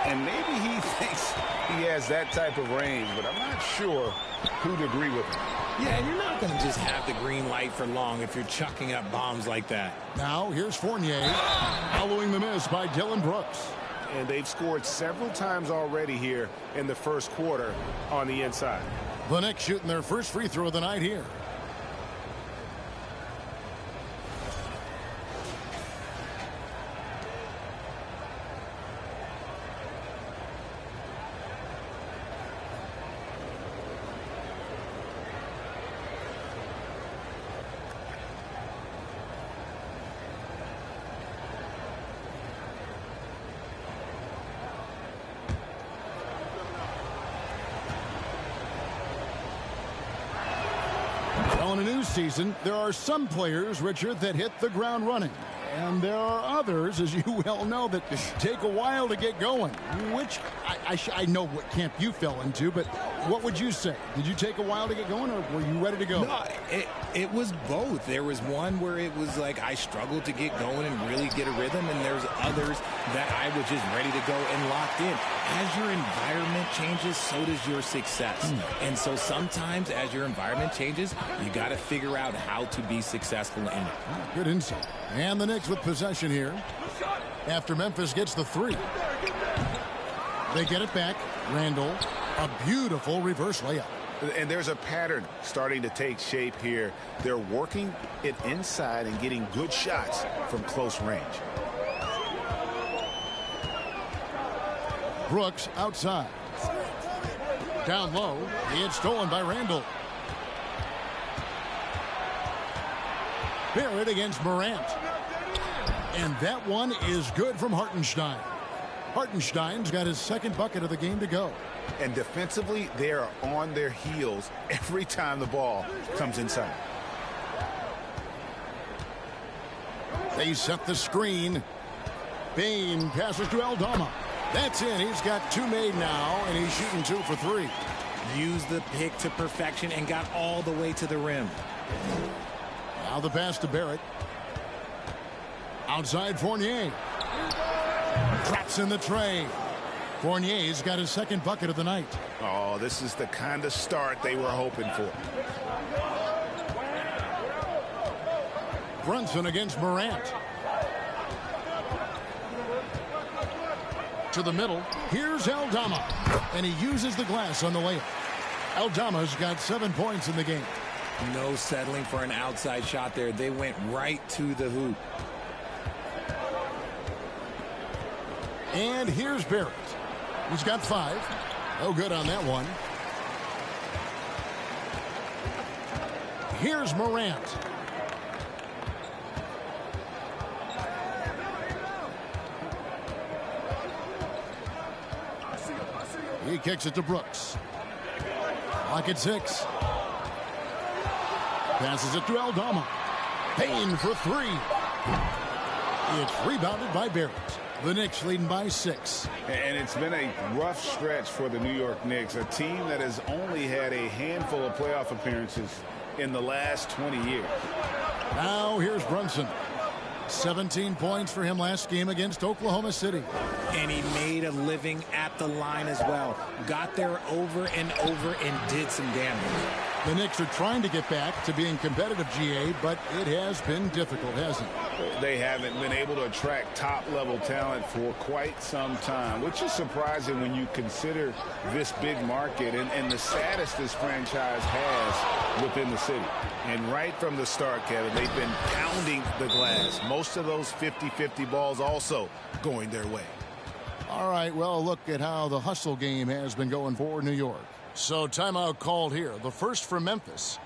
And maybe he thinks he has that type of range, but I'm not sure who'd agree with him. Yeah, and you're not going to just have the green light for long if you're chucking up bombs like that. Now, here's Fournier, following the miss by Dylan Brooks. And they've scored several times already here in the first quarter on the inside. The Knicks shooting their first free throw of the night here. In a new season, there are some players, Richard, that hit the ground running. And there are others, as you well know, that take a while to get going. Which, I know what camp you fell into, but what would you say? Did you take a while to get going, or were you ready to go? No, it was both. There was one where it was like I struggled to get going and really get a rhythm, and there's others that I was just ready to go and locked in. As your environment changes, so does your success. And so sometimes as your environment changes, you got to figure out how to be successful in it. Good insight. And the Knicks with possession here after Memphis gets the 3. They get it back. Randall, a beautiful reverse layup. And there's a pattern starting to take shape here. They're working it inside and getting good shots from close range. Brooks outside. Down low. It's stolen by Randall. Barrett against Morant. And that one is good from Hartenstein. Hartenstein's got his second bucket of the game to go. And defensively, they are on their heels every time the ball comes inside. They set the screen. Bain passes to Aldama. That's in. He's got 2 made now, and he's shooting 2 for 3. Used the pick to perfection and got all the way to the rim. Now the pass to Barrett. Outside Fournier. Drops in the tray. Fournier's got his second bucket of the night. Oh, this is the kind of start they were hoping for. Brunson against Morant. To the middle. Here's Aldama. And he uses the glass on the layup. Aldama's got 7 points in the game. No settling for an outside shot there. They went right to the hoop. And here's Barrett. He's got 5. No good on that one. Here's Morant. He kicks it to Brooks. Clock at 6. Passes it to Aldama. Payne for 3. It's rebounded by Barrett. The Knicks leading by 6. And it's been a rough stretch for the New York Knicks, a team that has only had a handful of playoff appearances in the last 20 years. Now here's Brunson. 17 points for him last game against Oklahoma City. And he made a living at the line as well. Got there over and over and did some damage. The Knicks are trying to get back to being competitive, GA, but it has been difficult, hasn't it? They haven't been able to attract top-level talent for quite some time, which is surprising when you consider this big market and the status this franchise has within the city. And right from the start, Kevin, they've been pounding the glass. Most of those 50-50 balls also going their way. All right, well, look at how the hustle game has been going for New York. So timeout called here. The first for Memphis.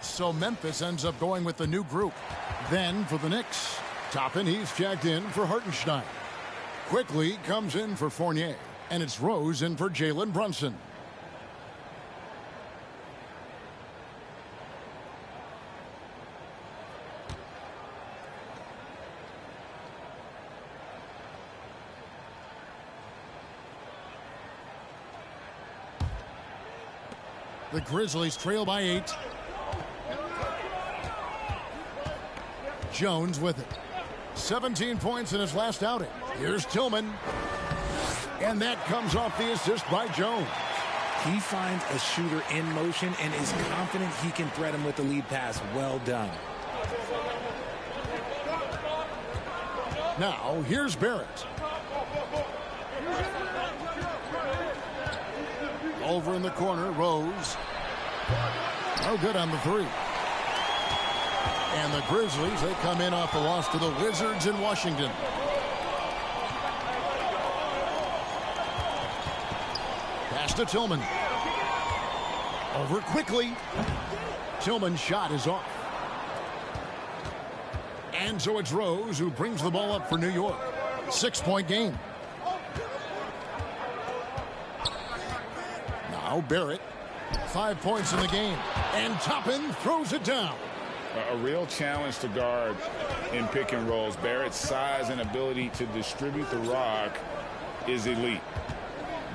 So Memphis ends up going with the new group. Then for the Knicks, Toppin, he's checked in for Hartenstein. Quickly comes in for Fournier. And it's Rose in for Jalen Brunson. The Grizzlies trail by 8. Jones with it. 17 points in his last outing. Here's Tillman. And that comes off the assist by Jones. He finds a shooter in motion and is confident he can thread him with the lead pass. Well done. Now, here's Barrett. Over in the corner, Rose. No good on the three. And the Grizzlies, they come in off the loss to the Wizards in Washington. Pass to Tillman. Over quickly. Tillman's shot is off. And so it's Rose who brings the ball up for New York. 6-point game. Now Barrett. 5 points in the game. And Toppin throws it down. A real challenge to guard in pick and rolls. Barrett's size and ability to distribute the rock is elite.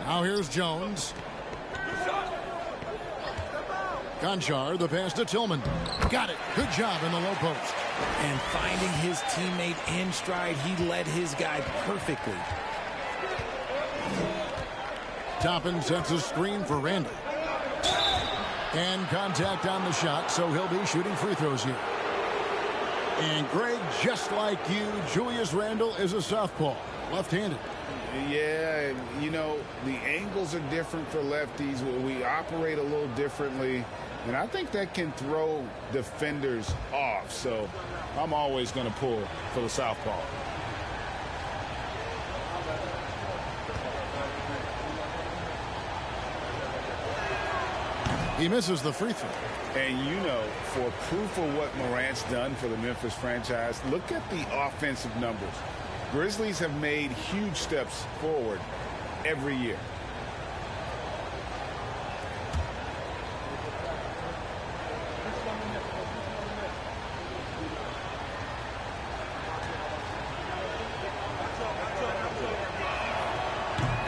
Now here's Jones. Gonchar, the pass to Tillman. Got it. Good job in the low post. And finding his teammate in stride, he led his guy perfectly. Toppin sets a screen for Randall. And contact on the shot, so he'll be shooting free throws here. And Greg, just like you, Julius Randle is a southpaw, left-handed. Yeah, you know, the angles are different for lefties. We operate a little differently, and I think that can throw defenders off. So I'm always going to pull for the southpaw. He misses the free throw. And you know, for proof of what Morant's done for the Memphis franchise, look at the offensive numbers. Grizzlies have made huge steps forward every year.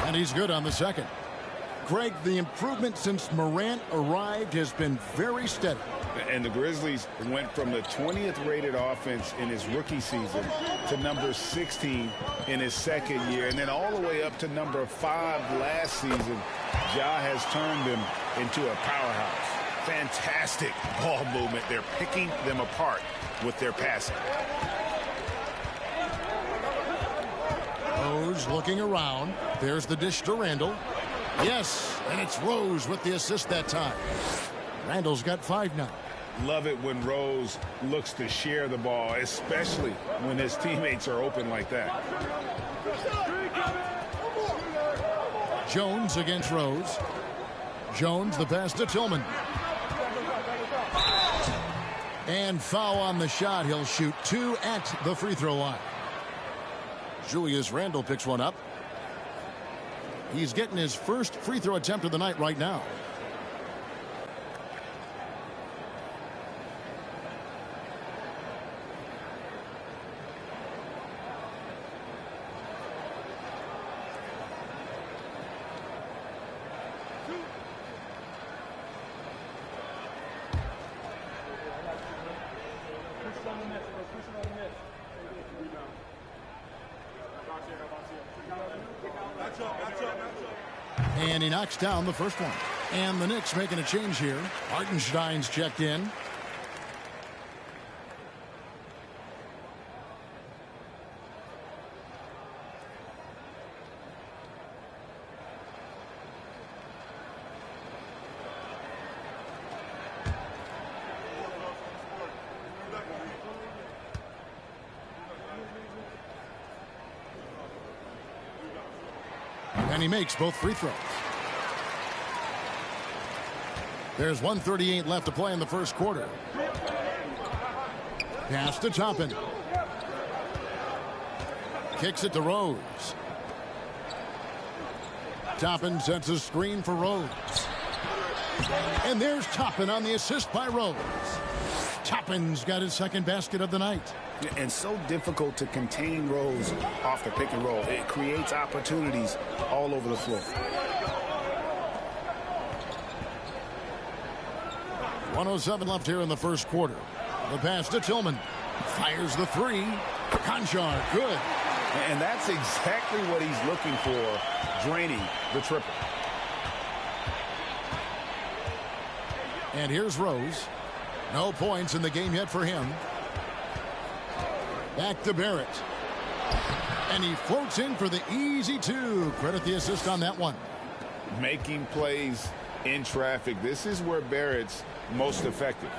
And he's good on the second. Greg, the improvement since Morant arrived has been very steady. And the Grizzlies went from the 20th rated offense in his rookie season to number 16 in his second year, and then all the way up to number 5 last season. Ja has turned them into a powerhouse. Fantastic ball movement. They're picking them apart with their passing. Rose looking around. There's the dish to Randall. Yes, and it's Rose with the assist that time. Randall's got 5 now. Love it when Rose looks to share the ball, especially when his teammates are open like that. Jones against Rose. Jones, the pass to Tillman. And foul on the shot. He'll shoot 2 at the free throw line. Julius Randle picks one up. He's getting his first free throw attempt of the night right now. And he knocks down the first one. And the Knicks making a change here. Hartenstein's checked in. And he makes both free throws. There's 1:38 left to play in the first quarter. Pass to Toppin. Kicks it to Rose. Toppin sets a screen for Rose. And there's Toppin on the assist by Rose. Toppin's got his second basket of the night. And so difficult to contain Rose off the pick and roll. It creates opportunities all over the floor. 1:07 left here in the first quarter. The pass to Tillman. Fires the three. Conchar, good. And that's exactly what he's looking for, draining the triple. And here's Rose. No points in the game yet for him. Back to Barrett. And he floats in for the easy 2. Credit the assist on that one. Making plays in traffic. This is where Barrett's most effective.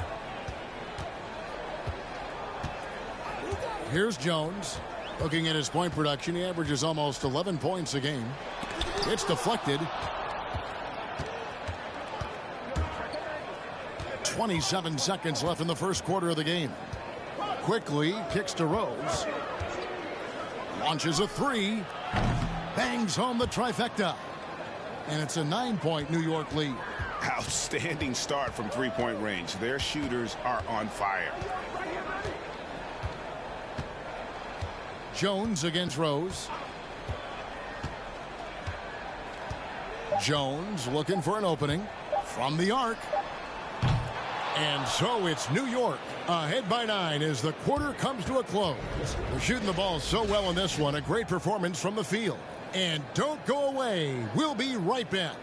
Here's Jones. Looking at his point production, he averages almost 11 points a game. It's deflected. 27 seconds left in the first quarter of the game. Quickly kicks to Rose. Launches a 3. Bangs home the trifecta. And it's a 9-point New York lead. Outstanding start from three-point range. Their shooters are on fire. Jones against Rose. Jones looking for an opening from the arc. And so it's New York ahead by 9 as the quarter comes to a close. They're shooting the ball so well in this one. A great performance from the field. And don't go away. We'll be right back.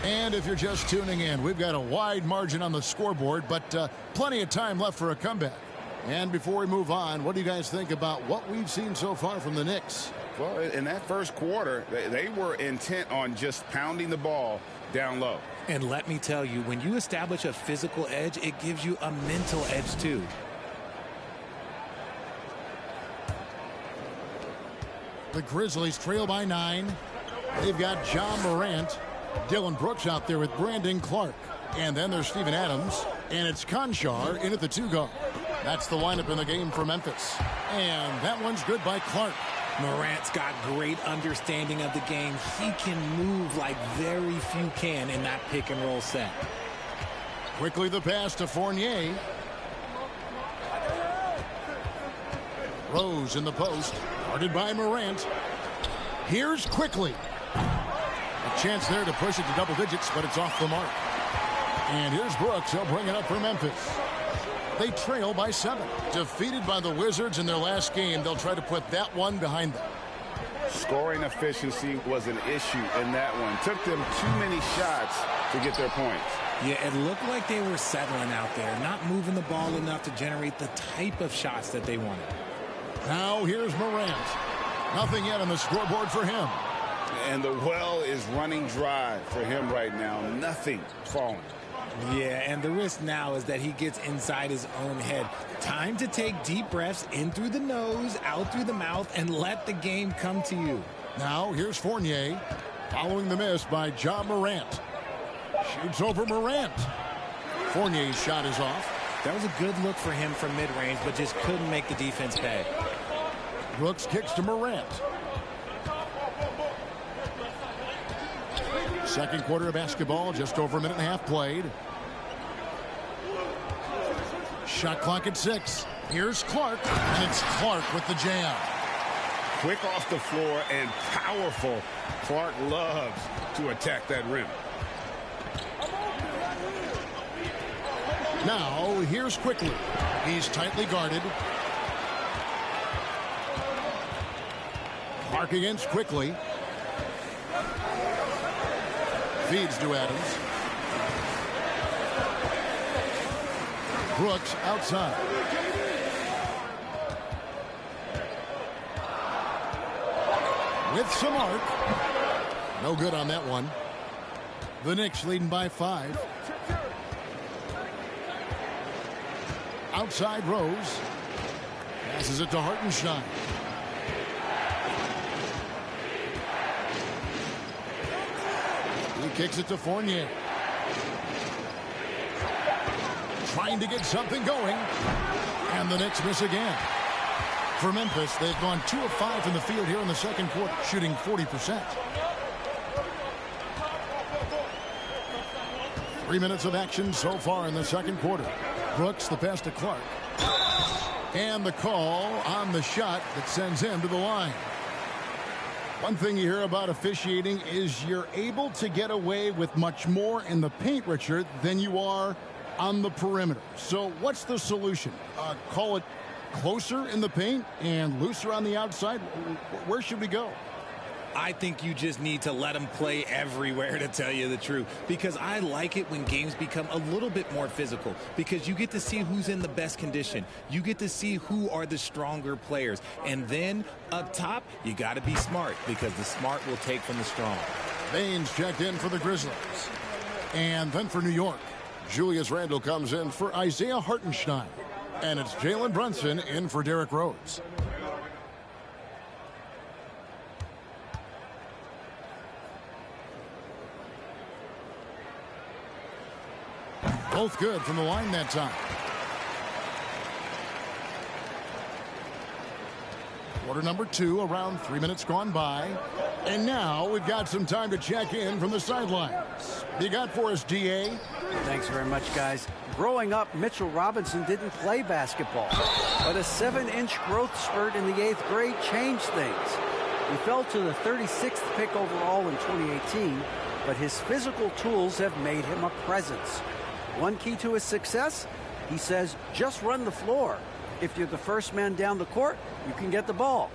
And if you're just tuning in, we've got a wide margin on the scoreboard, but plenty of time left for a comeback. And before we move on, what do you guys think about what we've seen so far from the Knicks? Well, in that first quarter, they were intent on just pounding the ball down low. And let me tell you, when you establish a physical edge, it gives you a mental edge too. The Grizzlies trail by 9. They've got John Morant. Dylan Brooks out there with Brandon Clark. And then there's Steven Adams. And it's Conchar in at the 2 guard. That's the lineup in the game for Memphis. And that one's good by Clark. Morant's got great understanding of the game. He can move like very few can in that pick and roll set. Quickly the pass to Fournier. Rose in the post, guarded by Morant. Here's Quickly. A chance there to push it to double digits, but it's off the mark. And here's Brooks. He'll bring it up for Memphis. They trail by 7. Defeated by the Wizards in their last game, they'll try to put that one behind them. Scoring efficiency was an issue in that one. Took them too many shots to get their points. Yeah, it looked like they were settling out there, not moving the ball enough to generate the type of shots that they wanted. Now here's Morant. Nothing yet on the scoreboard for him. And the well is running dry for him right now. Nothing falling. Yeah, and the risk now is that he gets inside his own head. Time to take deep breaths in through the nose, out through the mouth, and let the game come to you. Now here's Fournier, following the miss by Ja Morant. Shoots over Morant. Fournier's shot is off. That was a good look for him from mid-range, but just couldn't make the defense pay. Brooks kicks to Morant. Second quarter of basketball, just over a minute and a half played. Shot clock at 6. Here's Clark, and it's Clark with the jam. Quick off the floor and powerful. Clark loves to attack that rim. Now, here's Quickly. He's tightly guarded. Clark against Quickly. Feeds to Adams. Brooks outside. With some arc. No good on that one. The Knicks leading by 5. Outside Rose. Passes it to Hartenstein. He kicks it to Fournier. Trying to get something going. And the Knicks miss again. For Memphis, they've gone 2 of 5 from the field here in the second quarter, shooting 40%. 3 minutes of action so far in the second quarter. Brooks, the pass to Clark. And the call on the shot that sends him to the line. One thing you hear about officiating is you're able to get away with much more in the paint, Richard, than you are on the perimeter. So what's the solution? Call it closer in the paint and looser on the outside? Where should we go? I think you just need to let them play everywhere, to tell you the truth, because I like it when games become a little bit more physical, because you get to see who's in the best condition. You get to see who are the stronger players. And then up top, you got to be smart, because the smart will take from the strong. Baines checked in for the Grizzlies. And then for New York, Julius Randle comes in for Isaiah Hartenstein. And it's Jalen Brunson in for Derrick Rose. Both good from the line that time. Quarter number 2, around 3 minutes gone by. And now we've got some time to check in from the sidelines. What you got for us, DA? Thanks very much, guys. Growing up, Mitchell Robinson didn't play basketball, but a 7-inch growth spurt in the 8th grade changed things. He fell to the 36th pick overall in 2018, but his physical tools have made him a presence. One key to his success, he says, just run the floor. If you're the first man down the court, you can get the ball.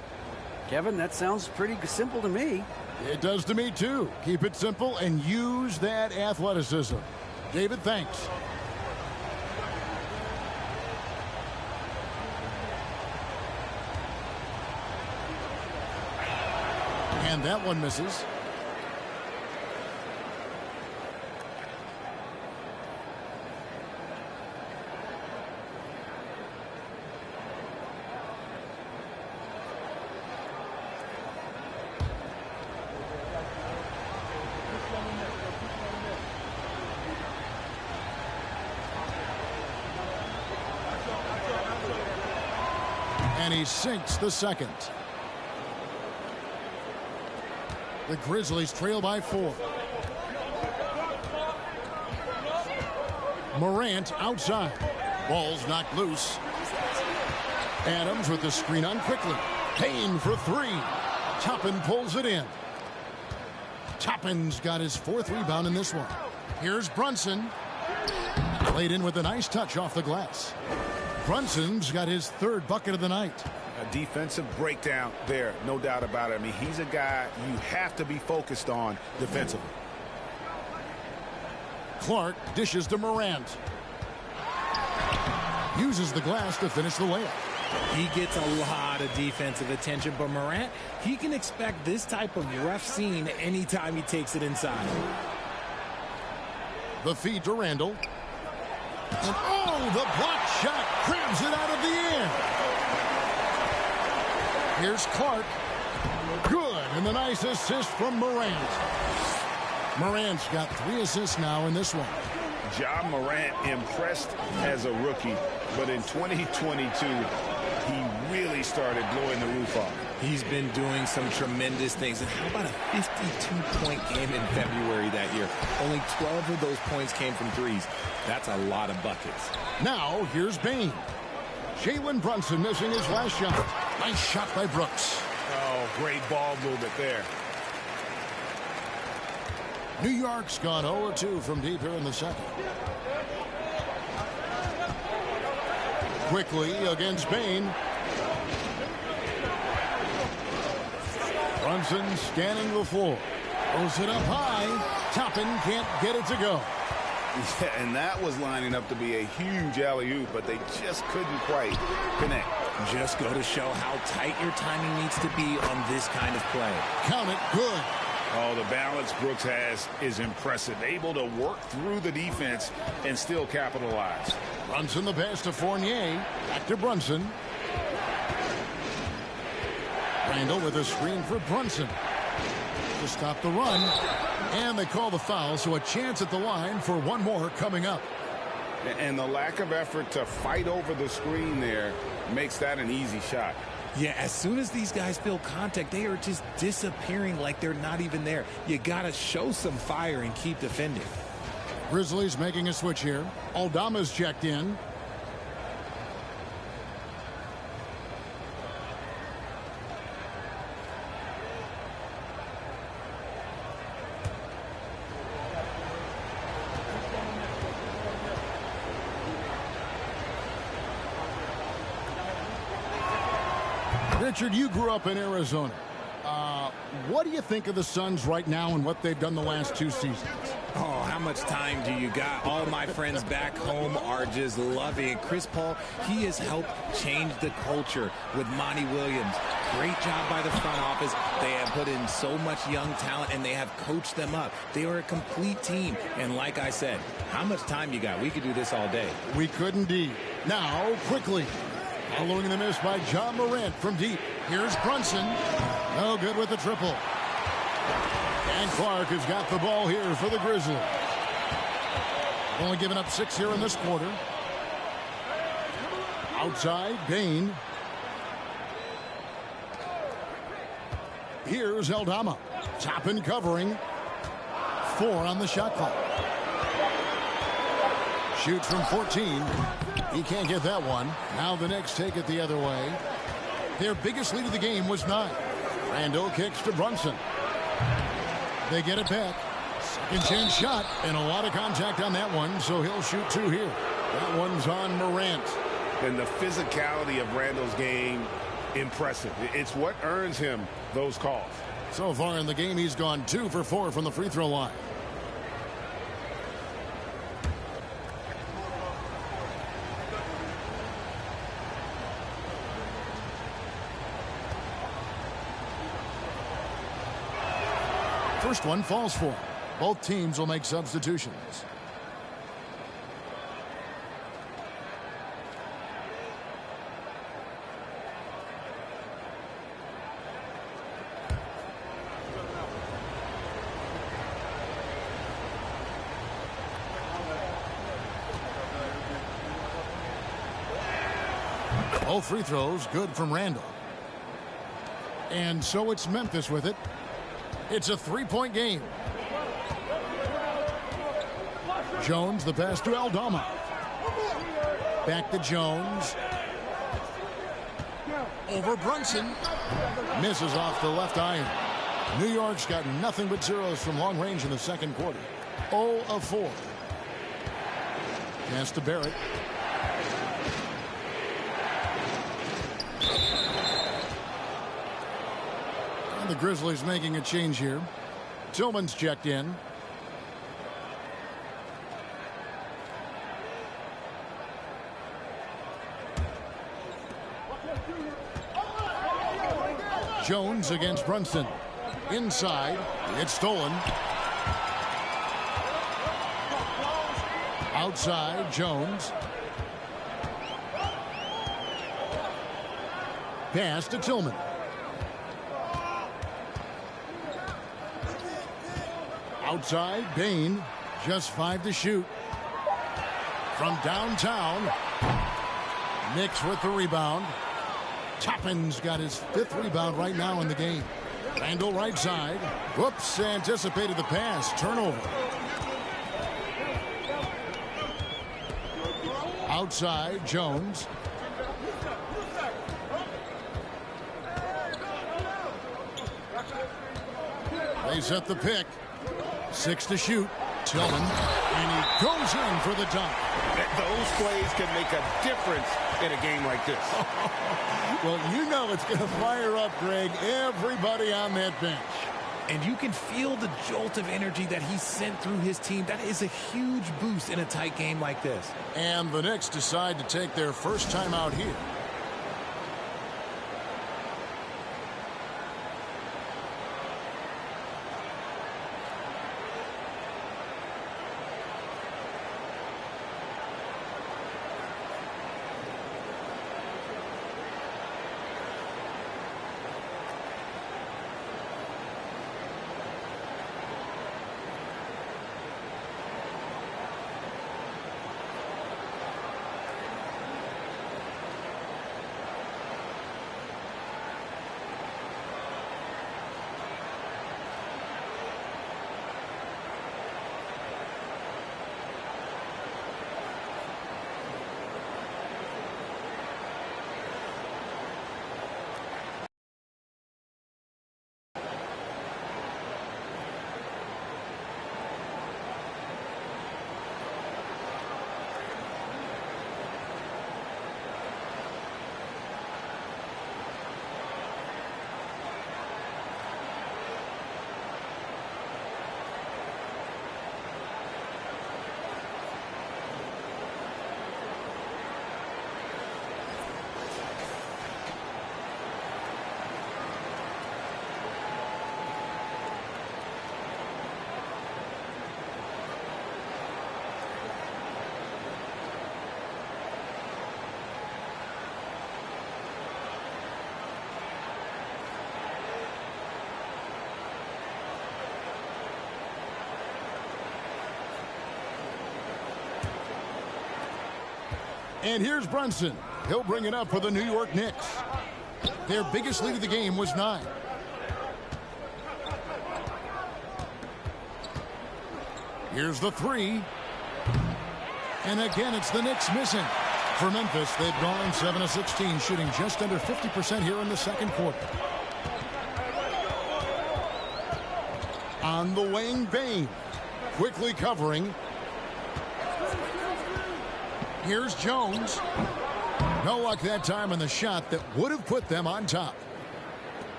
Kevin, that sounds pretty simple to me. It does to me, too. Keep it simple and use that athleticism. David, thanks. And that one misses. And he sinks the second. The Grizzlies trail by 4. Morant outside. Ball's knocked loose. Adams with the screen on quickly. Payne for 3. Toppin pulls it in. Toppin's got his 4th rebound in this one. Here's Brunson. Played in with a nice touch off the glass. Brunson's got his 3rd bucket of the night. A defensive breakdown there, no doubt about it. I mean, he's a guy you have to be focused on defensively. Clark dishes to Morant. Uses the glass to finish the layup. He gets a lot of defensive attention, but Morant, he can expect this type of rough scene anytime he takes it inside. The feed to Randall. And oh, the block shot grabs it out of the air. Here's Clark. Good, and the nice assist from Morant. Morant's got 3 assists now in this one. Ja Morant impressed as a rookie, but in 2022, he really started blowing the roof off. He's been doing some tremendous things. And how about a 52-point game in February that year? Only 12 of those points came from threes. That's a lot of buckets. Now, here's Bane. Jalen Brunson missing his last shot. Nice shot by Brooks. Oh, great ball movement there. New York's gone 0-2 from deep here in the second. Quickly against Bane. Brunson scanning the floor. Throws it up high. Toppin can't get it to go. Yeah, and that was lining up to be a huge alley-oop, but they just couldn't quite connect. Just go to show how tight your timing needs to be on this kind of play. Count it, good. Oh, the balance Brooks has is impressive. Able to work through the defense and still capitalize. Brunson the pass to Fournier. Back to Brunson. Randall with a screen for Brunson to stop the run. And they call the foul, so a chance at the line for one more coming up. And the lack of effort to fight over the screen there makes that an easy shot. Yeah, as soon as these guys feel contact, they are just disappearing like they're not even there. You got to show some fire and keep defending. Grizzlies making a switch here. Aldama's checked in. Richard, you grew up in Arizona. What do you think of the Suns right now and what they've done the last 2 seasons? Oh, how much time do you got? All my friends back home are just loving it. Chris Paul, he has helped change the culture with Monty Williams. Great job by the front office. They have put in so much young talent, and they have coached them up. They are a complete team. And like I said, how much time you got? We could do this all day. We could indeed. Now, quickly. Following the miss by Ja Morant from deep. Here's Brunson. No good with the triple. And Clark has got the ball here for the Grizzlies. Only given up 6 here in this quarter. Outside, Bane. Here's Aldama. Toppin covering. 4 on the shot clock. Shoots from 14. He can't get that one. Now the Knicks take it the other way. Their biggest lead of the game was 9. Randall kicks to Brunson. They get it back. Second chance shot, and a lot of contact on that one, so he'll shoot 2 here. That one's on Morant. And the physicality of Randall's game, impressive. It's what earns him those calls. So far in the game, he's gone 2 for 4 from the free throw line. First one falls for him. Both teams will make substitutions. Both free throws good from Randall. And so it's Memphis with it. It's a three-point game. Jones, the pass to Aldama. Back to Jones. Over Brunson. Misses off the left iron. New York's got nothing but zeros from long range in the second quarter. 0 of 4. Pass to Barrett. And the Grizzlies making a change here. Tillman's checked in. Jones against Brunson. Inside. It's stolen. Outside, Jones. Pass to Tillman. Outside, Bain. Just 5 to shoot. From downtown. Knicks with the rebound. Toppin's got his 5th rebound right now in the game. Randall right side. Whoops, anticipated the pass. Turnover. Outside, Jones. They set the pick. 6 to shoot. Tillman. And he goes in for the dunk. Those plays can make a difference in a game like this. Well, you know it's going to fire up, Greg, everybody on that bench. And you can feel the jolt of energy that he sent through his team. That is a huge boost in a tight game like this. And the Knicks decide to take their first time out here. And here's Brunson. He'll bring it up for the New York Knicks. Their biggest lead of the game was 9. Here's the 3. And again, it's the Knicks missing. For Memphis, they've gone 7 of 16, shooting just under 50% here in the second quarter. On the wing, Bain. Quickly covering. Here's Jones. No luck that time on the shot that would have put them on top.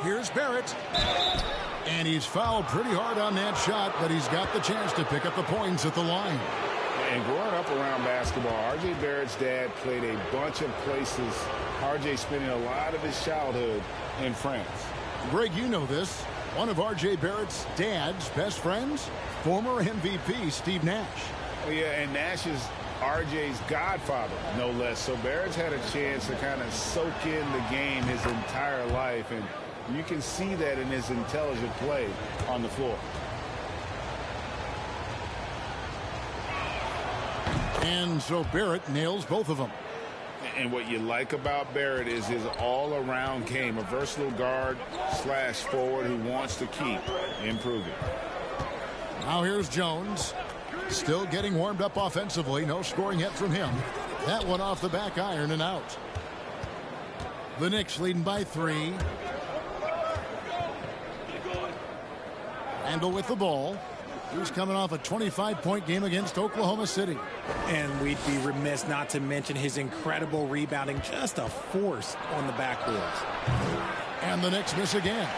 Here's Barrett. And he's fouled pretty hard on that shot, but he's got the chance to pick up the points at the line. And growing up around basketball, R.J. Barrett's dad played a bunch of places. R.J. spending a lot of his childhood in France. Greg, you know this. One of R.J. Barrett's dad's best friends, former MVP Steve Nash. Oh, yeah, and Nash is R.J.'s godfather, no less. So Barrett's had a chance to kind of soak in the game his entire life, and you can see that in his intelligent play on the floor. And so Barrett nails both of them. And what you like about Barrett is his all-around game, a versatile guard / forward who wants to keep improving. Now here's Jones. Still getting warmed up offensively. No scoring yet from him. That one off the back iron and out. The Knicks leading by 3. Randall with the ball. He's coming off a 25-point game against Oklahoma City. And we'd be remiss not to mention his incredible rebounding. Just a force on the backboards. And the Knicks miss again.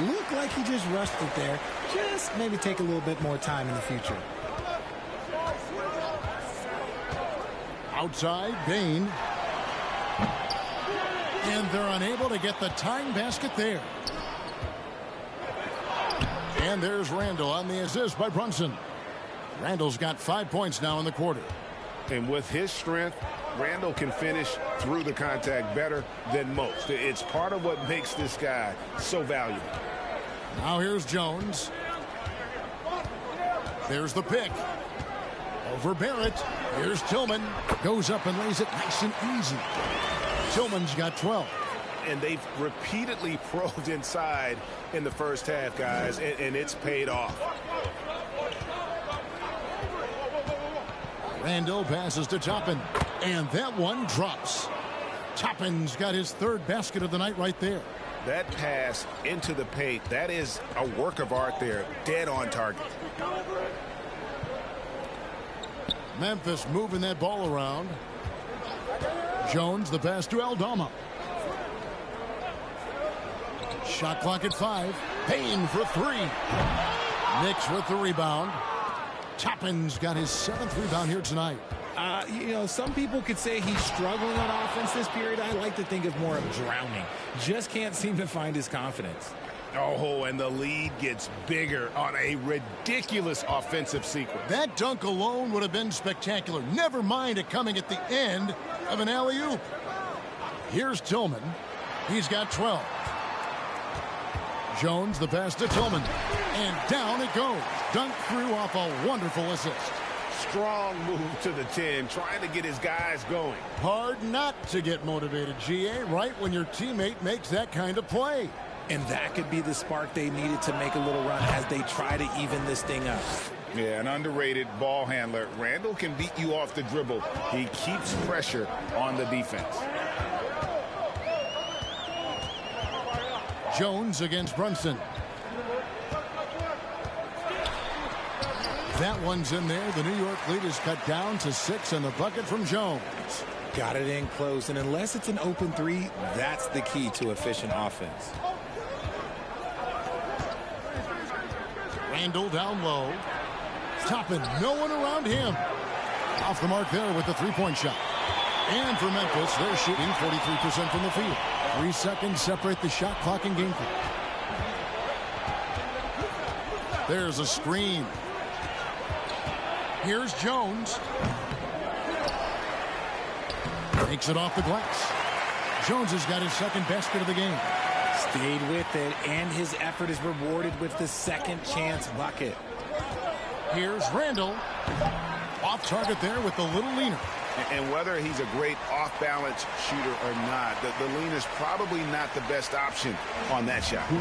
Looked like he just rushed it there. Just maybe take a little bit more time in the future. Outside, Bain. And they're unable to get the tying basket there. And there's Randall on the assist by Brunson. Randall's got 5 points now in the quarter. And with his strength, Randall can finish through the contact better than most. It's part of what makes this guy so valuable. Now here's Jones. There's the pick. Over Barrett. Here's Tillman. Goes up and lays it nice and easy. Tillman's got 12. And they've repeatedly probed inside in the first half, guys, and it's paid off. Randall passes to Toppin, and that one drops. Toppin's got his 3rd basket of the night right there. That pass into the paint, that is a work of art there, dead on target. Memphis moving that ball around. Jones, the pass to Aldama. Shot clock at 5. Payne for 3. Knicks with the rebound. Toppin's got his 7th rebound here tonight. You know, some people could say he's struggling on offense this period. I like to think of more of drowning. Just can't seem to find his confidence. Oh, and the lead gets bigger on a ridiculous offensive sequence. That dunk alone would have been spectacular. Never mind it coming at the end of an alley-oop. Here's Tillman. He's got 12. Jones, the pass to Tillman. And down it goes. Dunked through off a wonderful assist. Strong move to the 10, trying to get his guys going. Hard not to get motivated, GA, right when your teammate makes that kind of play. And that could be the spark they needed to make a little run as they try to even this thing up. Yeah, an underrated ball handler. Randall can beat you off the dribble. He keeps pressure on the defense. Jones against Brunson. That one's in there. The New York lead is cut down to 6 and the bucket from Jones. Got it in close, and unless it's an open 3, that's the key to efficient offense. Randall down low. Toppin, no one around him. Off the mark there with the 3-point shot. And for Memphis, they're shooting 43% from the field. 3 seconds separate the shot clock and game clock. There's a screen. Here's Jones. Takes it off the glass. Jones has got his 2nd basket of the game. Stayed with it, and his effort is rewarded with the 2nd chance bucket. Here's Randall. Off target there with the little leaner. And whether he's a great off-balance shooter or not, the lean is probably not the best option on that shot. The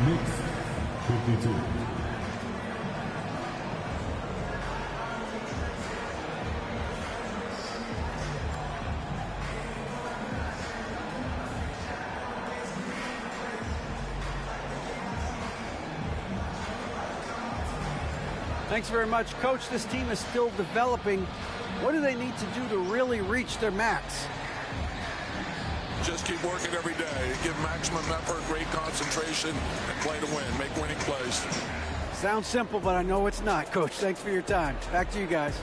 Knicks, 52. Thanks very much, Coach. This team is still developing. What do they need to do to really reach their max? Just keep working every day. Give maximum effort, great concentration, and play to win. Make winning plays. Sounds simple, but I know it's not, Coach. Thanks for your time. Back to you guys.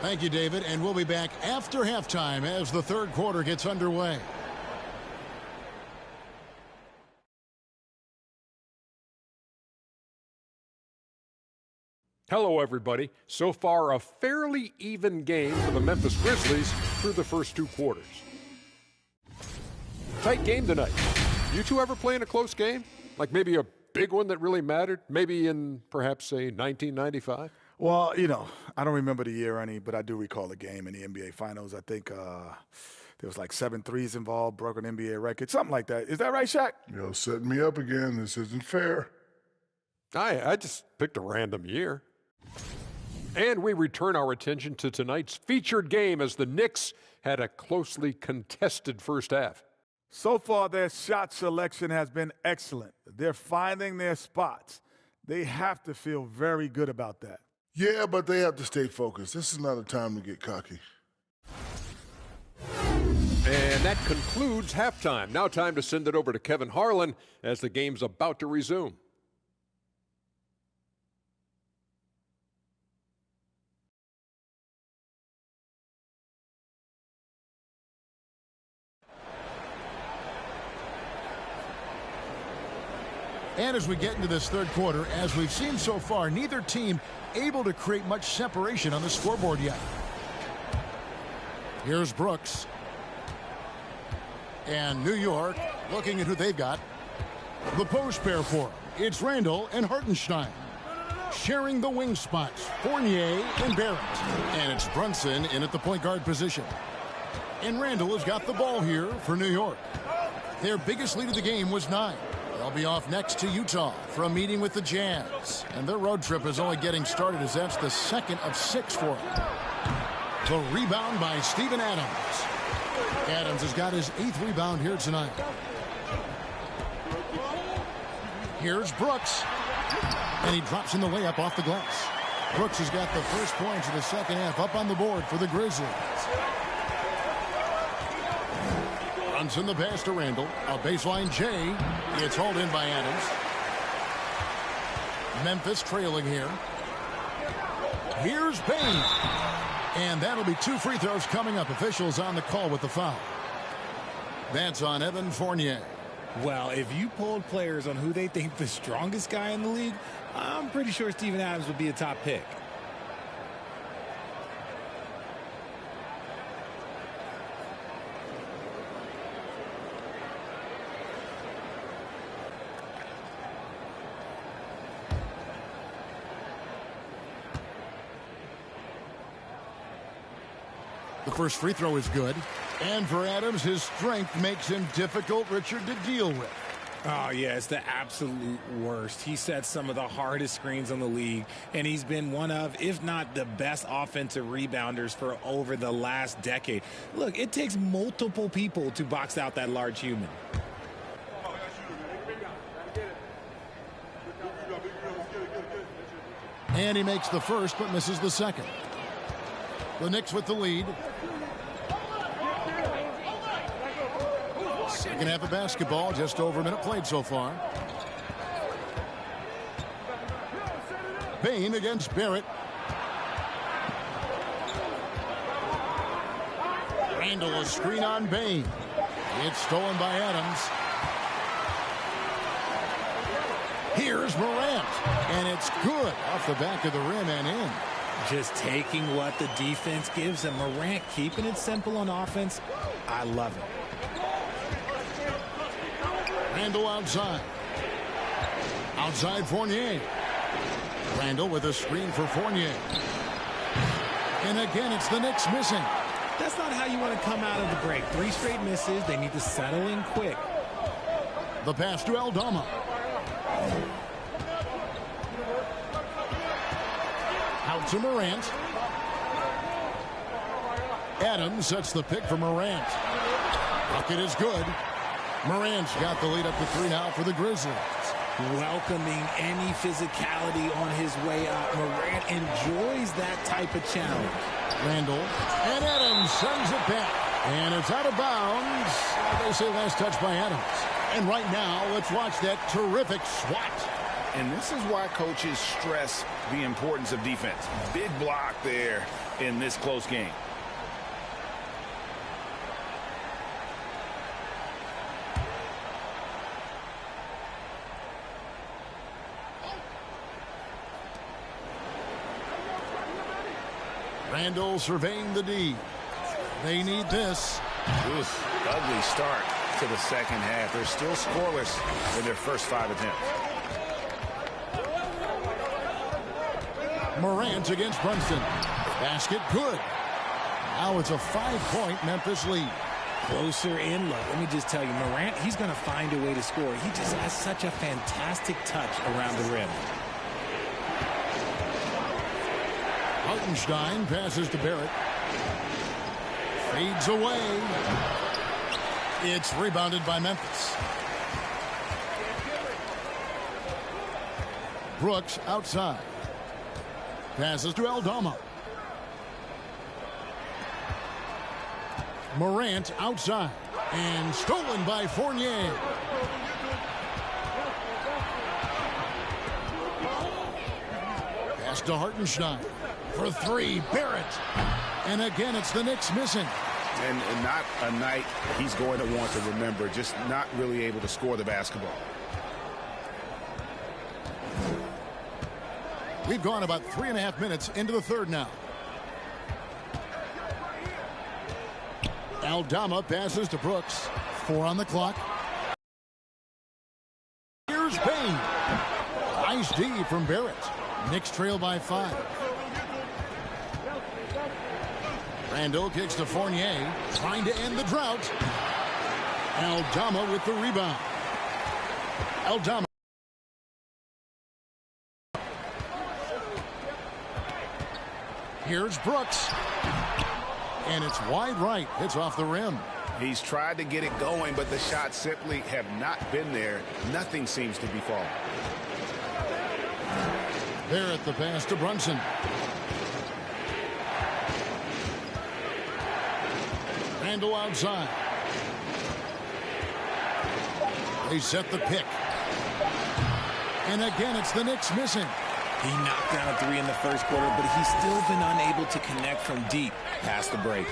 Thank you, David. And we'll be back after halftime as the 3rd quarter gets underway. Hello, everybody. So far, a fairly even game for the Memphis Grizzlies through the first 2 quarters. Tight game tonight. You two ever play in a close game? Like maybe a big one that really mattered? Maybe in, perhaps, say, 1995? Well, you know, I don't remember the year any, but I do recall a game in the NBA Finals. I think there was like 7 threes involved, broke an NBA record, something like that. Is that right, Shaq? You're setting me up again. This isn't fair. I just picked a random year. And we return our attention to tonight's featured game as the Knicks had a closely contested first half. So far, their shot selection has been excellent. They're finding their spots. They have to feel very good about that. Yeah, but they have to stay focused. This is not a time to get cocky. And that concludes halftime. Now time to send it over to Kevin Harlan as the game's about to resume. And as we get into this third quarter, as we've seen so far, neither team able to create much separation on the scoreboard yet. Here's Brooks. And New York looking at who they've got. The post pair for him. It's Randall and Hartenstein. Sharing the wing spots, Fournier and Barrett. And it's Brunson in at the point guard position. And Randall has got the ball here for New York. Their biggest lead of the game was 9. They'll be off next to Utah for a meeting with the Jazz. And their road trip is only getting started as that's the second of 6 for them. The rebound by Steven Adams. Adams has got his 8th rebound here tonight. Here's Brooks. And he drops in the layup off the glass. Brooks has got the first points of the second half up on the board for the Grizzlies. Brunson the pass to Randall. A baseline J. It's hauled in by Adams. Memphis trailing here. Here's Bain. And that'll be 2 free throws coming up. Officials on the call with the foul. That's on Evan Fournier. Well, if you polled players on who they think the strongest guy in the league, I'm pretty sure Steven Adams would be a top pick. The first free throw is good. And for Adams, his strength makes him difficult, Richard, to deal with. Oh, yeah, it's the absolute worst. He sets some of the hardest screens on the league, and he's been one of, if not the best offensive rebounders for over the last decade. Look, it takes multiple people to box out that large human. And he makes the first, but misses the second. The Knicks with the lead. Second half of basketball, just over a minute played so far. Bain against Barrett. Randall a screen on Bain. It's stolen by Adams. Here's Morant. And it's good off the back of the rim and in. Just taking what the defense gives him. Morant keeping it simple on offense. I love it. Randall outside. Outside Fournier. Randall with a screen for Fournier. And again, it's the Knicks missing. That's not how you want to come out of the break. 3 straight misses. They need to settle in quick. The pass to Aldama. Out to Morant. Adams sets the pick for Morant. Bucket is good. Morant's got the lead up to 3 now for the Grizzlies. Welcoming any physicality on his way up. Morant enjoys that type of challenge. Randall. And Adams sends it back. And it's out of bounds. They say last touch by Adams. And right now, let's watch that terrific swat. And this is why coaches stress the importance of defense. Big block there in this close game. Randall surveying the D. They need this. Oof, ugly start to the second half. They're still scoreless in their first 5 attempts. Morant against Brunson. Basket good. Now it's a 5-point Memphis lead. Closer in look. Let me just tell you, Morant, he's going to find a way to score. He just has such a fantastic touch around the rim. Hartenstein passes to Barrett. Fades away. It's rebounded by Memphis. Brooks outside. Passes to Aldama. Morant outside. And stolen by Fournier. Pass to Hartenstein. For three, Barrett. And again, it's the Knicks missing. And not a night he's going to want to remember. Just not really able to score the basketball. We've gone about 3.5 minutes into the third now. Aldama passes to Brooks. 4 on the clock. Here's Payne. Nice D from Barrett. Knicks trail by 5. Randall kicks to Fournier, trying to end the drought. Aldama with the rebound. Aldama. Here's Brooks. And it's wide right. It's off the rim. He's tried to get it going, but the shots simply have not been there. Nothing seems to be falling. Barrett the pass to Brunson. Randall outside. They set the pick. And again, it's the Knicks missing. He knocked down a 3 in the first quarter, but he's still been unable to connect from deep past the break.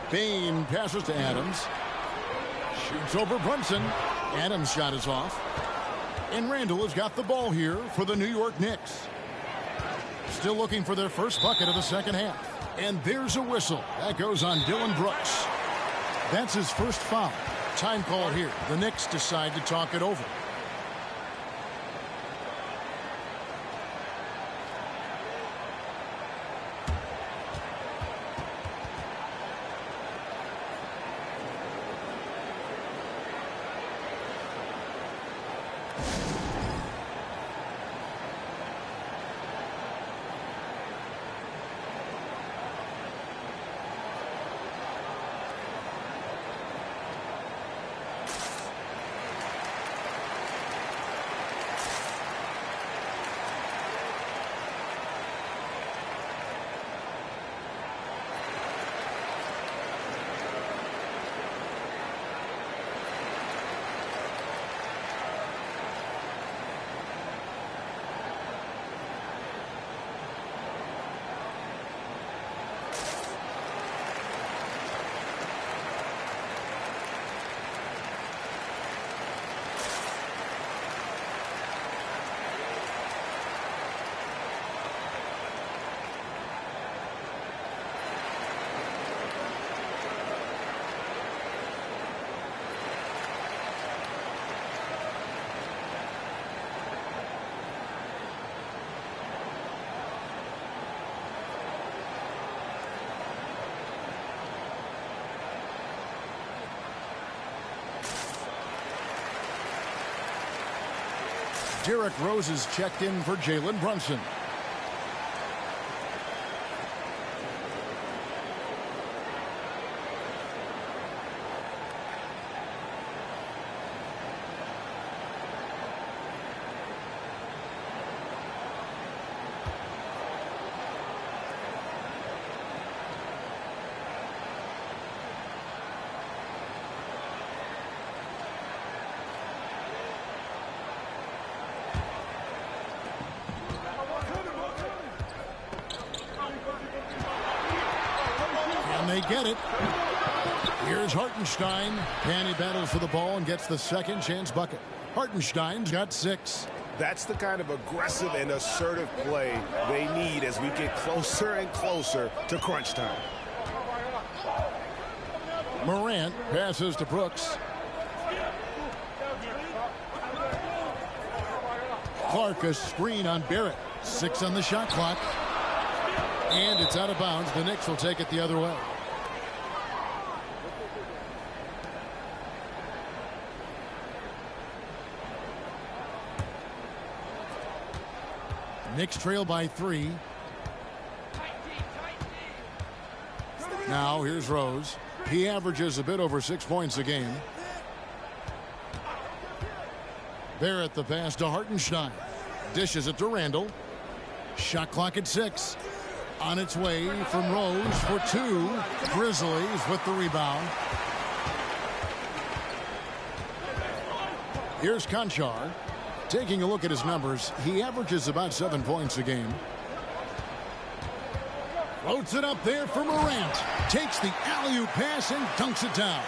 Payne passes to Adams. Shoots over Brunson. Adams' shot is off. And Randall has got the ball here for the New York Knicks. Still looking for their first bucket of the second half. And there's a whistle. That goes on Dylan Brooks. That's his first foul. Time call here. The Knicks decide to talk it over. Derrick Rose is checked in for Jalen Brunson. They get it. Here's Hartenstein. And he battles for the ball and gets the second chance bucket. Hartenstein's got 6. That's the kind of aggressive and assertive play they need as we get closer and closer to crunch time. Morant passes to Brooks. Clark a screen on Barrett. 6 on the shot clock. And it's out of bounds. The Knicks will take it the other way. Knicks trail by 3. Now here's Rose. He averages a bit over 6 points a game. Barrett the pass to Hartenstein. Dishes it to Randall. Shot clock at 6. On its way from Rose for 2. Grizzlies with the rebound. Here's Conchar. Taking a look at his numbers, he averages about 7 points a game. Floats it up there for Morant. Takes the alley-oop pass and dunks it down.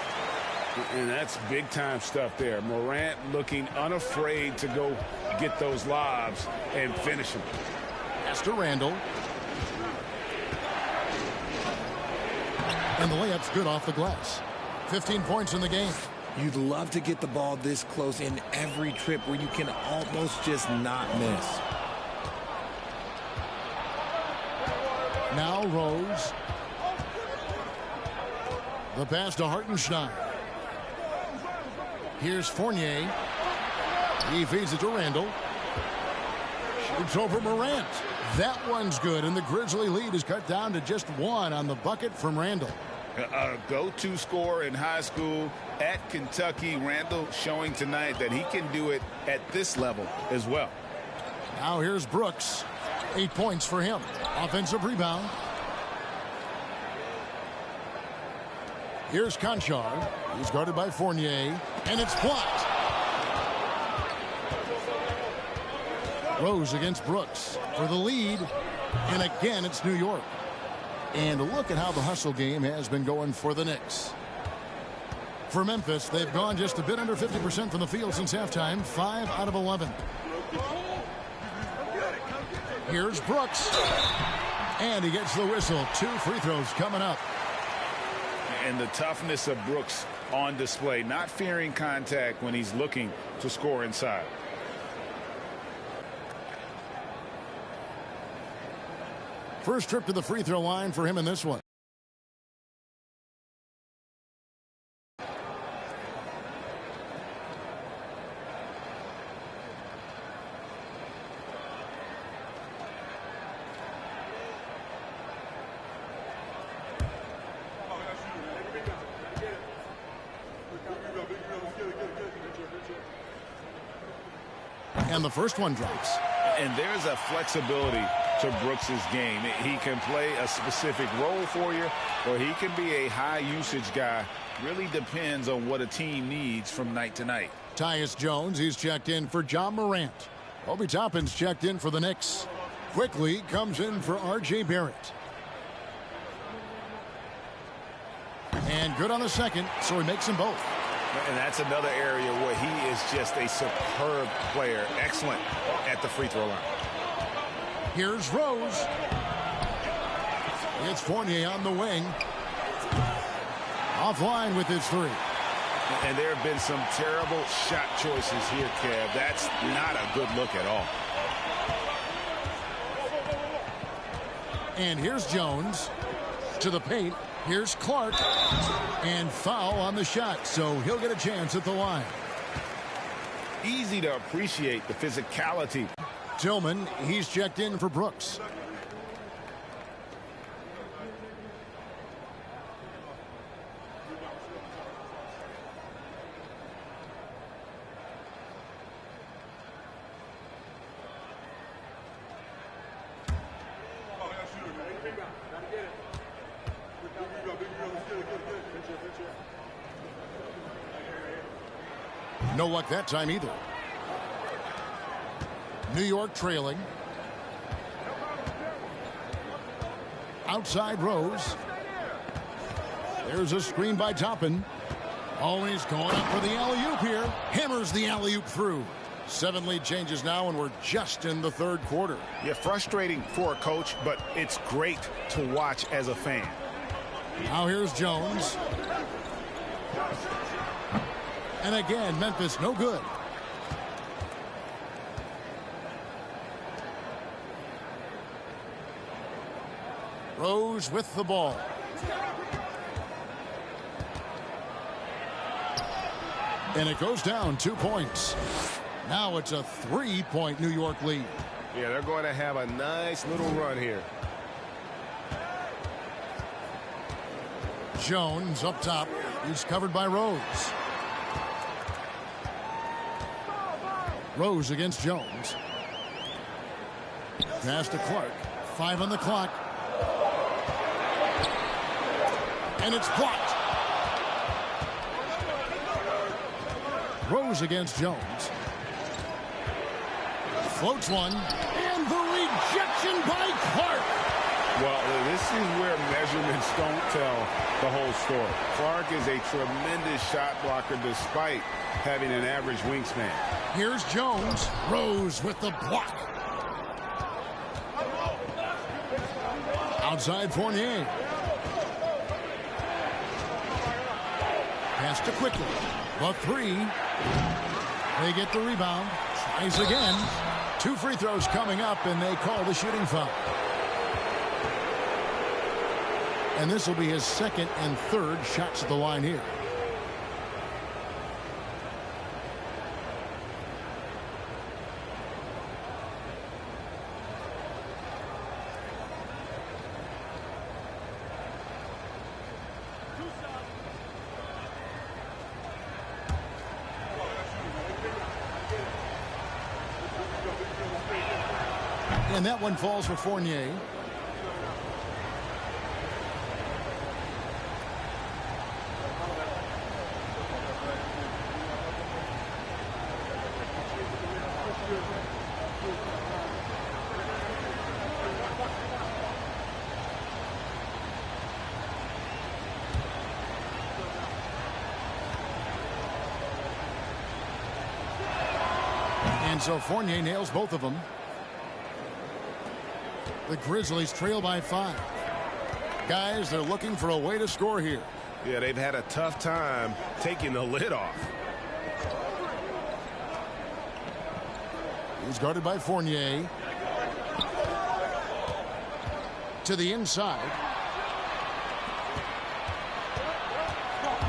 And that's big-time stuff there. Morant looking unafraid to go get those lobs and finish them. Pass to Randall. And the layup's good off the glass. 15 points in the game. You'd love to get the ball this close in every trip where you can almost just not miss. Now Rose. The pass to Hartenstein. Here's Fournier. He feeds it to Randall. Shoots over Morant. That one's good, and the Grizzly lead is cut down to just 1 on the bucket from Randall. A go-to scorer in high school at Kentucky. Randall showing tonight that he can do it at this level as well. Now here's Brooks. 8 points for him. Offensive rebound. Here's Conchar. He's guarded by Fournier, and it's blocked. Rose against Brooks for the lead, and again it's New York. And look at how the hustle game has been going for the Knicks. For Memphis, they've gone just a bit under 50% from the field since halftime, 5 out of 11. Here's Brooks. And he gets the whistle. 2 free throws coming up. And the toughness of Brooks on display, not fearing contact when he's looking to score inside. First trip to the free throw line for him in this one. And the first one drops. And there's a flexibility to Brooks's game. He can play a specific role for you, or he can be a high usage guy. Really depends on what a team needs from night to night. Tyus Jones, he's checked in for John Morant. Obi Toppin's checked in for the Knicks. Quickly comes in for R.J. Barrett. And good on the second, so he makes them both. And that's another area where he is just a superb player. Excellent at the free throw line. Here's Rose. It's Fournier on the wing. Offline with his 3. And there have been some terrible shot choices here, Kev. That's not a good look at all. And here's Jones to the paint. Here's Clark. And foul on the shot, so he'll get a chance at the line. Easy to appreciate the physicality. Tillman, he's checked in for Brooks. No luck that time either. New York trailing. Outside Rose. There's a screen by Toppin. Oh, he's going up for the alley-oop here. Hammers the alley-oop through. 7 lead changes now, and we're just in the third quarter. Yeah, frustrating for a coach, but it's great to watch as a fan. Now here's Jones. And again, Memphis no good. Rose with the ball. And it goes down 2 points. Now it's a 3-point New York lead. Yeah, they're going to have a nice little run here. Jones up top. He's covered by Rose. Rose against Jones. Pass to Clark. 5 on the clock. And it's blocked. Rose against Jones. Floats one. And the rejection by Clark. Well, this is where measurements don't tell the whole story. Clark is a tremendous shot blocker despite having an average wingspan. Here's Jones. Rose with the block. Outside Fournier. Pass to Quickly. The three. They get the rebound. Tries again. 2 free throws coming up, and they call the shooting foul. And this will be his second and third shots at the line here. And that one falls for Fournier. And so Fournier nails both of them. The Grizzlies trail by 5. Guys, they're looking for a way to score here. Yeah, they've had a tough time taking the lid off. He's guarded by Fournier. To the inside.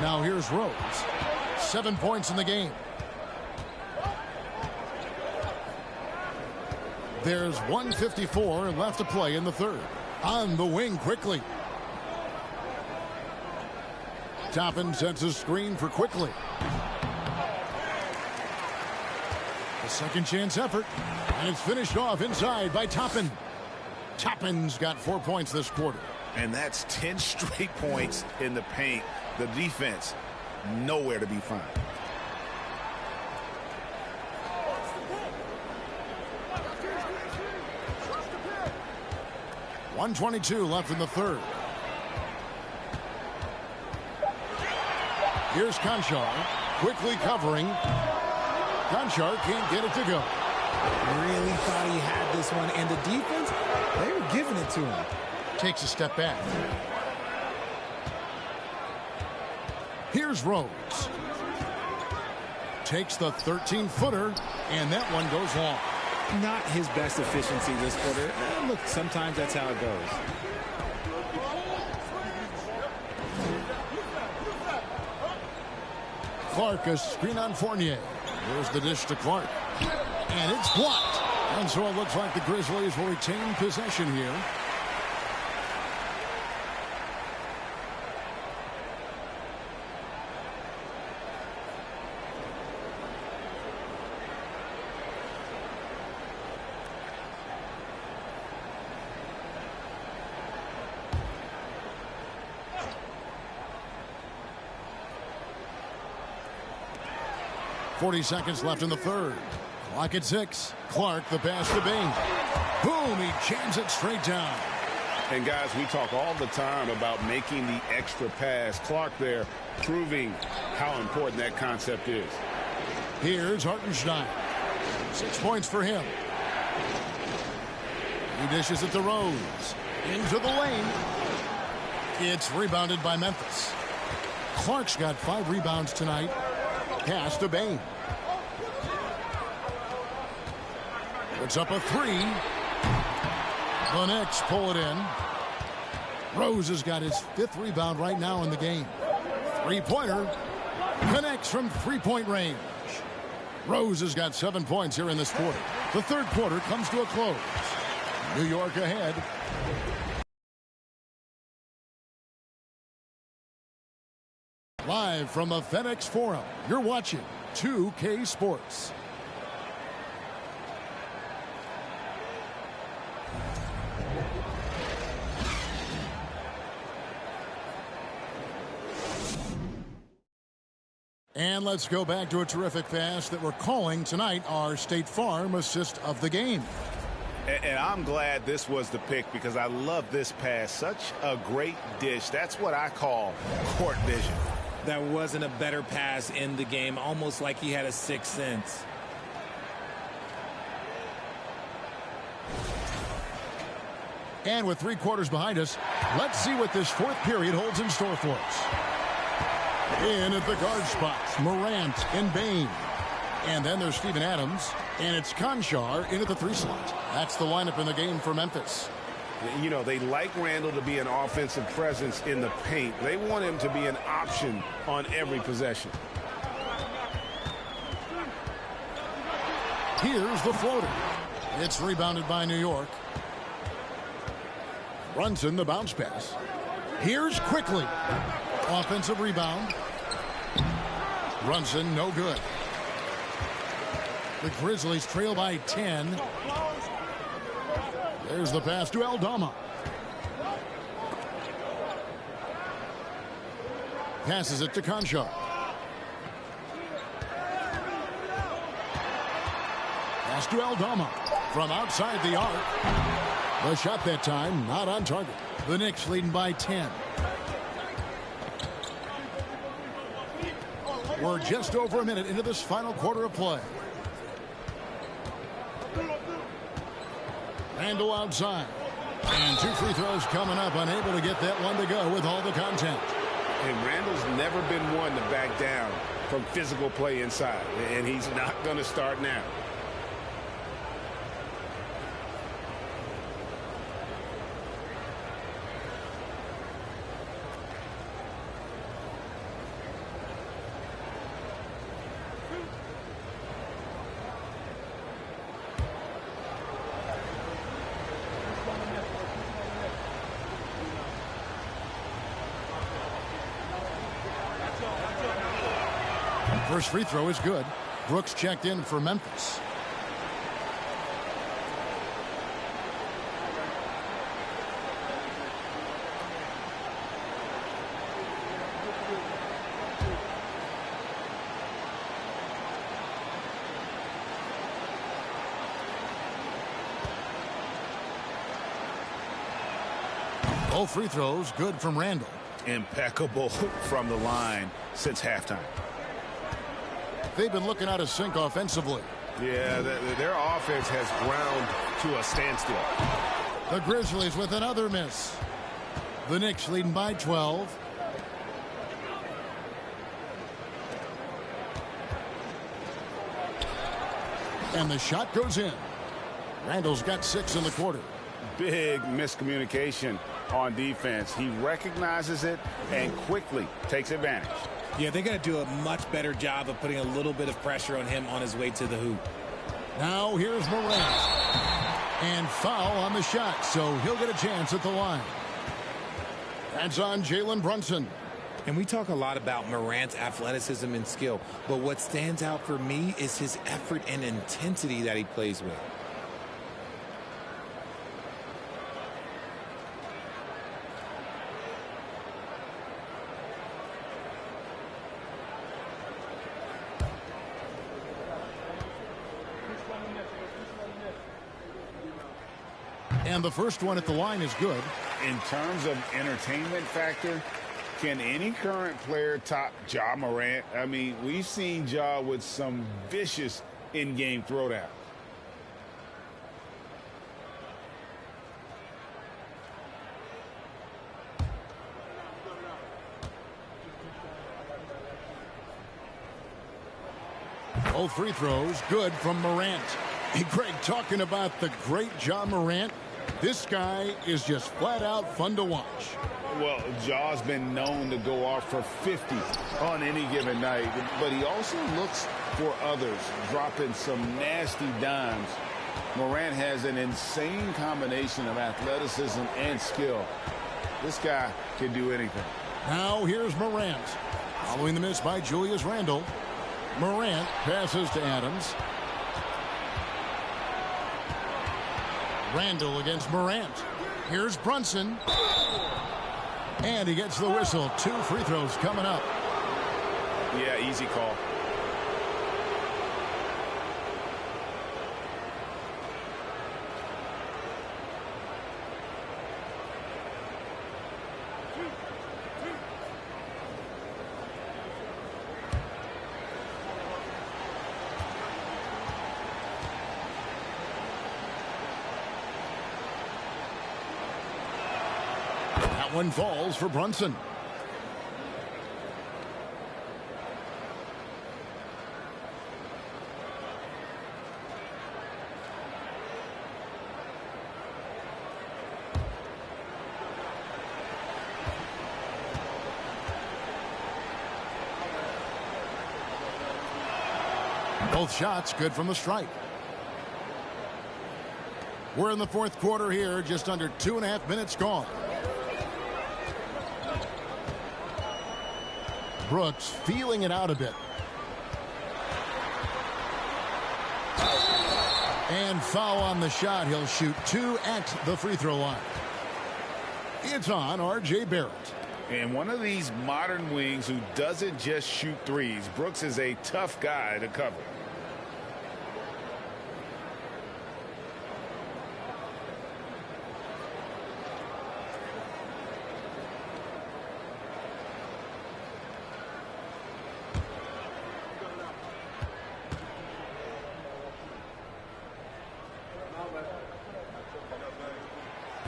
Now here's Rose. 7 points in the game. There's 1:54 left to play in the third. On the wing quickly. Toppin sets a screen for Quickly. A second chance effort. And it's finished off inside by Toppin. Toppin's got 4 points this quarter. And that's 10 straight points in the paint. The defense, nowhere to be found. .122 left in the third. Here's Conchar, quickly covering. Conchar can't get it to go. Really thought he had this one, and the defense, they were giving it to him. Takes a step back. Here's Rose. Takes the 13-footer, and that one goes long. Not his best efficiency this quarter. Look, sometimes that's how it goes. Clark, a screen on Fournier. There's the dish to Clark. And it's blocked. And so it looks like the Grizzlies will retain possession here. .40 seconds left in the third. Clock at 6. Clark, the pass to Bain. Boom, he jams it straight down. And guys, we talk all the time about making the extra pass. Clark there proving how important that concept is. Here's Hartenstein. 6 points for him. He dishes it to Rose. Into the lane. It's rebounded by Memphis. Clark's got 5 rebounds tonight. Pass to Bain. It's up a 3. The Knicks pull it in. Rose has got his 5th rebound right now in the game. Three-pointer connects from three-point range. Rose has got 7 points here in this quarter. The third quarter comes to a close. New York ahead. Live from the FedEx Forum, you're watching 2K Sports. And let's go back to a terrific pass that we're calling tonight our State Farm assist of the game. And I'm glad this was the pick because I love this pass. Such a great dish. That's what I call court vision. That wasn't a better pass in the game, almost like he had a sixth sense. And with 3 quarters behind us, let's see what this 4th period holds in store for us. In at the guard spots, Morant and Bain. And then there's Steven Adams, and it's Conchar in at the 3 slot. That's the lineup in the game for Memphis. You know, they like Randall to be an offensive presence in the paint. They want him to be an option on every possession. Here's the floater. It's rebounded by New York. Brunson, the bounce pass. Here's Quickly. Offensive rebound. Brunson, no good. The Grizzlies trail by 10. There's the pass to Aldama. Passes it to Conchar. Pass to Aldama. From outside the arc. The shot that time not on target. The Knicks leading by 10. We're just over a minute into this final quarter of play. Randall outside. And 2 free throws coming up. Unable to get that one to go with all the content. And Randall's never been one to back down from physical play inside. And he's not going to start now. First free throw is good. Brooks checked in for Memphis. Both free throws good from Randall. Impeccable from the line since halftime. They've been looking out of sync offensively. Yeah, their offense has ground to a standstill. The Grizzlies with another miss. The Knicks leading by 12. And the shot goes in. Randall's got 6 in the quarter. Big miscommunication on defense. He recognizes it and quickly takes advantage. Yeah, they got to do a much better job of putting a little bit of pressure on him on his way to the hoop. Now here's Morant. And foul on the shot, so he'll get a chance at the line. That's on Jalen Brunson. And we talk a lot about Morant's athleticism and skill, but what stands out for me is his effort and intensity that he plays with. And the first one at the line is good. In terms of entertainment factor, can any current player top Ja Morant? I mean, we've seen Ja with some vicious in-game throwdown. Both free throws good from Morant. Hey, Greg, talking about the great Ja Morant, This guy is just flat out fun to watch. Well, Jaw's been known to go off for 50 on any given night, but he also looks for others, dropping some nasty dimes. Morant has an insane combination of athleticism and skill. This guy can do anything. Now here's Morant. Following the miss by Julius Randle. Morant passes to Adams. Randle against Morant. Here's Brunson. And he gets the whistle. 2 free throws coming up. Yeah, easy call. One falls for Brunson. Both shots good from the stripe. We're in the fourth quarter here, just under 2.5 minutes gone. Brooks feeling it out a bit. And foul on the shot. He'll shoot 2 at the free throw line. It's on R.J. Barrett. And one of these modern wings who doesn't just shoot threes. Brooks is a tough guy to cover.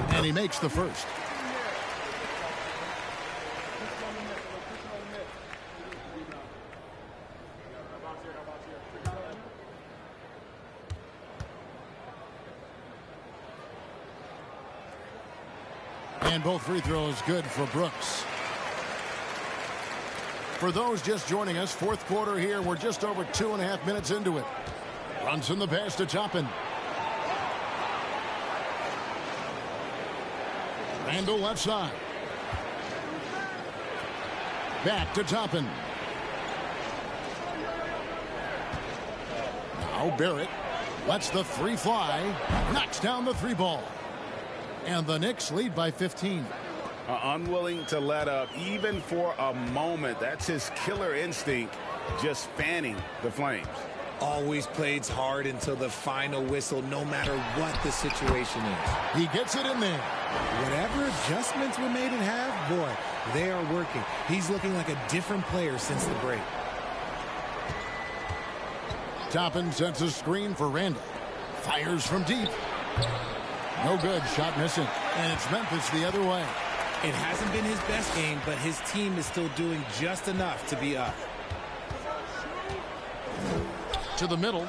And he makes the first. And both free throws good for Brooks. For those just joining us, fourth quarter here. We're just over 2.5 minutes into it. Brunson the pass to Toppin. Randle left side. Back to Toppin. Now Barrett lets the three fly. Knocks down the 3 ball. And the Knicks lead by 15. Unwilling to let up even for a moment. That's his killer instinct, just fanning the flames. Always plays hard until the final whistle, no matter what the situation is. He gets it in there. Whatever adjustments were made at half, boy, they are working. He's looking like a different player since the break. Toppin sets a screen for Randle. Fires from deep. No good. Shot missing. And it's Memphis the other way. It hasn't been his best game, but his team is still doing just enough to be up. To the middle.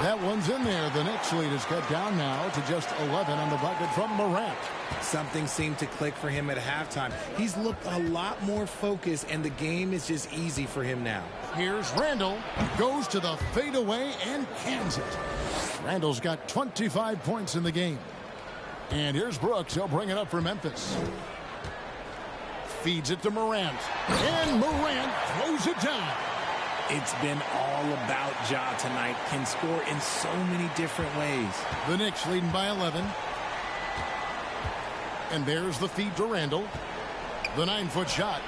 That one's in there. The Knicks lead is cut down now to just 11 on the bucket from Morant. Something seemed to click for him at halftime. He's looked a lot more focused, and the game is just easy for him now. Here's Randle. Goes to the fadeaway and cans it. Randle's got 25 points in the game. And here's Brooks. He'll bring it up for Memphis. Feeds it to Morant. And Morant throws it down. It's been all about Ja tonight. Can score in so many different ways. The Knicks leading by 11. And there's the feed to Randle. The 9-foot shot.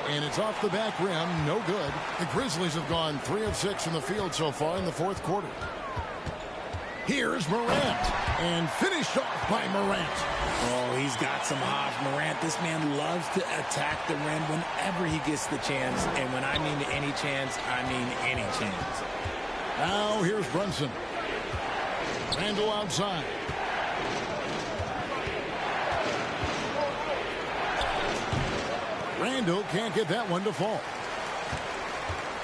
And it's off the back rim. No good. The Grizzlies have gone 3 of 6 from the field so far in the fourth quarter. Here's Morant. And finished off by Morant. Oh, he's got some hops. Morant, this man loves to attack the rim whenever he gets the chance. And when I mean any chance, I mean any chance. Now here's Brunson. Randle outside. Randle can't get that one to fall.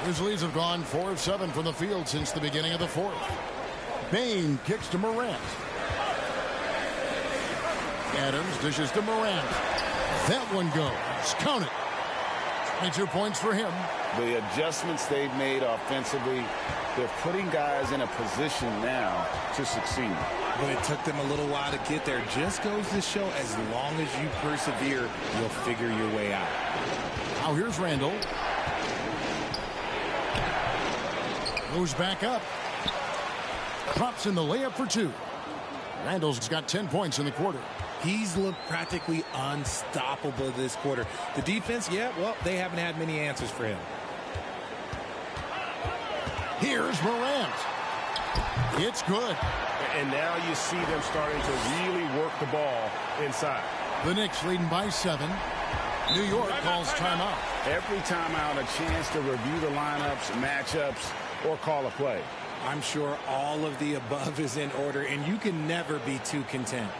Grizzlies have gone 4 of 7 from the field since the beginning of the fourth. Bain kicks to Morant. Adams dishes to Morant. That one goes. Count it. 22 points for him. The adjustments they've made offensively, they're putting guys in a position now to succeed. But it took them a little while to get there. Just goes to show as long as you persevere, you'll figure your way out. Now here's Randall. Goes back up. Drops in the layup for 2. Randall's got 10 points in the quarter. He's looked practically unstoppable this quarter. The defense, yeah, well, they haven't had many answers for him. Here's Morant. It's good. And now you see them starting to really work the ball inside. The Knicks leading by 7. New York calls timeout. Every timeout, a chance to review the lineups, matchups, or call a play. I'm sure all of the above is in order, and you can never be too content.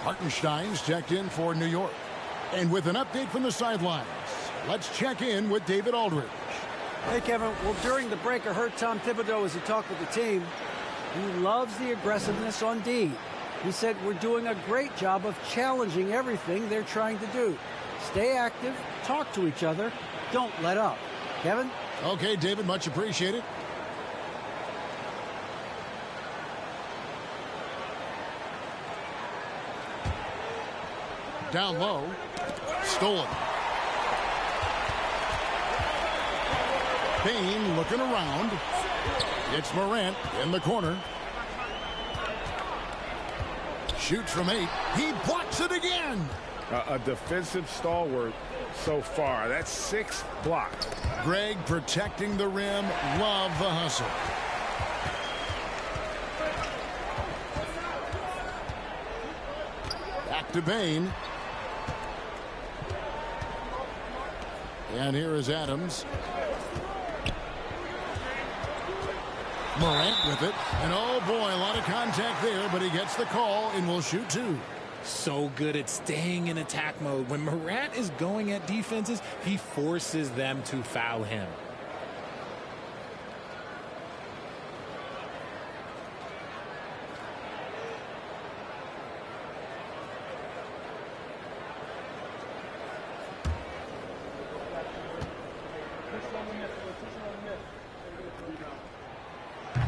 Hartenstein's checked in for New York. And with an update from the sidelines, let's check in with David Aldridge. Hey, Kevin. Well, during the break, I heard Tom Thibodeau as he talked with the team. He loves the aggressiveness on D. He said, we're doing a great job of challenging everything they're trying to do. Stay active, talk to each other, don't let up. Kevin? Okay, David, much appreciated. Down low. Stolen. Payne looking around. It's Morant in the corner. Shoots from 8. He blocks it again. A defensive stalwart so far. That's 6 blocks. Greg protecting the rim. Love the hustle. Back to Payne. And here is Adams. Morant with it. And oh boy, a lot of contact there, but he gets the call and will shoot 2. So good at staying in attack mode. When Morant is going at defenses, he forces them to foul him.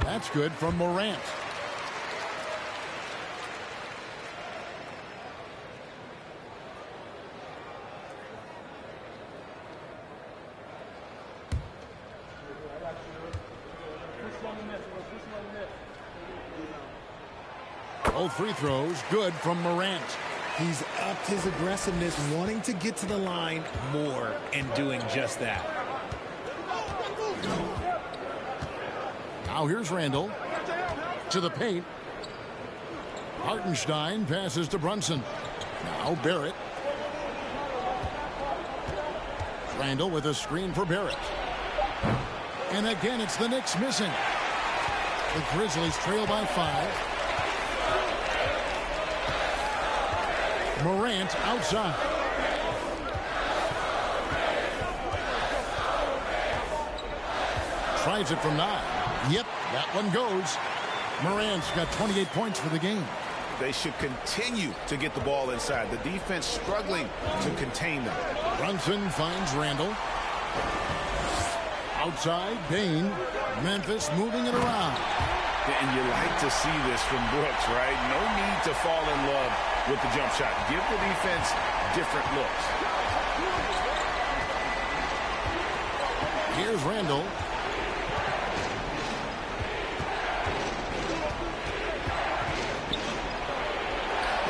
That's good from Morant. Both free throws good from Morant. He's upped his aggressiveness, wanting to get to the line more and doing just that. Now here's Randall to the paint. Hartenstein passes to Brunson. Now Barrett. Randall with a screen for Barrett. And again, it's the Knicks missing. The Grizzlies trail by 5. Morant outside. Tries it from 9. Yep, that one goes. Morant's got 28 points for the game. They should continue to get the ball inside. The defense struggling to contain them. Brunson finds Randall. Outside, Bain. Memphis moving it around. And you like to see this from Brooks, right? No need to fall in love with the jump shot. Give the defense different looks. Here's Randall.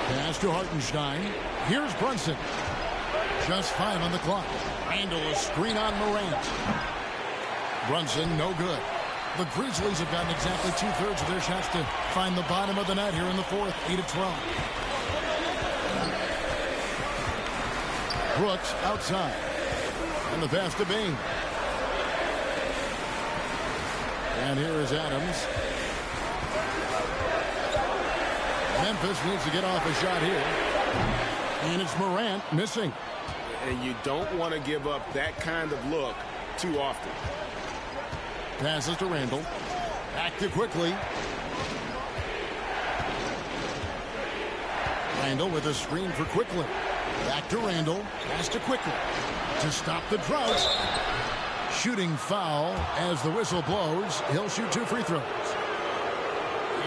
Pass to Hartenstein. Here's Brunson. Just 5 on the clock. Randall a screen on Morant. Brunson no good. The Grizzlies have gotten exactly 2/3 of their shots to find the bottom of the net here in the fourth. 8-12. Brooks outside. And the pass to Bain. And here is Adams. Memphis needs to get off a shot here. And it's Morant missing. And you don't want to give up that kind of look too often. Passes to Randall. Back to Quickly. Randall with a screen for Quickly. Back to Randall. Pass to Quickly. To stop the drought. Shooting foul as the whistle blows. He'll shoot 2 free throws.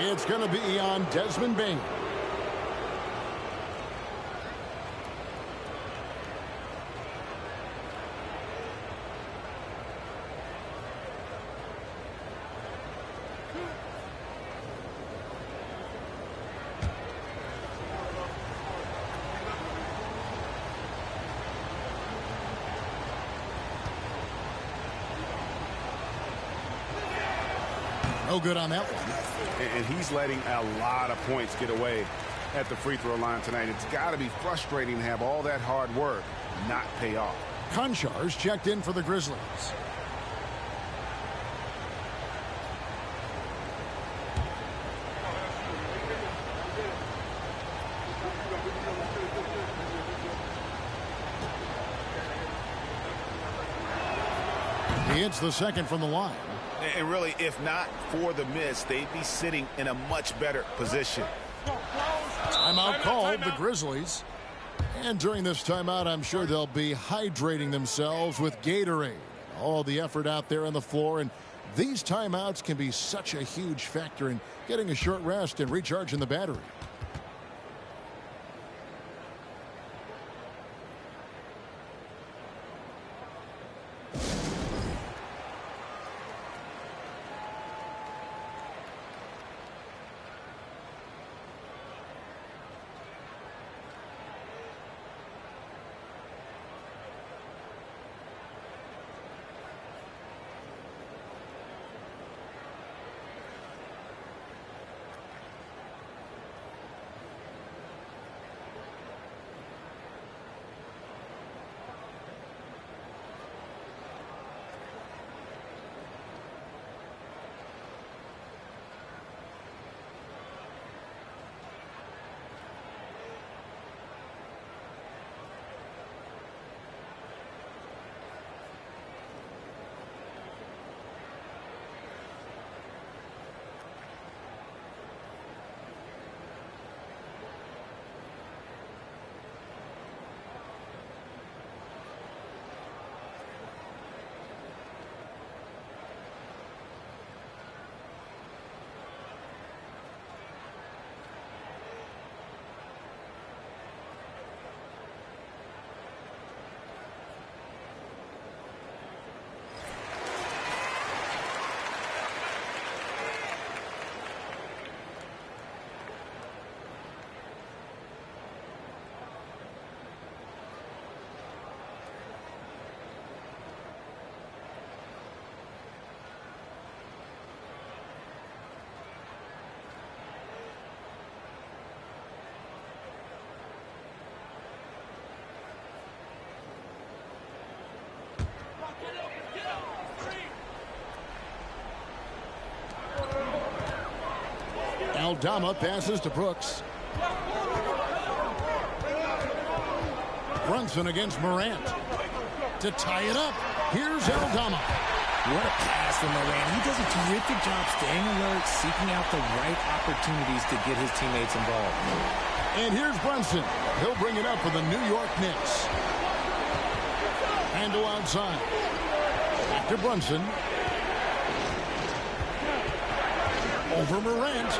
It's going to be on Desmond Bain. No good on that one. And he's letting a lot of points get away at the free throw line tonight. It's got to be frustrating to have all that hard work not pay off. Konchar's checked in for the Grizzlies. He hits the second from the line. And really, if not for the miss, they'd be sitting in a much better position. Timeout called, the Grizzlies. And during this timeout, I'm sure they'll be hydrating themselves with Gatorade. All the effort out there on the floor. And these timeouts can be such a huge factor in getting a short rest and recharging the battery. Aldama passes to Brooks. Brunson against Morant. To tie it up, here's Aldama. What a pass from Moran. He does a terrific job staying alert, seeking out the right opportunities to get his teammates involved. And here's Brunson. He'll bring it up for the New York Knicks. Handle outside. Back to Brunson. Over Morant.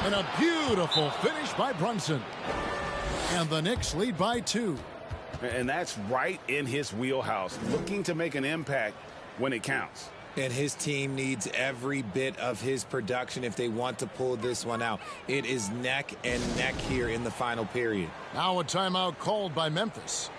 And a beautiful finish by Brunson. And the Knicks lead by 2. And that's right in his wheelhouse, looking to make an impact when it counts. And his team needs every bit of his production if they want to pull this one out. It is neck and neck here in the final period. Now a timeout called by Memphis.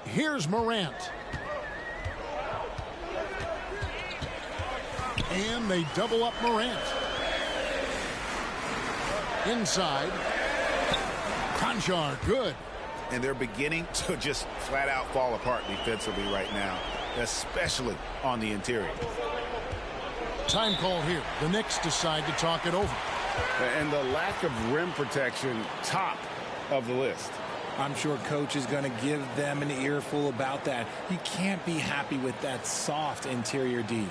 Here's Morant. And they double up Morant. Inside. Conchar, good. And they're beginning to just flat out fall apart defensively right now, especially on the interior. Time call here. The Knicks decide to talk it over. And the lack of rim protection, top of the list. I'm sure coach is going to give them an earful about that. You can't be happy with that soft interior D.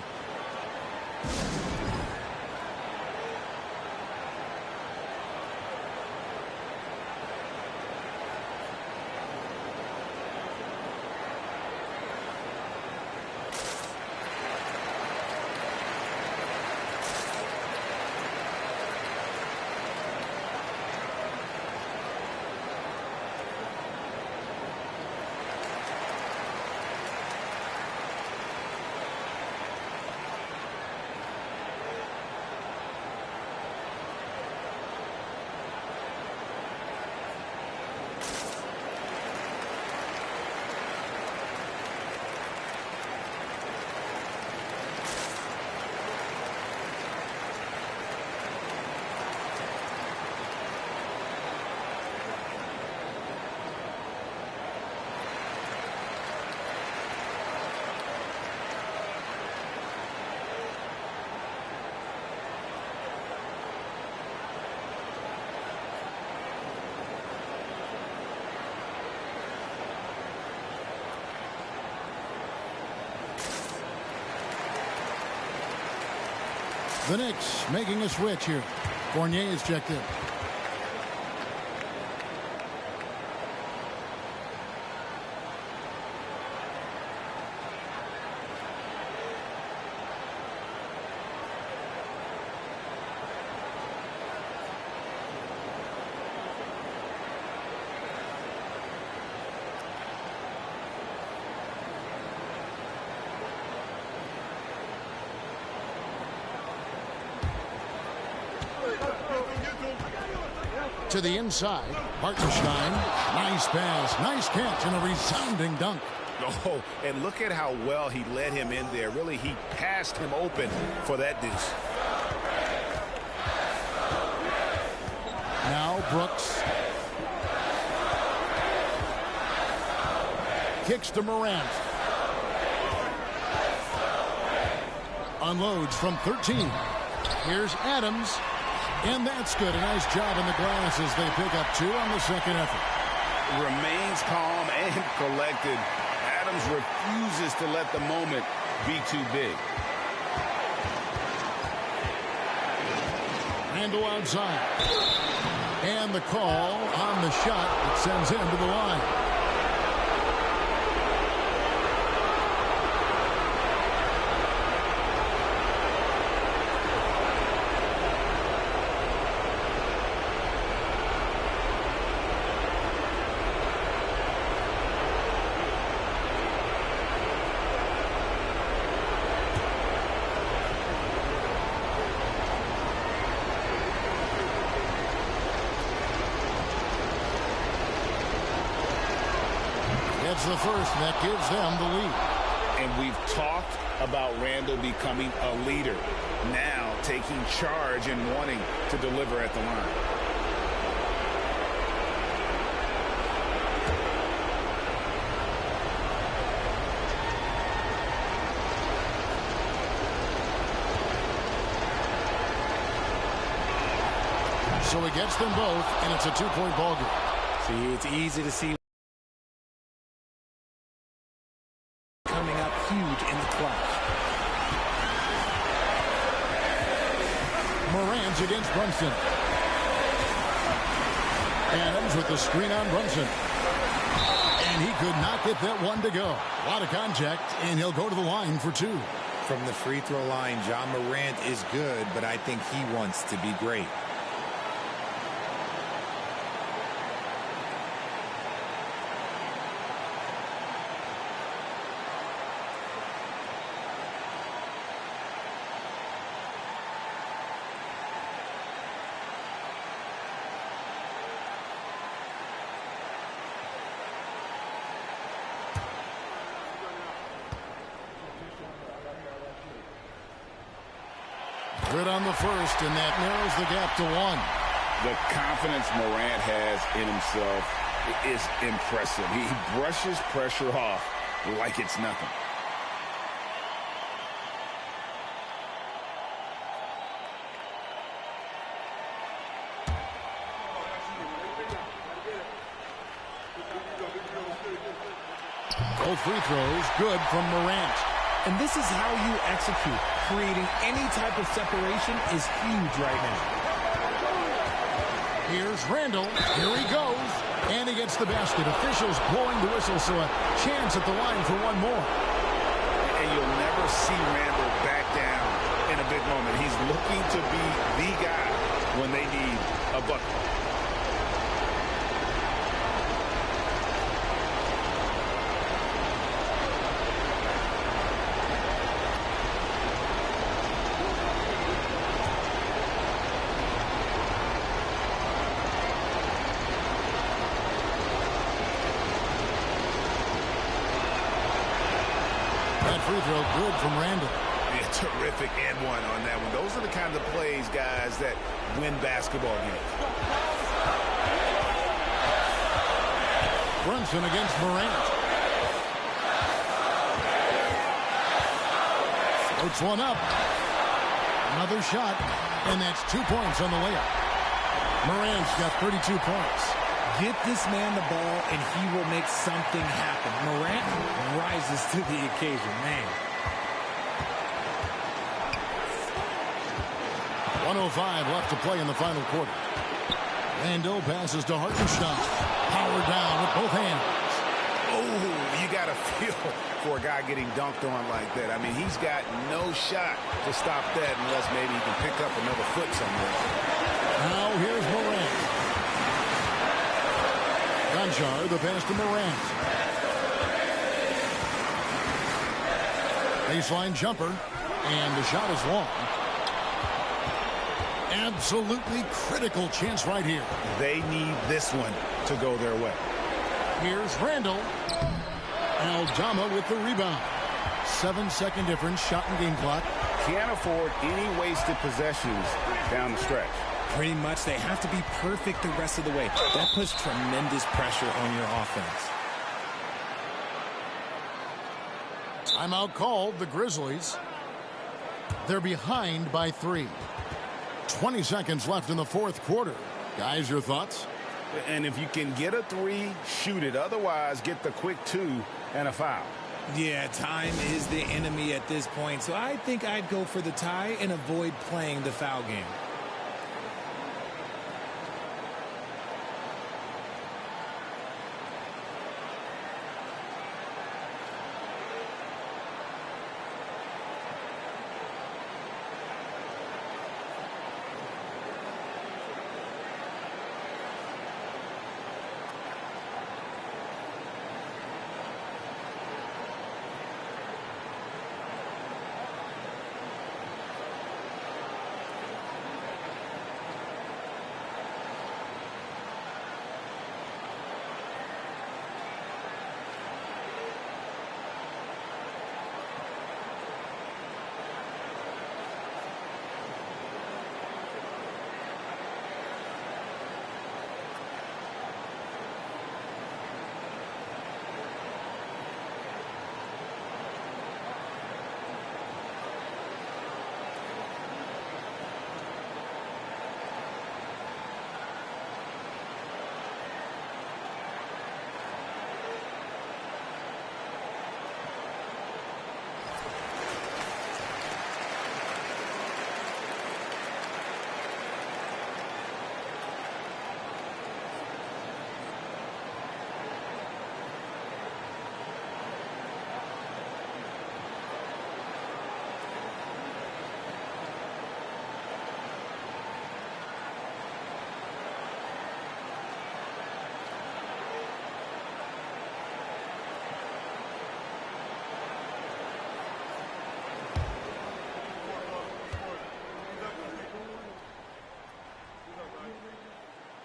The Knicks making a switch here. Fournier is checked in. To the inside, Hartenstein, nice pass, nice catch, and a resounding dunk. Oh, and look at how well he led him in there. Really, he passed him open for that deuce. Now Brooks. kicks to Morant. Unloads from 13. Here's Adams. And that's good. A nice job in the glass as they pick up 2 on the second effort. Remains calm and collected. Adams refuses to let the moment be too big. Randle outside. And the call on the shot that sends him to the line. It's the first, and that gives them the lead. And we've talked about Randle becoming a leader. Now taking charge and wanting to deliver at the line. So he gets them both, and it's a 2-point ball game. See, it's easy to see coming up huge in the clutch. Morant against Brunson. Adams with the screen on Brunson. And he could not get that one to go. A lot of contact, and he'll go to the line for 2. From the free throw line, Ja Morant is good, but I think he wants to be great. Good on the first, and that narrows the gap to 1. The confidence Morant has in himself is impressive. He brushes pressure off like it's nothing. Both free throws good from Morant. And this is how you execute. Creating any type of separation is huge right now. Here's Randle. Here he goes. And he gets the basket. Officials blowing the whistle, so a chance at the line for one more. And you'll never see Randle back down in a big moment. He's looking to be the guy when they need a bucket. Free throw good from Randle. Yeah, terrific and one on that one. Those are the kind of plays, guys, that win basketball games. Brunson against Morant. Floats one up. Another shot, and that's 2 points on the layup. Morant's got 32 points. Get this man the ball, and he will make something happen. Morant rises to the occasion, man. 1:05 left to play in the final quarter. Randle passes to Hartenstein. Powered down with both hands. Oh, you got to feel for a guy getting dunked on like that. I mean, he's got no shot to stop that unless maybe he can pick up another foot somewhere. Now here's Morant. Gonchar, the pass to Morant. Baseline jumper, and the shot is long. Absolutely critical chance right here. They need this one to go their way. Here's Randle. Aldama with the rebound. 7-second difference, shot and game clock. Can't afford any wasted possessions down the stretch. Pretty much, they have to be perfect the rest of the way. That puts tremendous pressure on your offense. Timeout called, the Grizzlies. They're behind by 3. 20 seconds left in the fourth quarter. Guys, your thoughts? And if you can get a 3, shoot it. Otherwise, get the quick 2 and a foul. Yeah, time is the enemy at this point. So I think I'd go for the tie and avoid playing the foul game.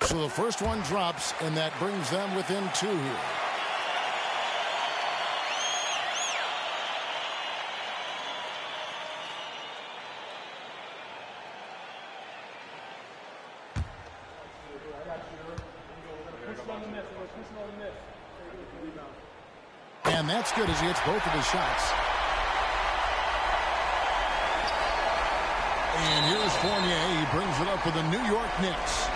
So the first one drops, and that brings them within 2 here. And that's good as he hits both of his shots. And here's Fournier. He brings it up for the New York Knicks.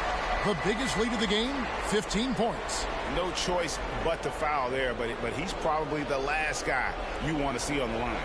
The biggest lead of the game, 15 points. No choice but to foul there, but he's probably the last guy you want to see on the line.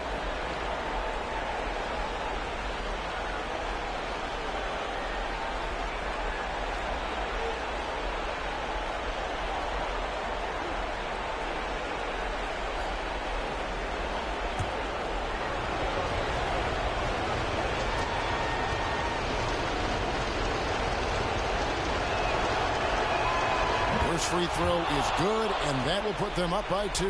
First free throw is good, and that will put them up by 2.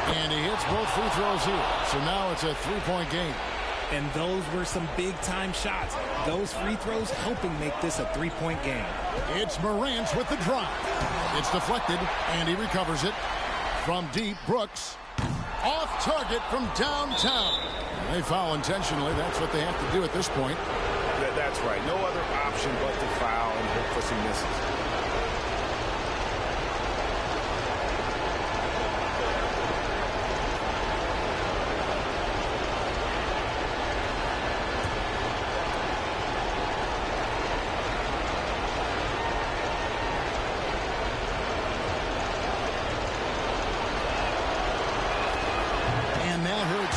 And he hits both free throws here. So now it's a 3-point game. And those were some big-time shots. Those free throws helping make this a 3-point game. It's Morant with the drive. It's deflected, and he recovers it. From deep, Brooks. Off target from downtown. And they foul intentionally. That's what they have to do at this point. That's right. No other option but to foul and hope for some misses.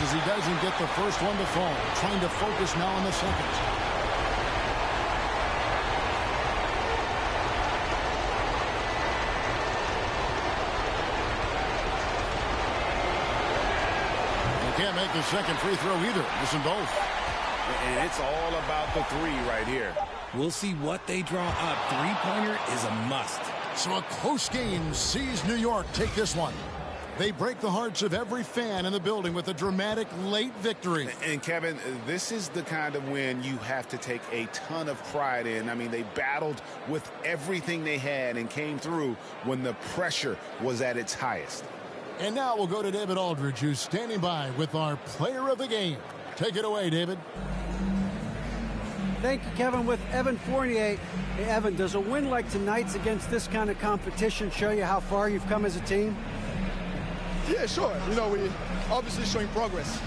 As he doesn't get the first one to fall. Trying to focus now on the second. He can't make the second free throw either. Missing both. And it's all about the 3 right here. We'll see what they draw up. Three-pointer is a must. So a close game sees New York take this one. They break the hearts of every fan in the building with a dramatic late victory. And Kevin, this is the kind of win you have to take a ton of pride in. I mean, they battled with everything they had and came through when the pressure was at its highest. And now we'll go to David Aldridge, who's standing by with our player of the game. Take it away, David. Thank you, Kevin. With Evan Fournier. Hey, Evan, does a win like tonight's against this kind of competition show you how far you've come as a team? Yeah, sure. You know, we obviously showing progress,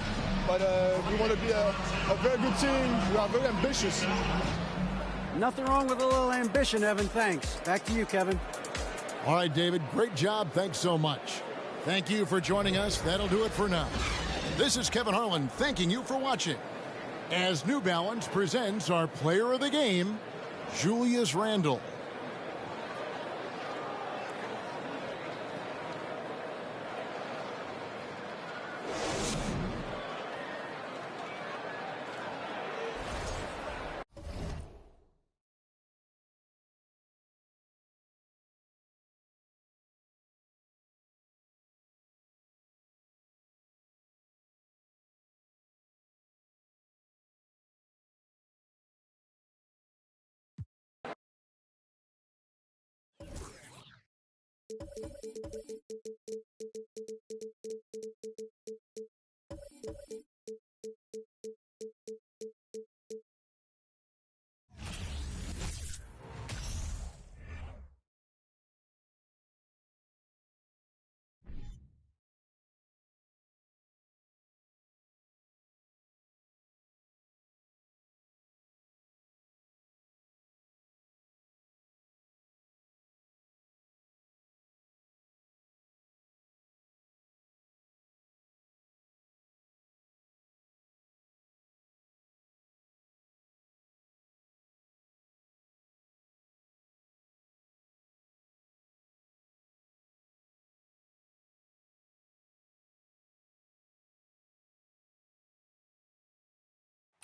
but we want to be a very good team. We are very ambitious. Nothing wrong with a little ambition, Evan. Thanks. Back to you, Kevin. All right, David, great job. Thanks so much. Thank you for joining us. That'll do it for now. This is Kevin Harlan thanking you for watching. As New Balance presents our player of the game, Julius Randle.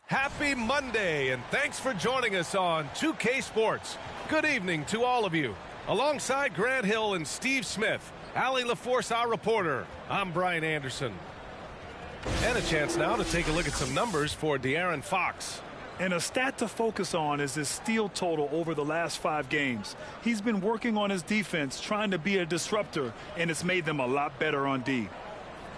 Happy Monday, and thanks for joining us on 2K Sports. Good evening to all of you. Alongside Grant Hill and Steve Smith, Allie LaForce, our reporter, I'm Brian Anderson. And a chance now to take a look at some numbers for De'Aaron Fox. And a stat to focus on is his steal total over the last 5 games. He's been working on his defense, trying to be a disruptor, and it's made them a lot better on D.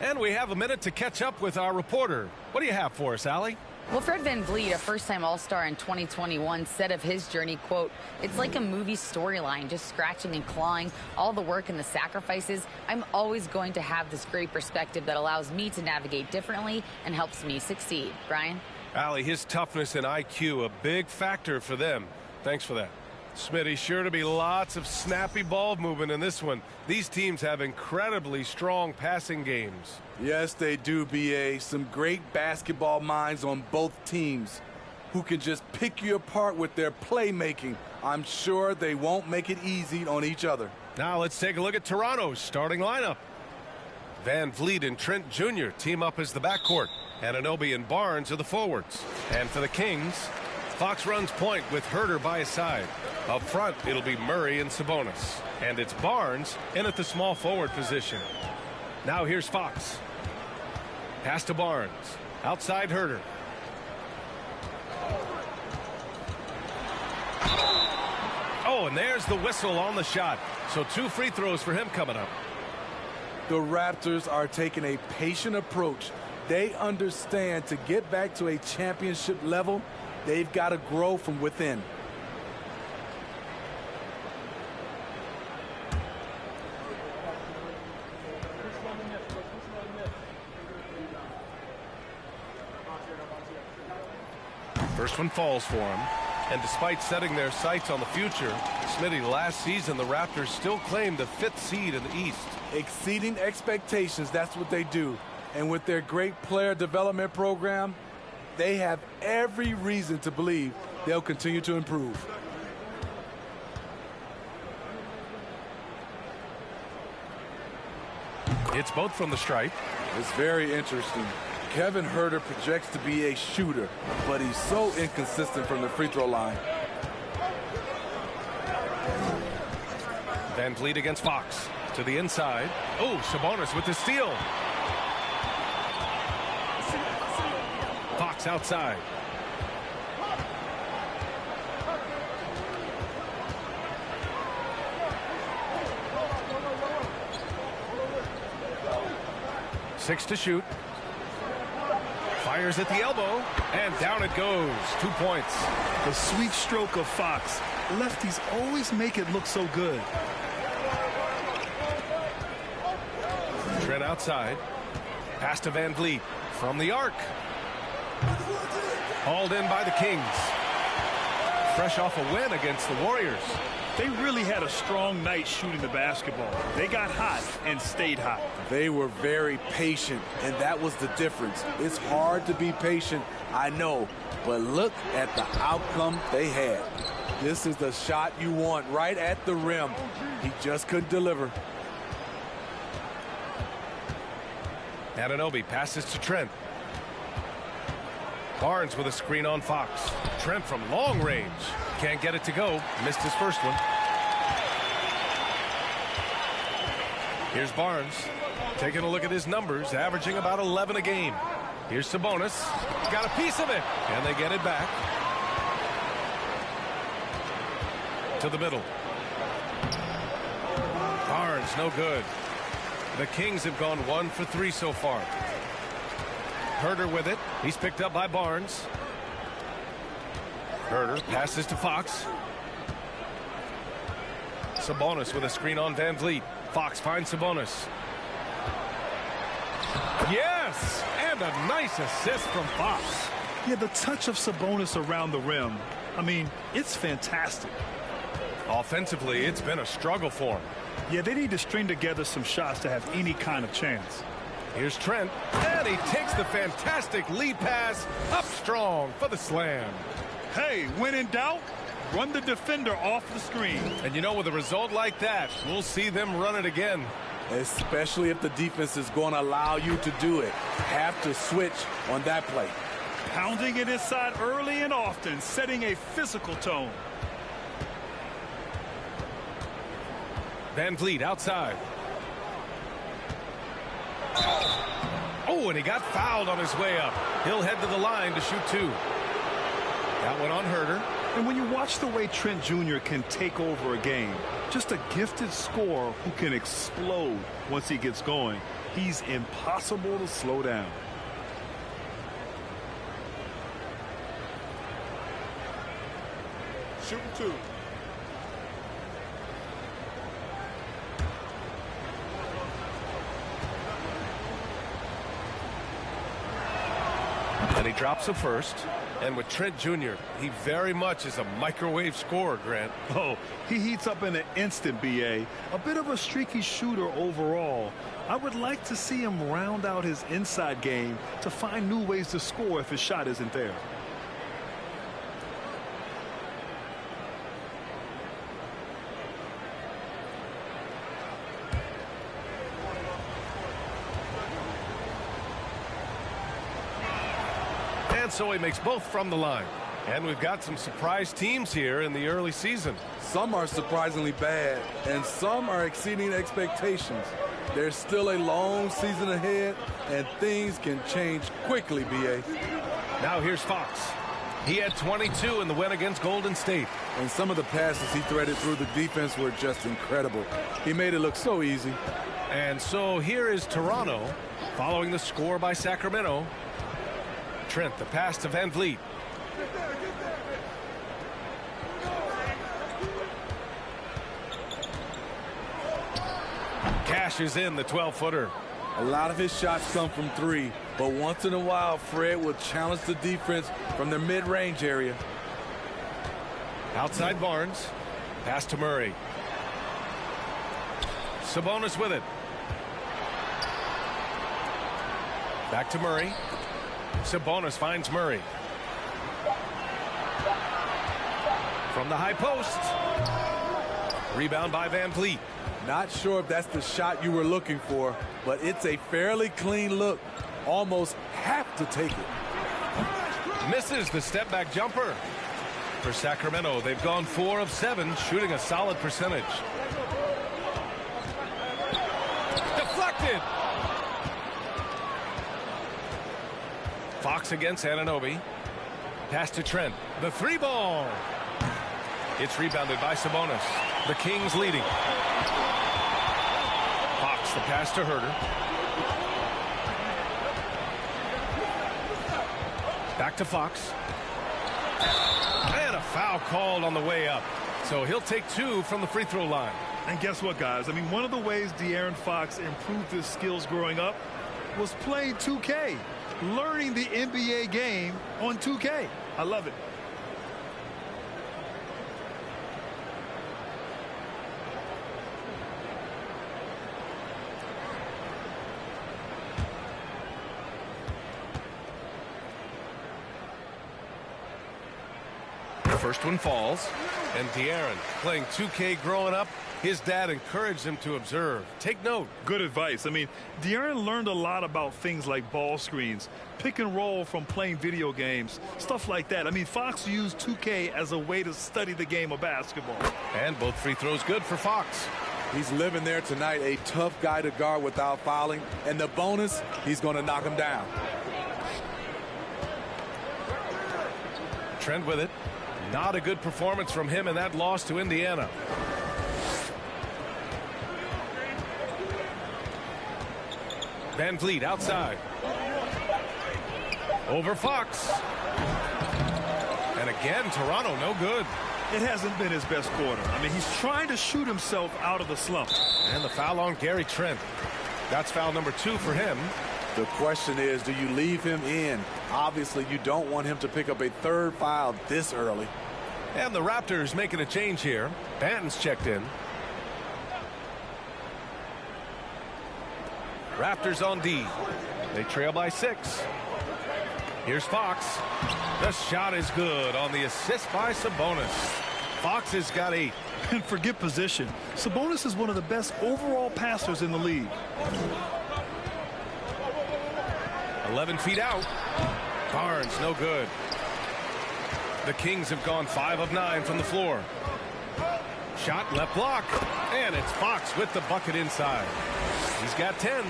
And we have a minute to catch up with our reporter. What do you have for us, Allie? Well, Fred VanVleet, a first-time All-Star in 2021, said of his journey, quote, "It's like a movie storyline, just scratching and clawing, all the work and the sacrifices. I'm always going to have this great perspective that allows me to navigate differently and helps me succeed." Brian? Allie, his toughness and IQ, a big factor for them. Thanks for that. Smitty, sure to be lots of snappy ball movement in this one. These teams have incredibly strong passing games. Yes, they do, B.A. Some great basketball minds on both teams who can just pick you apart with their playmaking. I'm sure they won't make it easy on each other. Now let's take a look at Toronto's starting lineup. VanVleet and Trent Jr. team up as the backcourt. Anunoby and Barnes are the forwards. And for the Kings, Fox runs point with Herter by his side. Up front, it'll be Murray and Sabonis. And it's Barnes in at the small forward position. Now here's Fox. Pass to Barnes. Outside Herter. Oh, and there's the whistle on the shot. So 2 free throws for him coming up. The Raptors are taking a patient approach. They understand to get back to a championship level, they've got to grow from within. First one falls for him. And despite setting their sights on the future, Smitty, last season the Raptors still claimed the 5th seed in the East. Exceeding expectations, that's what they do. And with their great player development program, they have every reason to believe they'll continue to improve. It's both from the stripe. It's very interesting. Kevin Herter projects to be a shooter, but he's so inconsistent from the free throw line. VanVleet against Fox. To the inside. Oh, Sabonis with the steal. Fox outside. Six to shoot. Fires at the elbow, and down it goes. 2 points. The sweet stroke of Fox. Lefties always make it look so good. Trent outside. Pass to Van Vliet from the arc. Hauled in by the Kings. Fresh off a win against the Warriors. They really had a strong night shooting the basketball. They got hot and stayed hot. They were very patient, and that was the difference. It's hard to be patient, I know, but look at the outcome they had. This is the shot you want right at the rim. He just couldn't deliver. Anunoby passes to Trent. Barnes with a screen on Fox. Trent from long range. Can't get it to go. Missed his first one. Here's Barnes. Taking a look at his numbers, averaging about 11 a game. Here's Sabonis. Got a piece of it. And they get it back. To the middle. Barnes, no good. The Kings have gone 1 for 3 so far. Herder with it. He's picked up by Barnes. Herder passes to Fox. Sabonis with a screen on Van Vliet. Fox finds Sabonis. Yes! And a nice assist from Fox. Yeah, the touch of Sabonis around the rim. I mean, it's fantastic. Offensively, it's been a struggle for him. Yeah, they need to string together some shots to have any kind of chance. Here's Trent, and he takes the fantastic lead pass up strong for the slam. Hey, when in doubt, run the defender off the screen. And you know, with a result like that, we'll see them run it again. Especially if the defense is going to allow you to do it. Have to switch on that play. Pounding it inside early and often, setting a physical tone. Van Vliet outside. Oh, and he got fouled on his way up. He'll head to the line to shoot 2. That one on Herder. And when you watch the way Trent Jr. can take over a game, just a gifted scorer who can explode once he gets going. He's impossible to slow down. Shooting 2. And he drops a first. And with Trent Jr., he very much is a microwave scorer, Grant. Oh, he heats up in an instant, B.A. A bit of a streaky shooter overall. I would like to see him round out his inside game to find new ways to score if his shot isn't there. So he makes both from the line. And we've got some surprise teams here in the early season. Some are surprisingly bad, and some are exceeding expectations. There's still a long season ahead, and things can change quickly, B.A. Now here's Fox. He had 22 in the win against Golden State. And some of the passes he threaded through the defense were just incredible. He made it look so easy. And so here is Toronto following the score by Sacramento. Trent, the pass to Van Vliet. Cashes in the 12-footer. A lot of his shots come from 3, but once in a while, Fred will challenge the defense from their mid-range area. Outside Barnes. Pass to Murray. Sabonis with it. Back to Murray. Sabonis finds Murray. From the high post. Rebound by Van Vliet. Not sure if that's the shot you were looking for, but it's a fairly clean look. Almost have to take it. Misses the step-back jumper. For Sacramento, they've gone 4 of 7, shooting a solid percentage. Deflected. Fox against Anunoby. Pass to Trent. The 3-ball. It's rebounded by Sabonis. The Kings leading. Fox, the pass to Herder. Back to Fox. And a foul called on the way up. So he'll take 2 from the free throw line. And guess what, guys? I mean, one of the ways De'Aaron Fox improved his skills growing up was playing 2K, learning the NBA game on 2K. I love it. The first one falls. And De'Aaron, playing 2K growing up, his dad encouraged him to observe. Take note. Good advice. I mean, De'Aaron learned a lot about things like ball screens, pick and roll from playing video games, stuff like that. I mean, Fox used 2K as a way to study the game of basketball. And both free throws good for Fox. He's living there tonight, a tough guy to guard without fouling. And the bonus, he's going to knock him down. Trent with it. Not a good performance from him in that loss to Indiana. Van Vliet outside. Over Fox. And again, Toronto no good. It hasn't been his best quarter. I mean, he's trying to shoot himself out of the slump. And the foul on Gary Trent. That's foul number 2 for him. The question is, do you leave him in? Obviously, you don't want him to pick up a third foul this early. And the Raptors making a change here. Banton's checked in. Raptors on D. They trail by 6. Here's Fox. The shot is good on the assist by Sabonis. Fox has got 8. And forget position. Sabonis is one of the best overall passers in the league. 11 feet out. Barnes, no good. The Kings have gone 5 of 9 from the floor. Shot left block. And it's Fox with the bucket inside. He's got 10.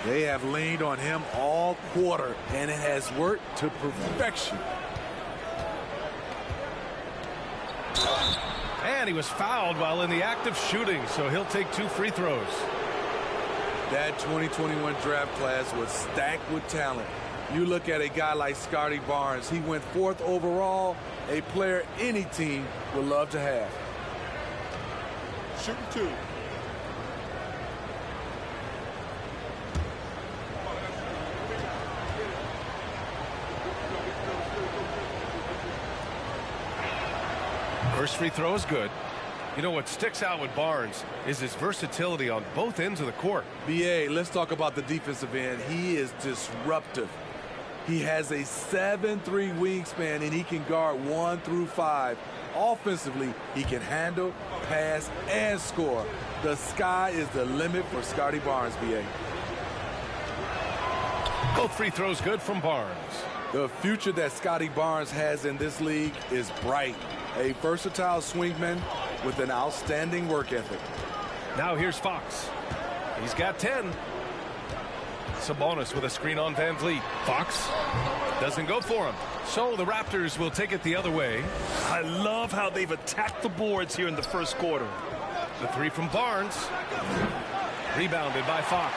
They have leaned on him all quarter, and it has worked to perfection. And he was fouled while in the act of shooting, so he'll take 2 free throws. That 2021 draft class was stacked with talent. You look at a guy like Scotty Barnes. He went 4th overall, a player any team would love to have. Shooting 2. First free throw is good. You know what sticks out with Barnes is his versatility on both ends of the court. BA, let's talk about the defensive end. He is disruptive. He has a 7'3" wingspan, and he can guard 1 through 5. Offensively, he can handle, pass, and score. The sky is the limit for Scotty Barnes, BA. Both free throws good from Barnes. The future that Scotty Barnes has in this league is bright. A versatile swingman with an outstanding work ethic. Now here's Fox. He's got 10. Sabonis with a screen on Van Vliet. Fox doesn't go for him. So the Raptors will take it the other way. I love how they've attacked the boards here in the first quarter. The 3 from Barnes. Rebounded by Fox.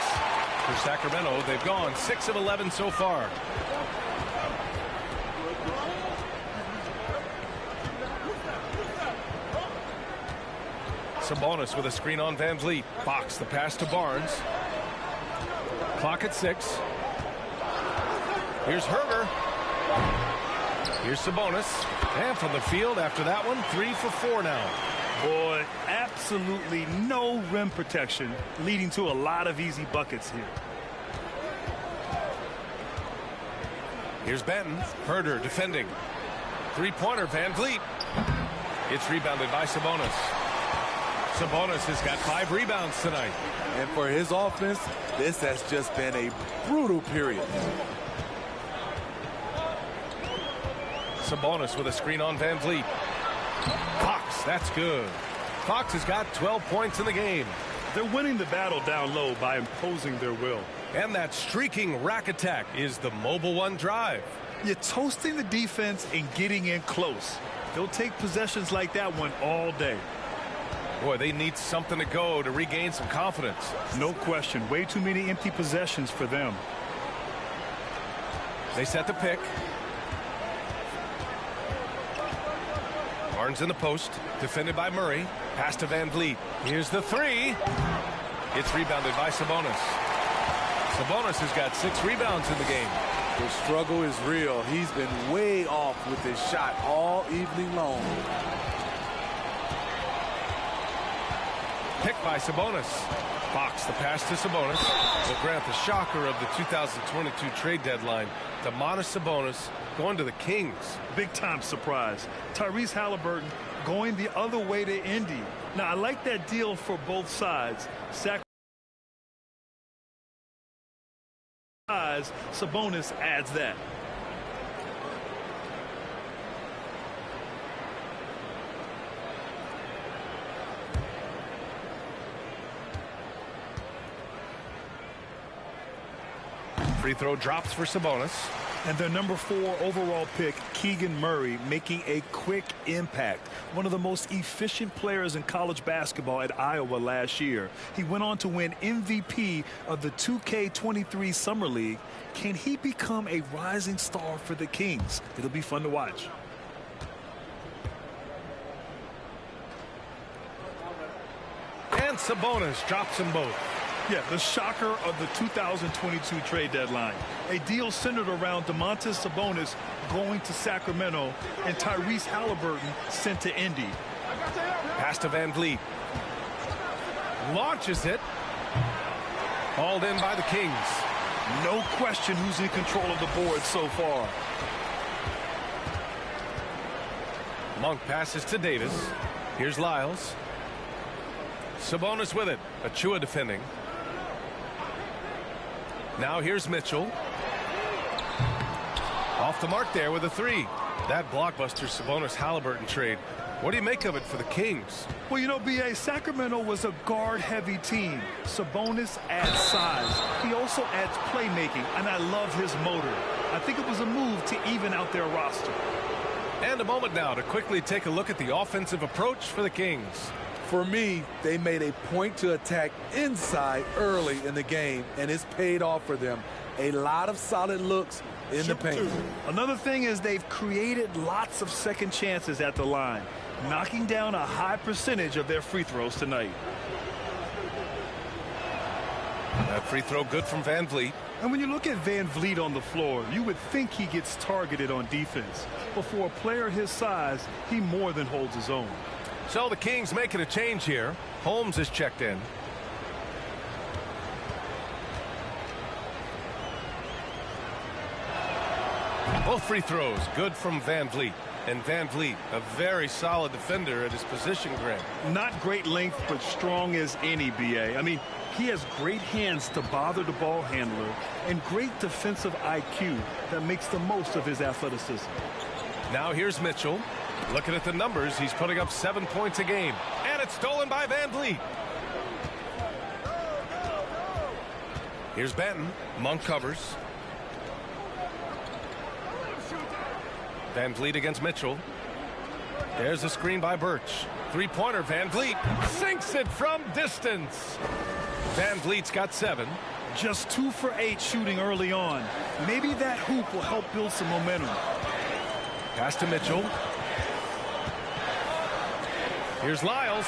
For Sacramento, they've gone 6 of 11 so far. Sabonis with a screen on Van Vliet. Fox, the pass to Barnes. Clock at 6. Here's Herger. Here's Sabonis. And from the field after that one, 3 for 4 now. Boy, absolutely no rim protection, leading to a lot of easy buckets here. Here's Benton. Herder defending. 3-pointer, Van Vliet. It's rebounded by Sabonis. Sabonis has got 5 rebounds tonight. And for his offense, this has just been a brutal period. Sabonis with a screen on Van Vliet. Fox, that's good. Fox has got 12 points in the game. They're winning the battle down low by imposing their will. And that streaking rack attack is the Mobile One drive. You're toasting the defense and getting in close. They'll take possessions like that one all day. Boy, they need something to go to regain some confidence. No question. Way too many empty possessions for them. They set the pick. Barnes in the post, defended by Murray. Pass to Van Vliet. Here's the three. It's rebounded by Sabonis. Sabonis has got 6 rebounds in the game. The struggle is real. He's been way off with his shot all evening long. Picked by Sabonis. Fox, the pass to Sabonis, will grant the shocker of the 2022 trade deadline. Domantas Sabonis going to the Kings. Big-time surprise. Tyrese Halliburton going the other way to Indy. Now, I like that deal for both sides. Sabonis adds that. Free throw drops for Sabonis. And their number 4 overall pick, Keegan Murray, making a quick impact. One of the most efficient players in college basketball at Iowa last year. He went on to win MVP of the 2K23 Summer League. Can he become a rising star for the Kings? It'll be fun to watch. And Sabonis drops them both. Yeah, the shocker of the 2022 trade deadline. A deal centered around Domantas Sabonis going to Sacramento and Tyrese Halliburton sent to Indy. Pass to Van Vliet. Launches it. Hauled in by the Kings. No question who's in control of the board so far. Monk passes to Davis. Here's Lyles. Sabonis with it. Achua defending. Now here's Mitchell. Off the mark there with a 3. That blockbuster Sabonis-Halliburton trade. What do you make of it for the Kings? Well, you know, B.A., Sacramento was a guard-heavy team. Sabonis adds size. He also adds playmaking, and I love his motor. I think it was a move to even out their roster. And a moment now to quickly take a look at the offensive approach for the Kings. For me, they made a point to attack inside early in the game, and it's paid off for them. A lot of solid looks in the paint. Another thing is they've created lots of second chances at the line, knocking down a high percentage of their free throws tonight. That free throw good from Van Vliet. And when you look at Van Vliet on the floor, you would think he gets targeted on defense. But for a player his size, he more than holds his own. So the Kings making a change here. Holmes is checked in. Both free throws good from Van Vliet. And Van Vliet, a very solid defender at his position, Greg. Not great length, but strong as any, B.A. I mean, he has great hands to bother the ball handler and great defensive IQ that makes the most of his athleticism. Now here's Mitchell. Looking at the numbers, he's putting up 7 points a game. And it's stolen by Van Vliet. Here's Benton. Monk covers. Van Vliet against Mitchell. There's a screen by Birch. Three-pointer, Van Vliet sinks it from distance. Van Vliet's got 7. Just 2 for 8 shooting early on. Maybe that hoop will help build some momentum. Pass to Mitchell. Here's Lyles.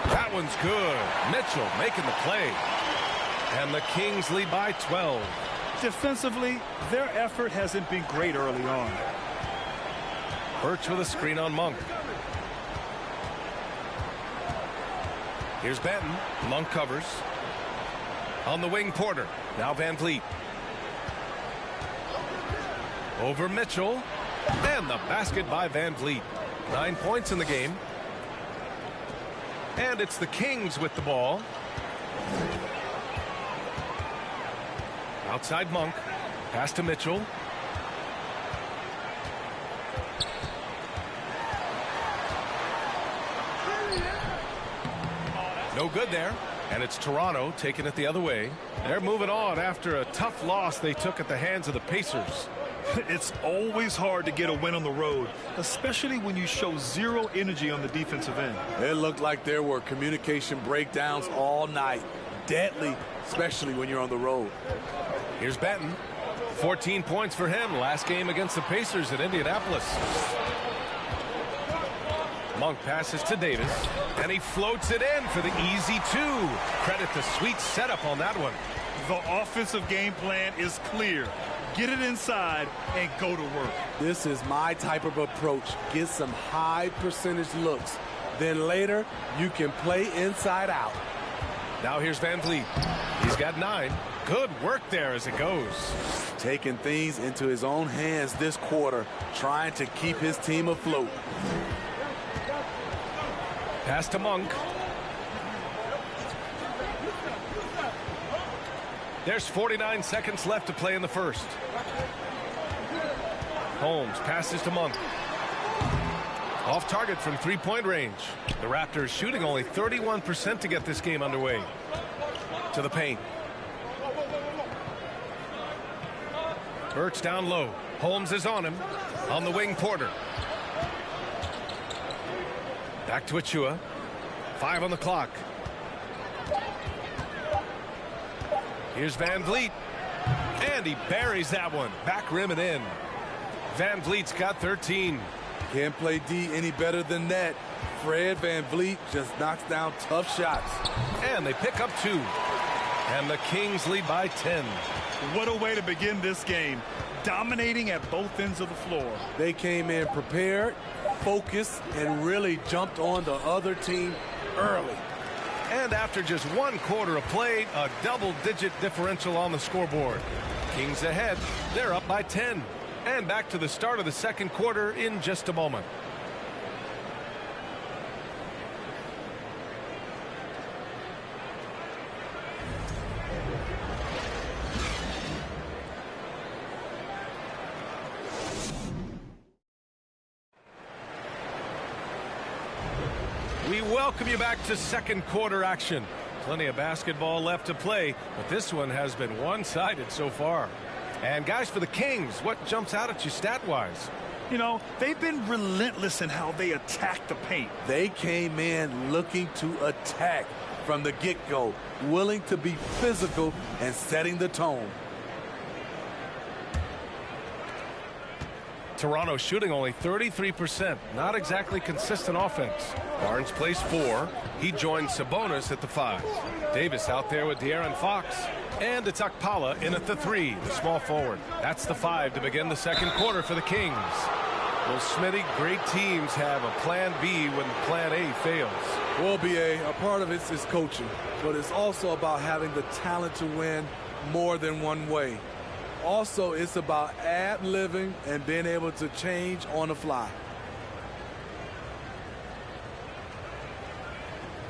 That one's good. Mitchell making the play. And the Kings lead by 12. Defensively, their effort hasn't been great early on. Birch with a screen on Monk. Here's Benton. Monk covers. On the wing, Porter. Now Van Vliet. Over Mitchell. And the basket by Van Vliet. 9 points in the game. And it's the Kings with the ball. Outside Monk. Pass to Mitchell. No good there. And it's Toronto taking it the other way. They're moving on after a tough loss they took at the hands of the Pacers. It's always hard to get a win on the road, especially when you show zero energy on the defensive end. It looked like there were communication breakdowns all night. Deadly, especially when you're on the road. Here's Benton. 14 points for him last game against the Pacers at Indianapolis. Monk passes to Davis, and he floats it in for the easy 2. Credit the sweet setup on that one. The offensive game plan is clear. Get it inside and go to work. This is my type of approach. Get some high percentage looks. Then later, you can play inside out. Now here's Van Vliet. He's got 9. Good work there as it goes. Taking things into his own hands this quarter, trying to keep his team afloat. Pass to Monk. There's 49 seconds left to play in the first. Holmes passes to Monk. Off target from three-point range. The Raptors shooting only 31% to get this game underway. To the paint. Birch down low. Holmes is on him. On the wing, Porter. Back to Achua. 5 on the clock. Here's Van Vliet. And he buries that one. Back rim and in. Van Vliet's got 13. Can't play D any better than that. Fred Van Vliet just knocks down tough shots. And they pick up 2. And the Kings lead by 10. What a way to begin this game. Dominating at both ends of the floor. They came in prepared, focused, and really jumped on the other team early. And after just 1 quarter of play, a double-digit differential on the scoreboard. Kings ahead. They're up by 10. And back to the start of the second quarter in just a moment. We welcome you back to second quarter action. Plenty of basketball left to play, but this one has been one-sided so far. And guys, for the Kings, what jumps out at you stat-wise? You know, they've been relentless in how they attack the paint. They came in looking to attack from the get-go, willing to be physical and setting the tone. Toronto shooting only 33%. Not exactly consistent offense. Barnes plays 4. He joins Sabonis at the 5. Davis out there with De'Aaron Fox. And it's Okpala in at the 3, the small forward. That's the 5 to begin the second quarter for the Kings. Well, Smitty, great teams have a plan B when plan A fails. Well, BA, a part of it is coaching, but it's also about having the talent to win more than one way. Also, it's about ad-libbing and being able to change on the fly.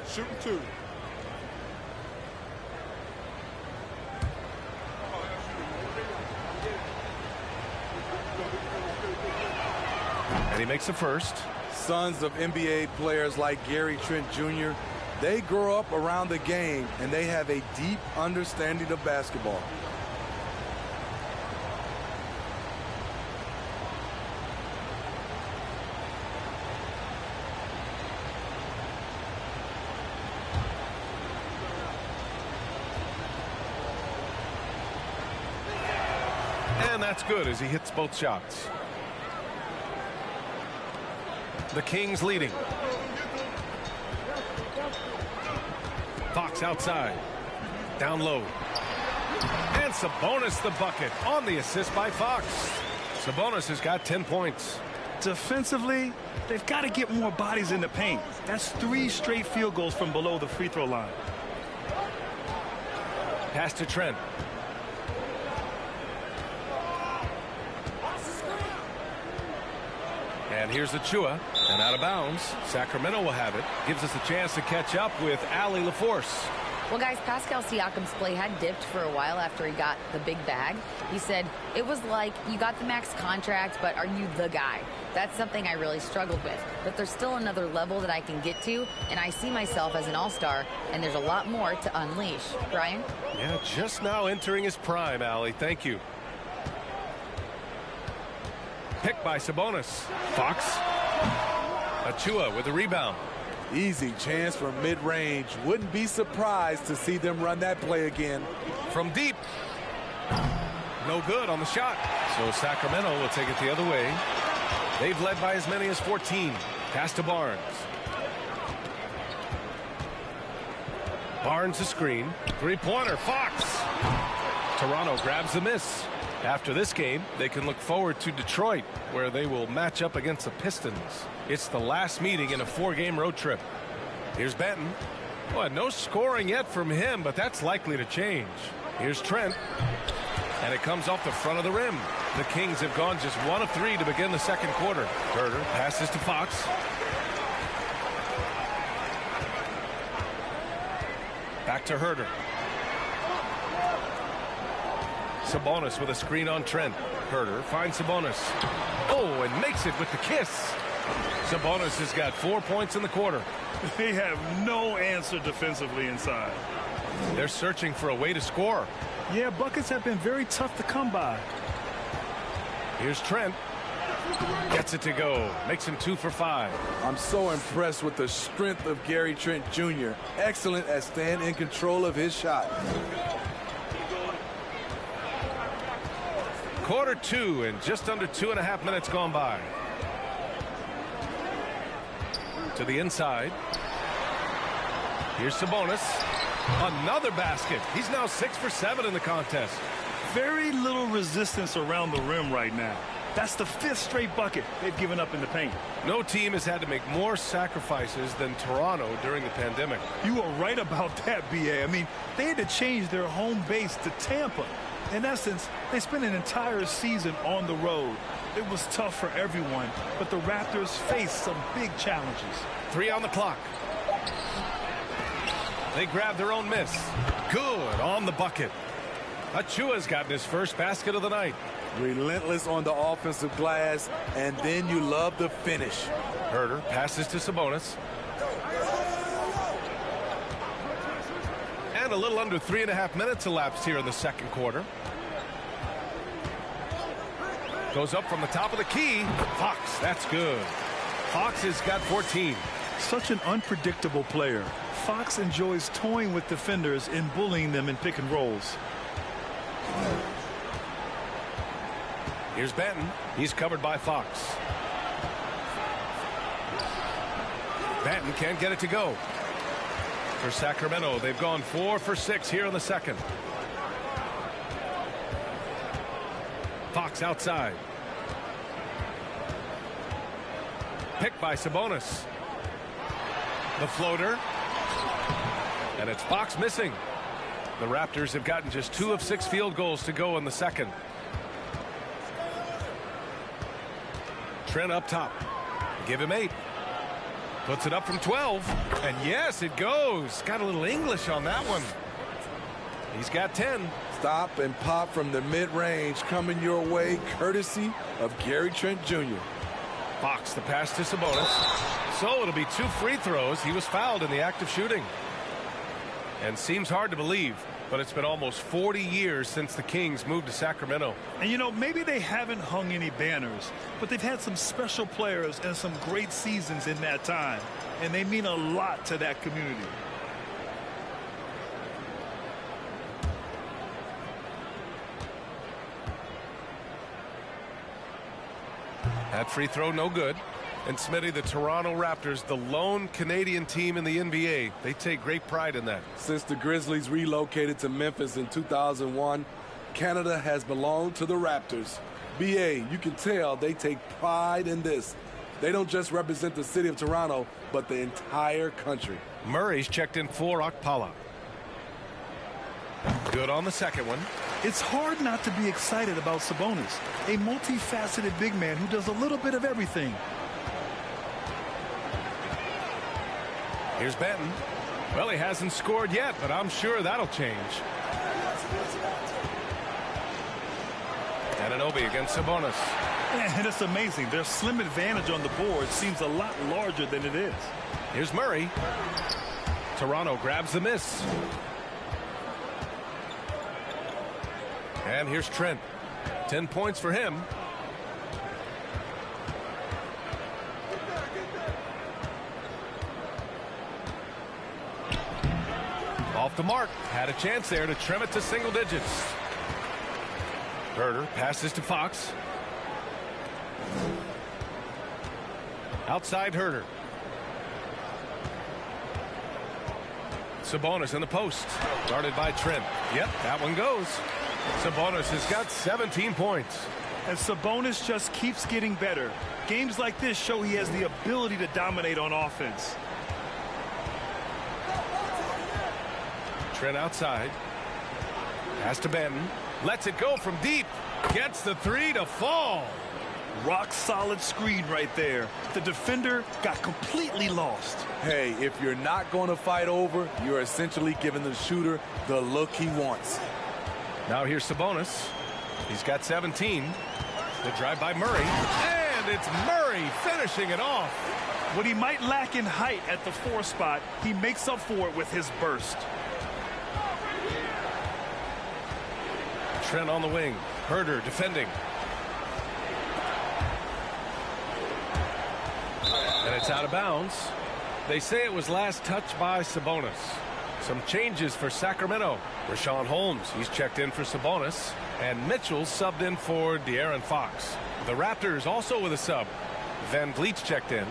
Shooting 2. And he makes the first. Sons of NBA players like Gary Trent Jr., they grow up around the game and they have a deep understanding of basketball. And that's good as he hits both shots. The Kings leading. Fox outside. Down low. And Sabonis the bucket on the assist by Fox. Sabonis has got 10 points. Defensively, they've got to get more bodies in the paint. That's 3 straight field goals from below the free throw line. Pass to Trent. And here's Achua, and out of bounds. Sacramento will have it. Gives us a chance to catch up with Allie LaForce. Well, guys, Pascal Siakam's play had dipped for a while after he got the big bag. He said, it was like, you got the max contract, but are you the guy? That's something I really struggled with. But there's still another level that I can get to, and I see myself as an all-star, and there's a lot more to unleash. Brian? Yeah, just now entering his prime, Allie. Thank you. Picked by Sabonis. Fox. Achua with the rebound. Easy chance from mid-range. Wouldn't be surprised to see them run that play again. From deep. No good on the shot. So Sacramento will take it the other way. They've led by as many as 14. Pass to Barnes. Barnes a screen. Three-pointer. Fox. Toronto grabs the miss. After this game, they can look forward to Detroit, where they will match up against the Pistons. It's the last meeting in a 4-game road trip. Here's Benton. Well, no scoring yet from him, but that's likely to change. Here's Trent. And it comes off the front of the rim. The Kings have gone just 1 of 3 to begin the second quarter. Herter passes to Fox. Back to Herter. Sabonis with a screen on Trent. Herter finds Sabonis. Oh, and makes it with the kiss. Sabonis has got 4 points in the quarter. They have no answer defensively inside. They're searching for a way to score. Yeah, buckets have been very tough to come by. Here's Trent. Gets it to go. Makes him 2 for 5. I'm so impressed with the strength of Gary Trent Jr. Excellent at staying in control of his shot. Quarter 2 and just under 2.5 minutes gone by. To the inside. Here's Sabonis. Another basket. He's now 6 for 7 in the contest. Very little resistance around the rim right now. That's the 5th straight bucket they've given up in the paint. No team has had to make more sacrifices than Toronto during the pandemic. You are right about that, B.A. I mean, they had to change their home base to Tampa. In essence, they spent an entire season on the road. It was tough for everyone, but the Raptors faced some big challenges. 3 on the clock. They grab their own miss. Good on the bucket. Achua's gotten his first basket of the night. Relentless on the offensive glass, and then you love the finish. Herter passes to Sabonis. And a little under 3.5 minutes elapsed here in the second quarter. Goes up from the top of the key. Fox, that's good. Fox has got 14. Such an unpredictable player. Fox enjoys toying with defenders and bullying them in pick and rolls. Here's Benton. He's covered by Fox. Benton can't get it to go. For Sacramento, they've gone 4 for 6 here in the second. Fox outside. Picked by Sabonis. The floater. And it's Fox missing. The Raptors have gotten just 2 of 6 field goals to go in the second. Trent up top. Give him 8. Puts it up from 12. And yes, it goes. Got a little English on that one. He's got 10. Stop and pop from the mid-range coming your way, courtesy of Gary Trent Jr. Fox, the pass to Sabonis. So it'll be 2 free throws. He was fouled in the act of shooting. And seems hard to believe, but it's been almost 40 years since the Kings moved to Sacramento. And you know, maybe they haven't hung any banners, but they've had some special players and some great seasons in that time. And they mean a lot to that community. That free throw no good. And Smitty, the Toronto Raptors, the lone Canadian team in the NBA, they take great pride in that. Since the Grizzlies relocated to Memphis in 2001, Canada has belonged to the Raptors. BA, you can tell they take pride in this. They don't just represent the city of Toronto, but the entire country. Murray's checked in for Okpala. Good on the second one. It's hard not to be excited about Sabonis, a multifaceted big man who does a little bit of everything. Here's Benton. Well, he hasn't scored yet, but I'm sure that'll change. Anunoby against Sabonis. And it's amazing. Their slim advantage on the board seems a lot larger than it is. Here's Murray. Toronto grabs the miss. And here's Trent. 10 points for him. Off the mark. Had a chance there to trim it to single digits. Herter passes to Fox. Outside Herder. Sabonis in the post. Guarded by Trent. Yep, that one goes. Sabonis has got 17 points. And Sabonis just keeps getting better. Games like this show he has the ability to dominate on offense. Trent outside. Pass to Benton. Lets it go from deep. Gets the three to fall. Rock solid screen right there. The defender got completely lost. Hey, if you're not going to fight over, you're essentially giving the shooter the look he wants. Now here's Sabonis. He's got 17. The drive by Murray. And it's Murray finishing it off. What he might lack in height at the 4 spot, he makes up for it with his burst. Trent on the wing. Herder defending. And it's out of bounds. They say it was last touched by Sabonis. Some changes for Sacramento. Rashawn Holmes, he's checked in for Sabonis. And Mitchell subbed in for De'Aaron Fox. The Raptors also with a sub. Van Vliet's checked in.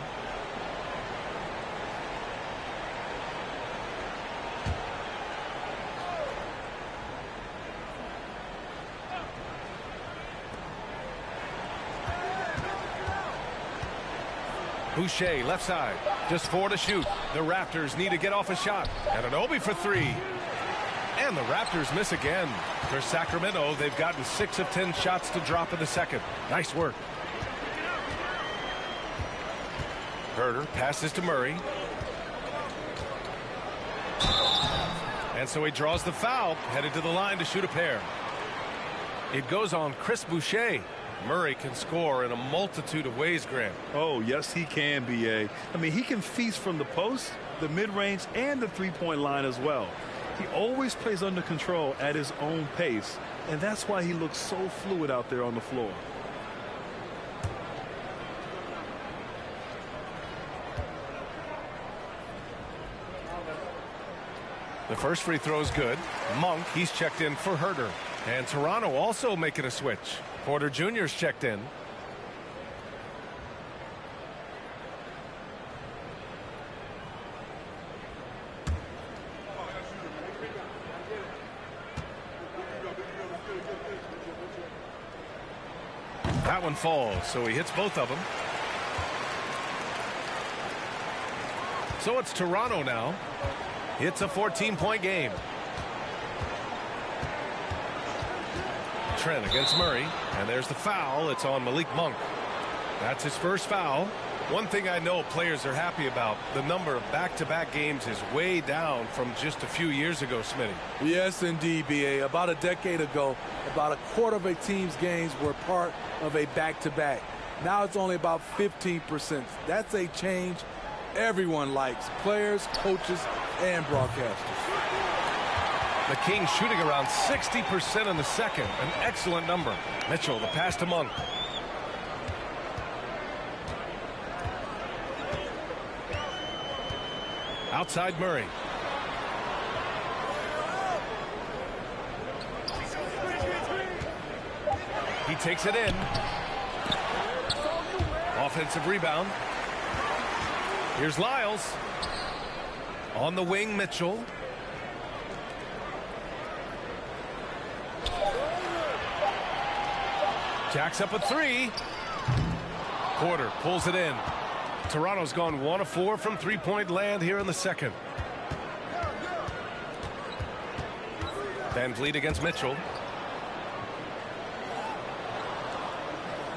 Boucher left side. Just 4 to shoot. The Raptors need to get off a shot. And an Obi for 3. And the Raptors miss again. For Sacramento, they've gotten 6 of 10 shots to drop in the second. Nice work. Herder passes to Murray. And so he draws the foul, headed to the line to shoot a pair. It goes on Chris Boucher. Murray can score in a multitude of ways, Graham. Oh, yes, he can, B.A. I mean, he can feast from the post, the mid-range, and the three-point line as well. He always plays under control at his own pace, and that's why he looks so fluid out there on the floor. The first free throw is good. Monk, he's checked in for Herder. And Toronto also making a switch. Porter Jr.'s checked in. That one falls, so he hits both of them. So it's Toronto now. It's a 14-point game. Trent against Murray, and there's the foul. It's on Malik Monk. That's his first foul. One thing I know players are happy about, the number of back-to-back games is way down from just a few years ago, Smitty. Yes, indeed, B.A. About a decade ago, about a quarter of a team's games were part of a back-to-back. Now it's only about 15%. That's a change everyone likes, players, coaches, and broadcasters. The Kings shooting around 60% in the second. An excellent number. Mitchell, the pass to Monk. Outside Murray. He takes it in. Offensive rebound. Here's Lyles. On the wing, Mitchell. Jacks up a 3. Porter pulls it in. Toronto's gone 1 of 4 from three-point land here in the second. Van Vliet against Mitchell.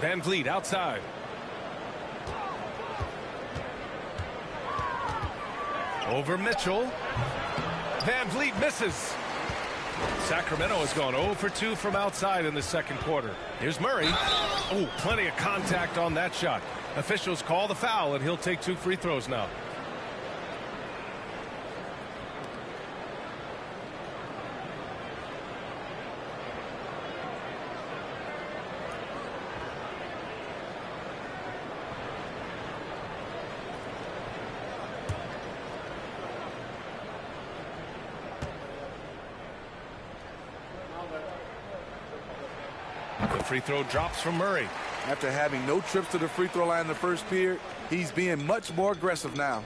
Van Vliet outside. Over Mitchell. Van Vliet misses. Sacramento has gone 0 for 2 from outside in the second quarter. Here's Murray. Oh, plenty of contact on that shot. Officials call the foul, and he'll take 2 free throws now. The free throw drops from Murray. After having no trips to the free throw line in the first period, he's being much more aggressive now.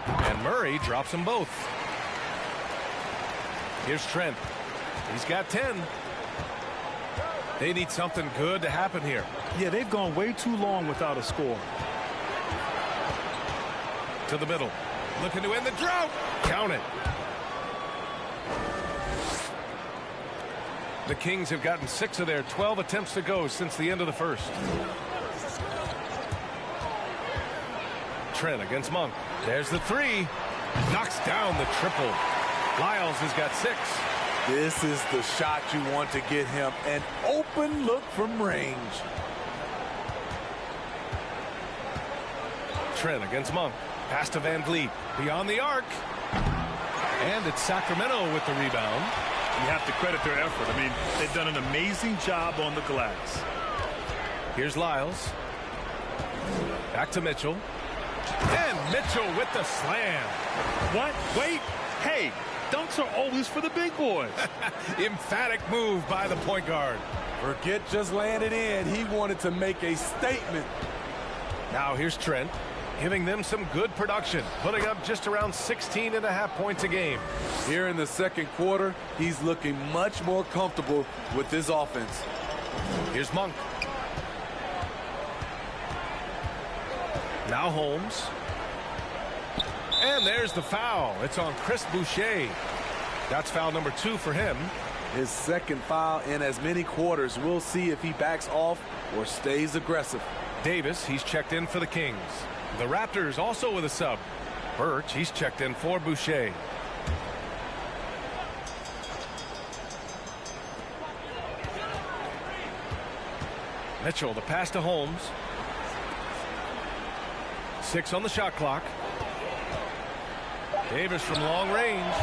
And Murray drops them both. Here's Trent. He's got 10. They need something good to happen here. Yeah, they've gone way too long without a score. To the middle. Looking to end the drought. Count it. The Kings have gotten 6 of their 12 attempts to go since the end of the first. Trent against Monk. There's the 3. Knocks down the triple. Lyles has got 6. This is the shot you want to get him. An open look from range. Trent against Monk. Pass to Van Vliet. Beyond the arc. And it's Sacramento with the rebound. You have to credit their effort. I mean, they've done an amazing job on the glass. Here's Lyles. Back to Mitchell. And Mitchell with the slam. What? Wait. Hey, dunks are always for the big boys. Emphatic move by the point guard. Forget just laying it in. He wanted to make a statement. Now here's Trent, giving them some good production, putting up just around 16.5 points a game. Here in the second quarter, he's looking much more comfortable with this offense. Here's Monk. Now Holmes. And there's the foul. It's on Chris Boucher. That's foul number 2 for him. His second foul in as many quarters. We'll see if he backs off or stays aggressive. Davis, he's checked in for the Kings. The Raptors also with a sub. Birch, he's checked in for Boucher. Mitchell, the pass to Holmes. 6 on the shot clock. Davis from long range.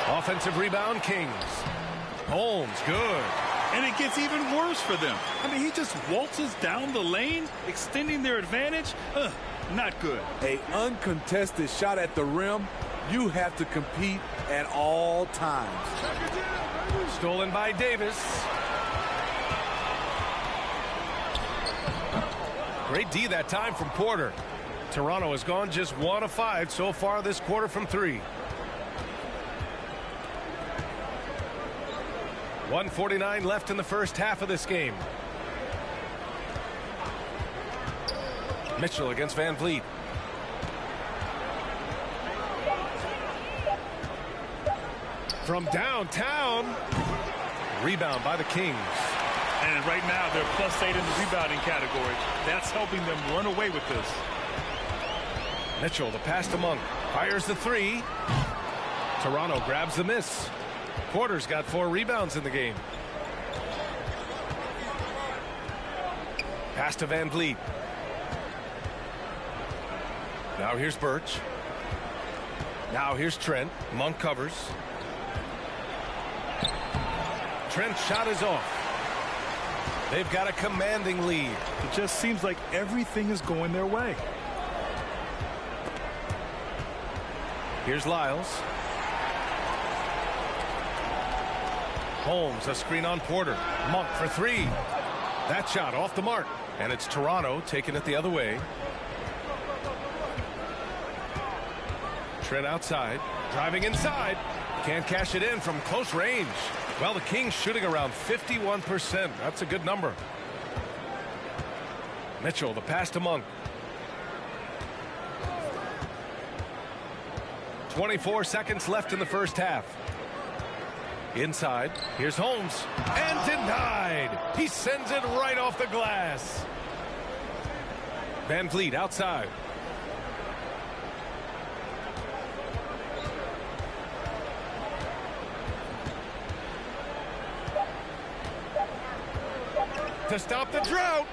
Offensive rebound, Kings. Holmes, good. And it gets even worse for them. I mean, he just waltzes down the lane, extending their advantage. Not good. An uncontested shot at the rim. You have to compete at all times. Stolen by Davis. Great D that time from Porter. Toronto has gone just 1 of 5 so far this quarter from 3. 1:49 left in the first half of this game. Mitchell against Van Vliet. From downtown. Rebound by the Kings. And right now they're +8 in the rebounding category. That's helping them run away with this. Mitchell, the pass to Monk. Fires the 3. Toronto grabs the miss. Porter's got 4 rebounds in the game. Pass to Van Vliet. Now here's Birch. Now here's Trent. Monk covers. Trent's shot is off. They've got a commanding lead. It just seems like everything is going their way. Here's Lyles. Holmes, a screen on Porter. Monk for 3. That shot off the mark. And it's Toronto taking it the other way. Trent outside. Driving inside. Can't cash it in from close range. Well, the Kings shooting around 51%. That's a good number. Mitchell, the pass to Monk. 24 seconds left in the first half. Inside, here's Holmes, and denied. He sends it right off the glass. Van Vliet outside. To stop the drought.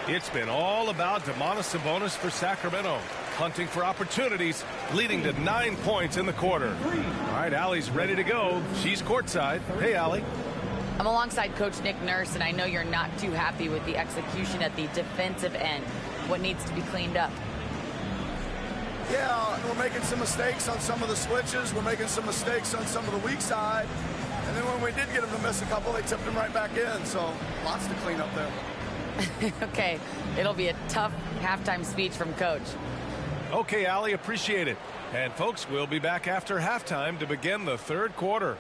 It's been all about Domantas Sabonis for Sacramento. hunting for opportunities, leading to 9 points in the quarter. All right, Allie's ready to go. She's courtside. Hey, Allie. I'm alongside Coach Nick Nurse, and I know you're not too happy with the execution at the defensive end. What needs to be cleaned up? Yeah, we're making some mistakes on some of the switches. We're making some mistakes on some of the weak side. And then when we did get them to miss a couple, they tipped them right back in. So lots to clean up there. Okay, it'll be a tough halftime speech from Coach. Okay, Allie, appreciate it. And folks, we'll be back after halftime to begin the third quarter.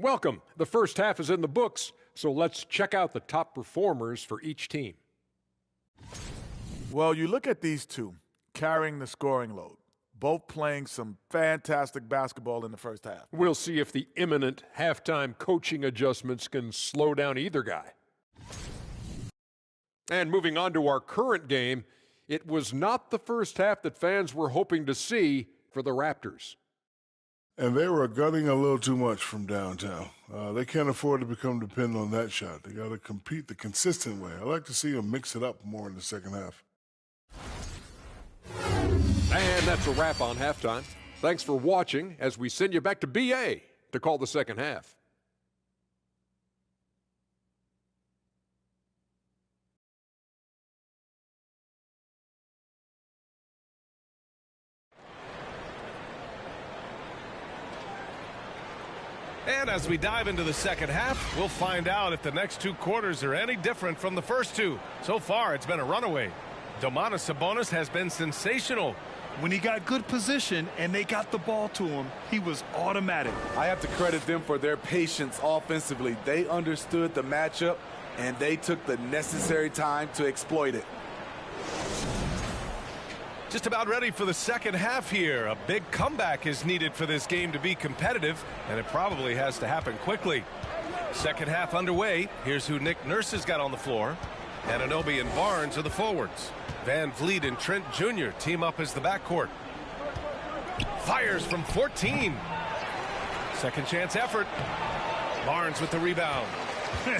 Welcome. The first half is in the books, so let's check out the top performers for each team. Well, you look at these two carrying the scoring load, both playing some fantastic basketball in the first half. We'll see if the imminent halftime coaching adjustments can slow down either guy. And moving on to our current game, it was not the first half that fans were hoping to see for the Raptors. And they were gunning a little too much from downtown. They can't afford to become dependent on that shot. They got to compete the consistent way. I like to see them mix it up more in the second half. And that's a wrap on halftime. Thanks for watching as we send you back to BA to call the second half. And as we dive into the second half, we'll find out if the next two quarters are any different from the first two. So far, it's been a runaway. Domantas Sabonis has been sensational. When he got good position and they got the ball to him, he was automatic. I have to credit them for their patience offensively. They understood the matchup, and they took the necessary time to exploit it. Just about ready for the second half here. A big comeback is needed for this game to be competitive, and it probably has to happen quickly. Second half underway. Here's who Nick Nurse has got on the floor. Anunoby and Barnes are the forwards. Van Vliet and Trent Jr. team up as the backcourt. Fires from 14. Second chance effort. Barnes with the rebound.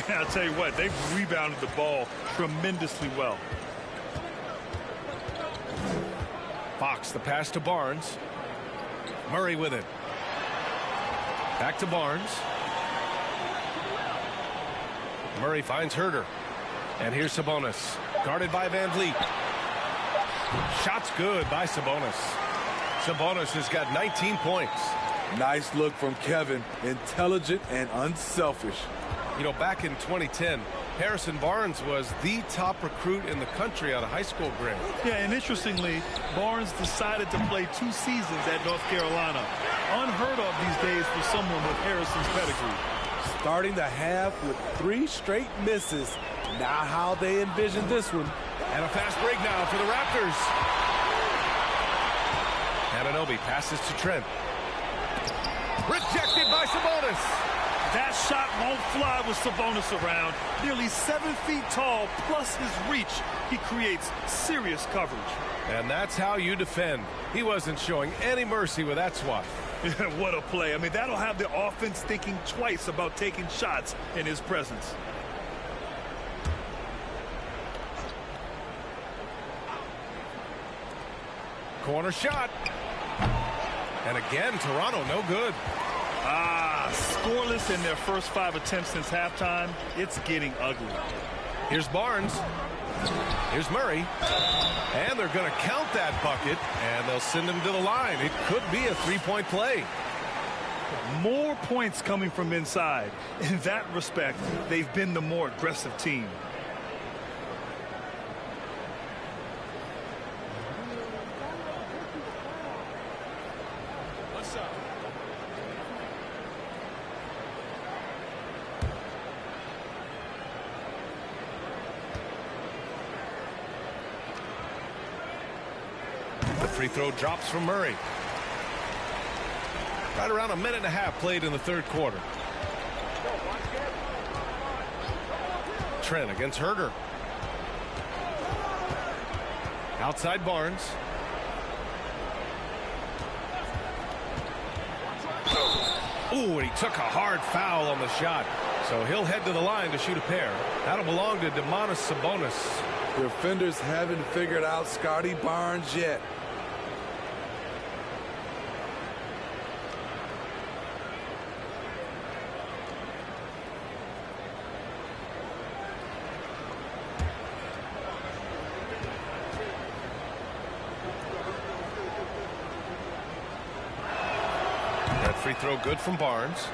I'll tell you what, they've rebounded the ball tremendously well. Fox, the pass to Barnes. Murray with it. Back to Barnes. Murray finds Herter. And here's Sabonis. Guarded by Van Vliet. Shot's good by Sabonis. Sabonis has got 19 points. Nice look from Kevin. Intelligent and unselfish. You know, back in 2010, Harrison Barnes was the top recruit in the country out of high school grade. Yeah, and interestingly, Barnes decided to play 2 seasons at North Carolina. Unheard of these days for someone with Harrison's pedigree. Starting the half with 3 straight misses. Not how they envisioned this one. And a fast break now for the Raptors. Anunoby passes to Trent. Rejected by Sabonis. That shot won't fly with Sabonis around. Nearly 7 feet tall, plus his reach. He creates serious coverage. And that's how you defend. He wasn't showing any mercy with that swat. What a play. I mean, that'll have the offense thinking twice about taking shots in his presence. Corner shot. And again, Toronto, no good. Scoreless in their first 5 attempts since halftime. It's getting ugly. Here's Barnes. Here's Murray. And they're going to count that bucket, and they'll send him to the line. It could be a three-point play. More points coming from inside. In that respect, they've been the more aggressive team. The free throw drops from Murray. Right around a minute and a half played in the third quarter. Trent against Herder. Outside Barnes. Ooh, and he took a hard foul on the shot. So he'll head to the line to shoot a pair. That'll belong to Domantas Sabonis. Defenders haven't figured out Scotty Barnes yet. That free throw good from Barnes.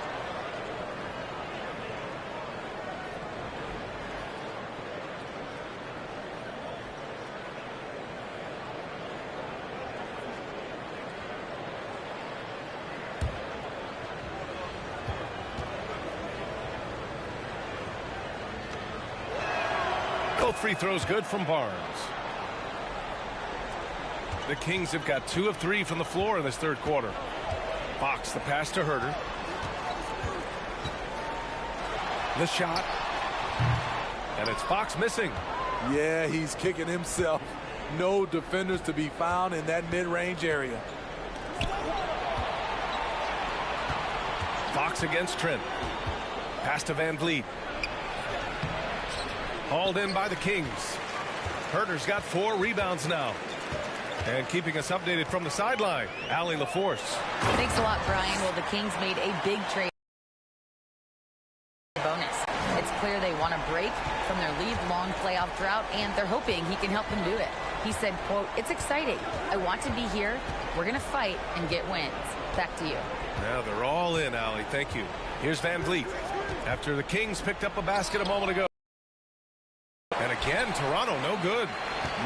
Both free throws good from Barnes. The Kings have got 2 of 3 from the floor in this third quarter. Fox the pass to Herder. The shot. And it's Fox missing. Yeah, he's kicking himself. No defenders to be found in that mid-range area. Fox against Trent. Pass to Van Vliet. Hauled in by the Kings. Herder's got 4 rebounds now. And keeping us updated from the sideline, Allie LaForce. Thanks a lot, Brian. Well, the Kings made a big trade bonus. It's clear they want to break from their lead-long playoff drought, and they're hoping he can help them do it. He said, quote, "It's exciting. I want to be here. We're going to fight and get wins." Back to you. Now they're all in, Allie. Thank you. Here's Van Vliet. After the Kings picked up a basket a moment ago. And again, Toronto, no good.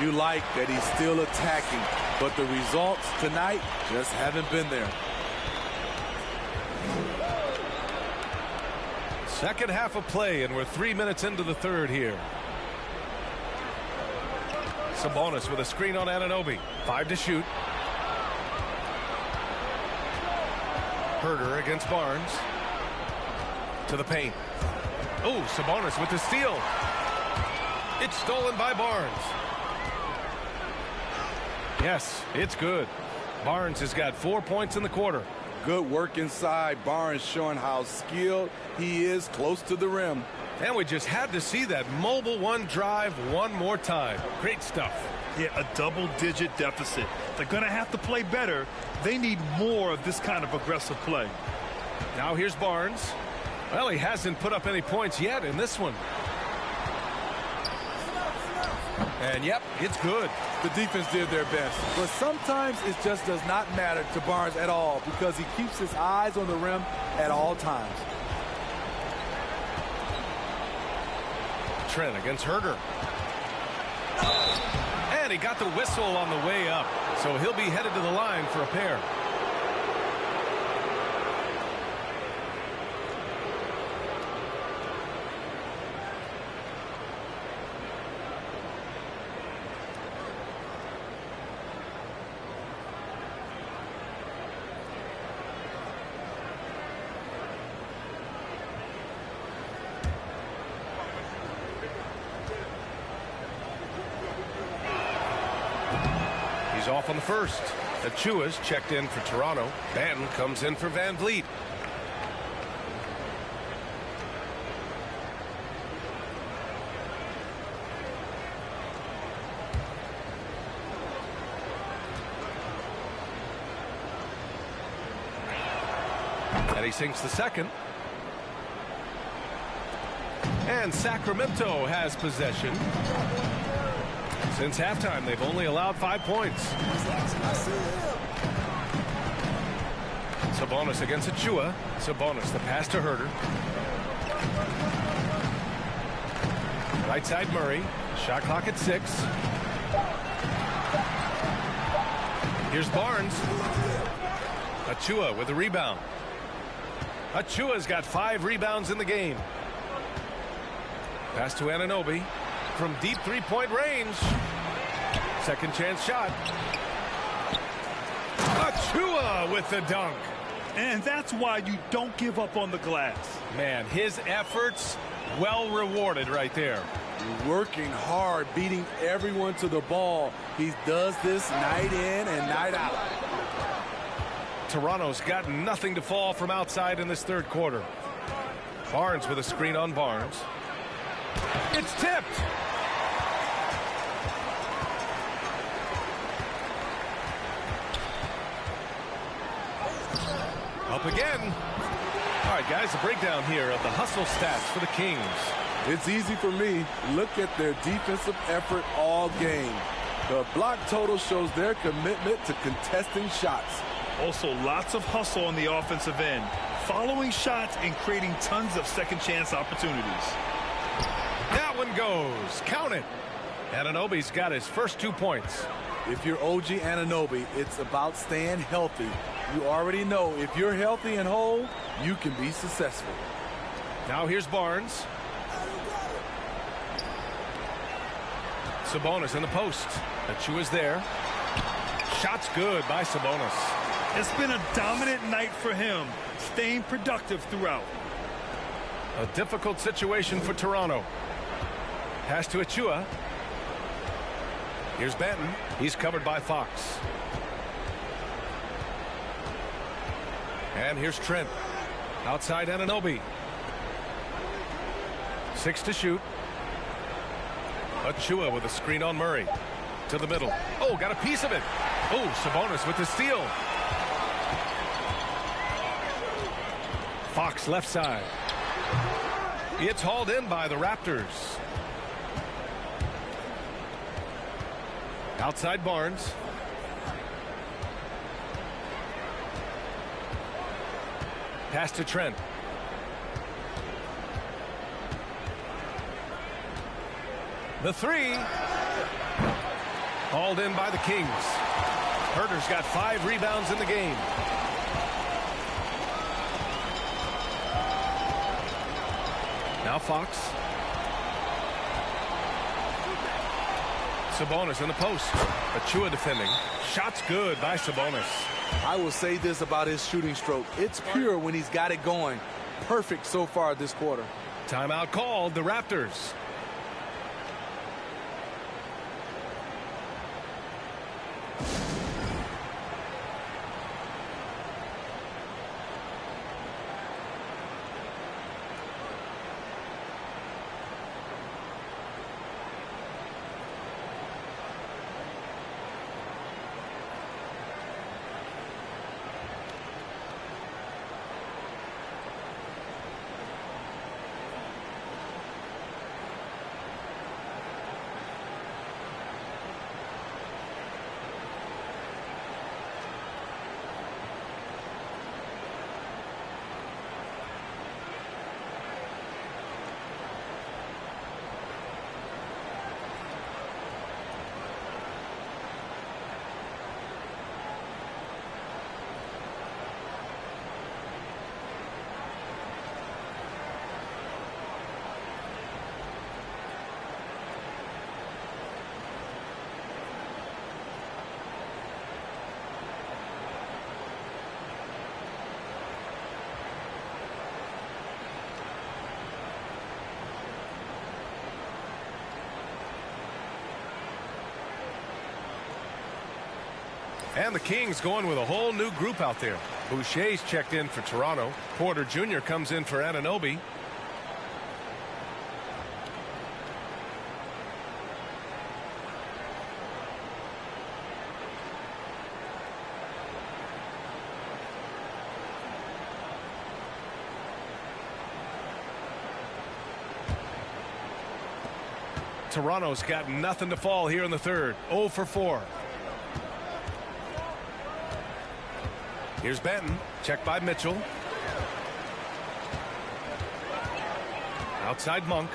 You like that he's still attacking, but the results tonight just haven't been there. Second half of play, and we're 3 minutes into the third here. Sabonis with a screen on Anunoby. 5 to shoot. Herder against Barnes. To the paint. Oh, Sabonis with the steal. It's stolen by Barnes. Yes, it's good. Barnes has got 4 points in the quarter. Good work inside. Barnes showing how skilled he is close to the rim. And we just had to see that mobile one drive one more time. Great stuff. Yeah, a double-digit deficit. They're going to have to play better. They need more of this kind of aggressive play. Now here's Barnes. Well, he hasn't put up any points yet in this one. And yep, it's good. The defense did their best. But sometimes it just does not matter to Barnes at all because he keeps his eyes on the rim at all times. Trent against Herder. And he got the whistle on the way up. So he'll be headed to the line for a pair. Off on the first. Achua's checked in for Toronto. Banton comes in for Van Vliet. And he sinks the second. And Sacramento has possession. Since halftime, they've only allowed 5 points. Sabonis against Achua. Sabonis, the pass to Herter. Right side Murray. Shot clock at 6. Here's Barnes. Achua with a rebound. Achua's got 5 rebounds in the game. Pass to Anunoby from deep three-point range. Second chance shot. Achua with the dunk. And that's why you don't give up on the glass. Man, his efforts well rewarded right there. Working hard, beating everyone to the ball. He does this night in and night out. Toronto's got nothing to fall from outside in this third quarter. Barnes with a screen on Barnes. It's tipped. Up again. All right, guys, a breakdown here of the hustle stats for the Kings. It's easy for me. Look at their defensive effort all game. The block total shows their commitment to contesting shots. Also, lots of hustle on the offensive end, following shots and creating tons of second chance opportunities. That one goes. Count it. Anunoby's got his first 2 points. If you're OG Anunoby, it's about staying healthy. You already know if you're healthy and whole, you can be successful. Now here's Barnes. Sabonis in the post. Achua's there. Shot's good by Sabonis. It's been a dominant night for him, staying productive throughout. A difficult situation for Toronto. Pass to Achua. Here's Banton. He's covered by Fox. And here's Trent. Outside Anunoby. 6 to shoot. Achua with a screen on Murray. To the middle. Oh, got a piece of it. Oh, Sabonis with the steal. Fox left side. It's hauled in by the Raptors. Outside Barnes. Pass to Trent. The three. Hauled in by the Kings. Herter's got 5 rebounds in the game. Now Fox. Sabonis in the post. Achua defending. Shot's good by Sabonis. I will say this about his shooting stroke. It's pure when he's got it going. Perfect so far this quarter. Timeout called, the Raptors. And the Kings going with a whole new group out there. Boucher's checked in for Toronto. Porter Jr. comes in for Anunoby. Toronto's got nothing to fall here in the third. 0 for 4. Here's Benton. Checked by Mitchell. Outside Monk.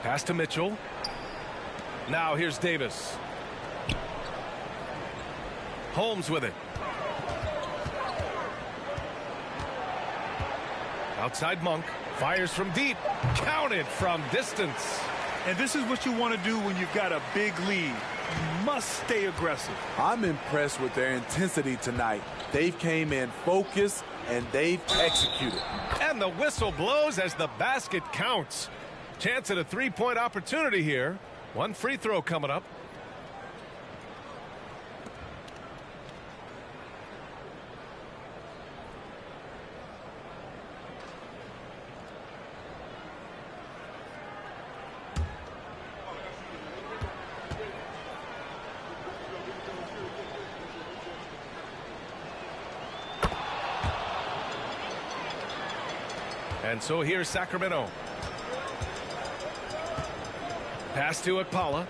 Pass to Mitchell. Now here's Davis. Holmes with it. Outside Monk. Fires from deep. Counted from distance. And this is what you want to do when you've got a big lead. You must stay aggressive. I'm impressed with their intensity tonight. They've came in focused and they've executed. And the whistle blows as the basket counts. Chance at a three-point opportunity here. One free throw coming up. And so here's Sacramento. Pass to Akpala.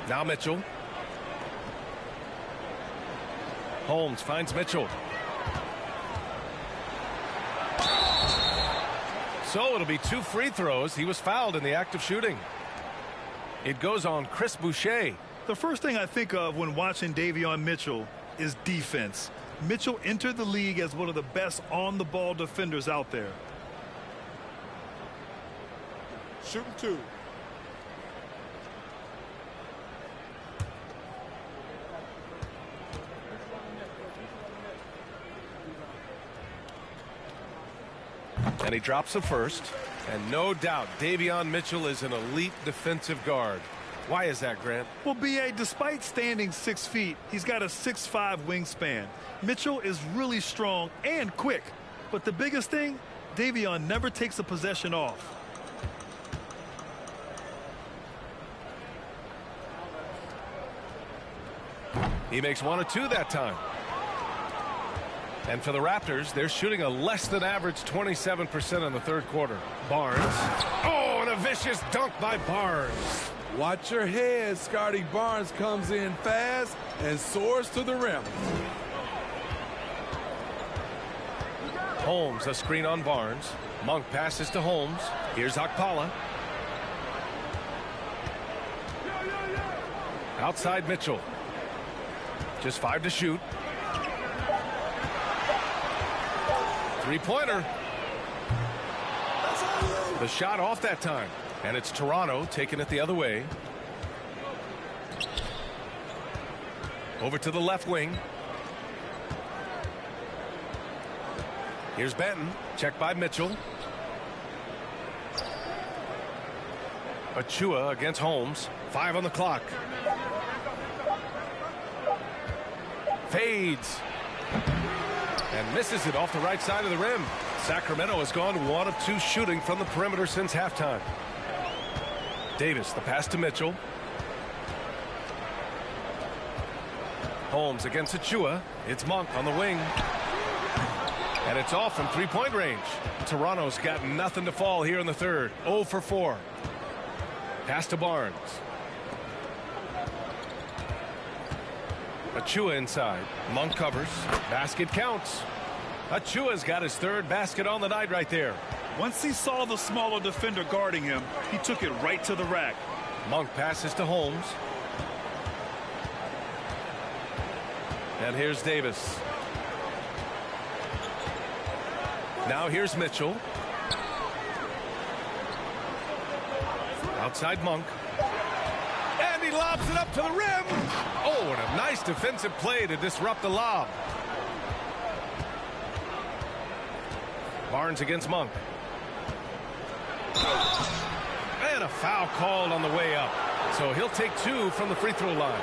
Now Mitchell. Holmes finds Mitchell. So it'll be 2 free throws. He was fouled in the act of shooting. It goes on Chris Boucher. The first thing I think of when watching Davion Mitchell is defense. Mitchell entered the league as one of the best on-the-ball defenders out there. Shooting 2. And he drops the first. And no doubt Davion Mitchell is an elite defensive guard. Why is that, Grant? Well, B.A., despite standing 6 feet, he's got a 6'5" wingspan. Mitchell is really strong and quick. But the biggest thing, Davion never takes a possession off. He makes 1 of 2 that time. And for the Raptors, they're shooting a less than average 27% in the third quarter. Barnes. Oh, and a vicious dunk by Barnes. Watch your head. Scotty Barnes comes in fast and soars to the rim. Holmes, a screen on Barnes. Monk passes to Holmes. Here's Akpala. Outside Mitchell. Just 5 to shoot. Three-pointer. The shot off that time. And it's Toronto taking it the other way. Over to the left wing. Here's Benton. Checked by Mitchell. Achua against Holmes. 5 on the clock. Fades. And misses it off the right side of the rim. Sacramento has gone 1 of 2 shooting from the perimeter since halftime. Davis, the pass to Mitchell. Holmes against Achua. It's Monk on the wing. And it's off from three-point range. Toronto's got nothing to fall here in the third. 0 for 4. Pass to Barnes. Achua inside. Monk covers. Basket counts. Achua's got his 3rd basket on the night right there. Once he saw the smaller defender guarding him, he took it right to the rack. Monk passes to Holmes. And here's Davis. Now here's Mitchell. Outside Monk. And he lobs it up to the rim. Oh, and a nice defensive play to disrupt the lob. Barnes against Monk. And a foul called on the way up. So he'll take 2 from the free throw line.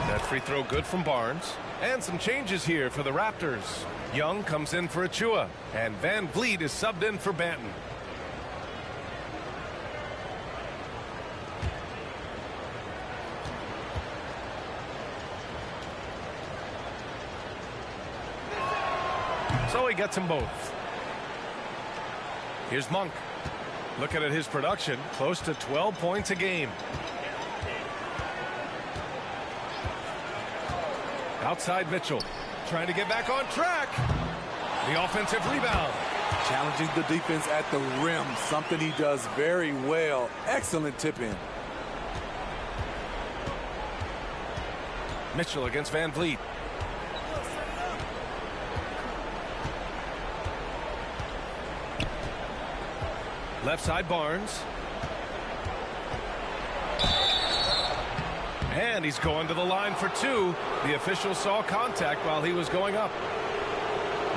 That free throw good from Barnes. And some changes here for the Raptors. Young comes in for Achua, and Van Vliet is subbed in for Banton. So he gets them both. Here's Monk. Looking at his production, close to 12 points a game. Outside Mitchell, trying to get back on track. The offensive rebound. Challenging the defense at the rim, something he does very well. Excellent tip in. Mitchell against Van Vliet. Left side Barnes. And he's going to the line for 2. The official saw contact while he was going up.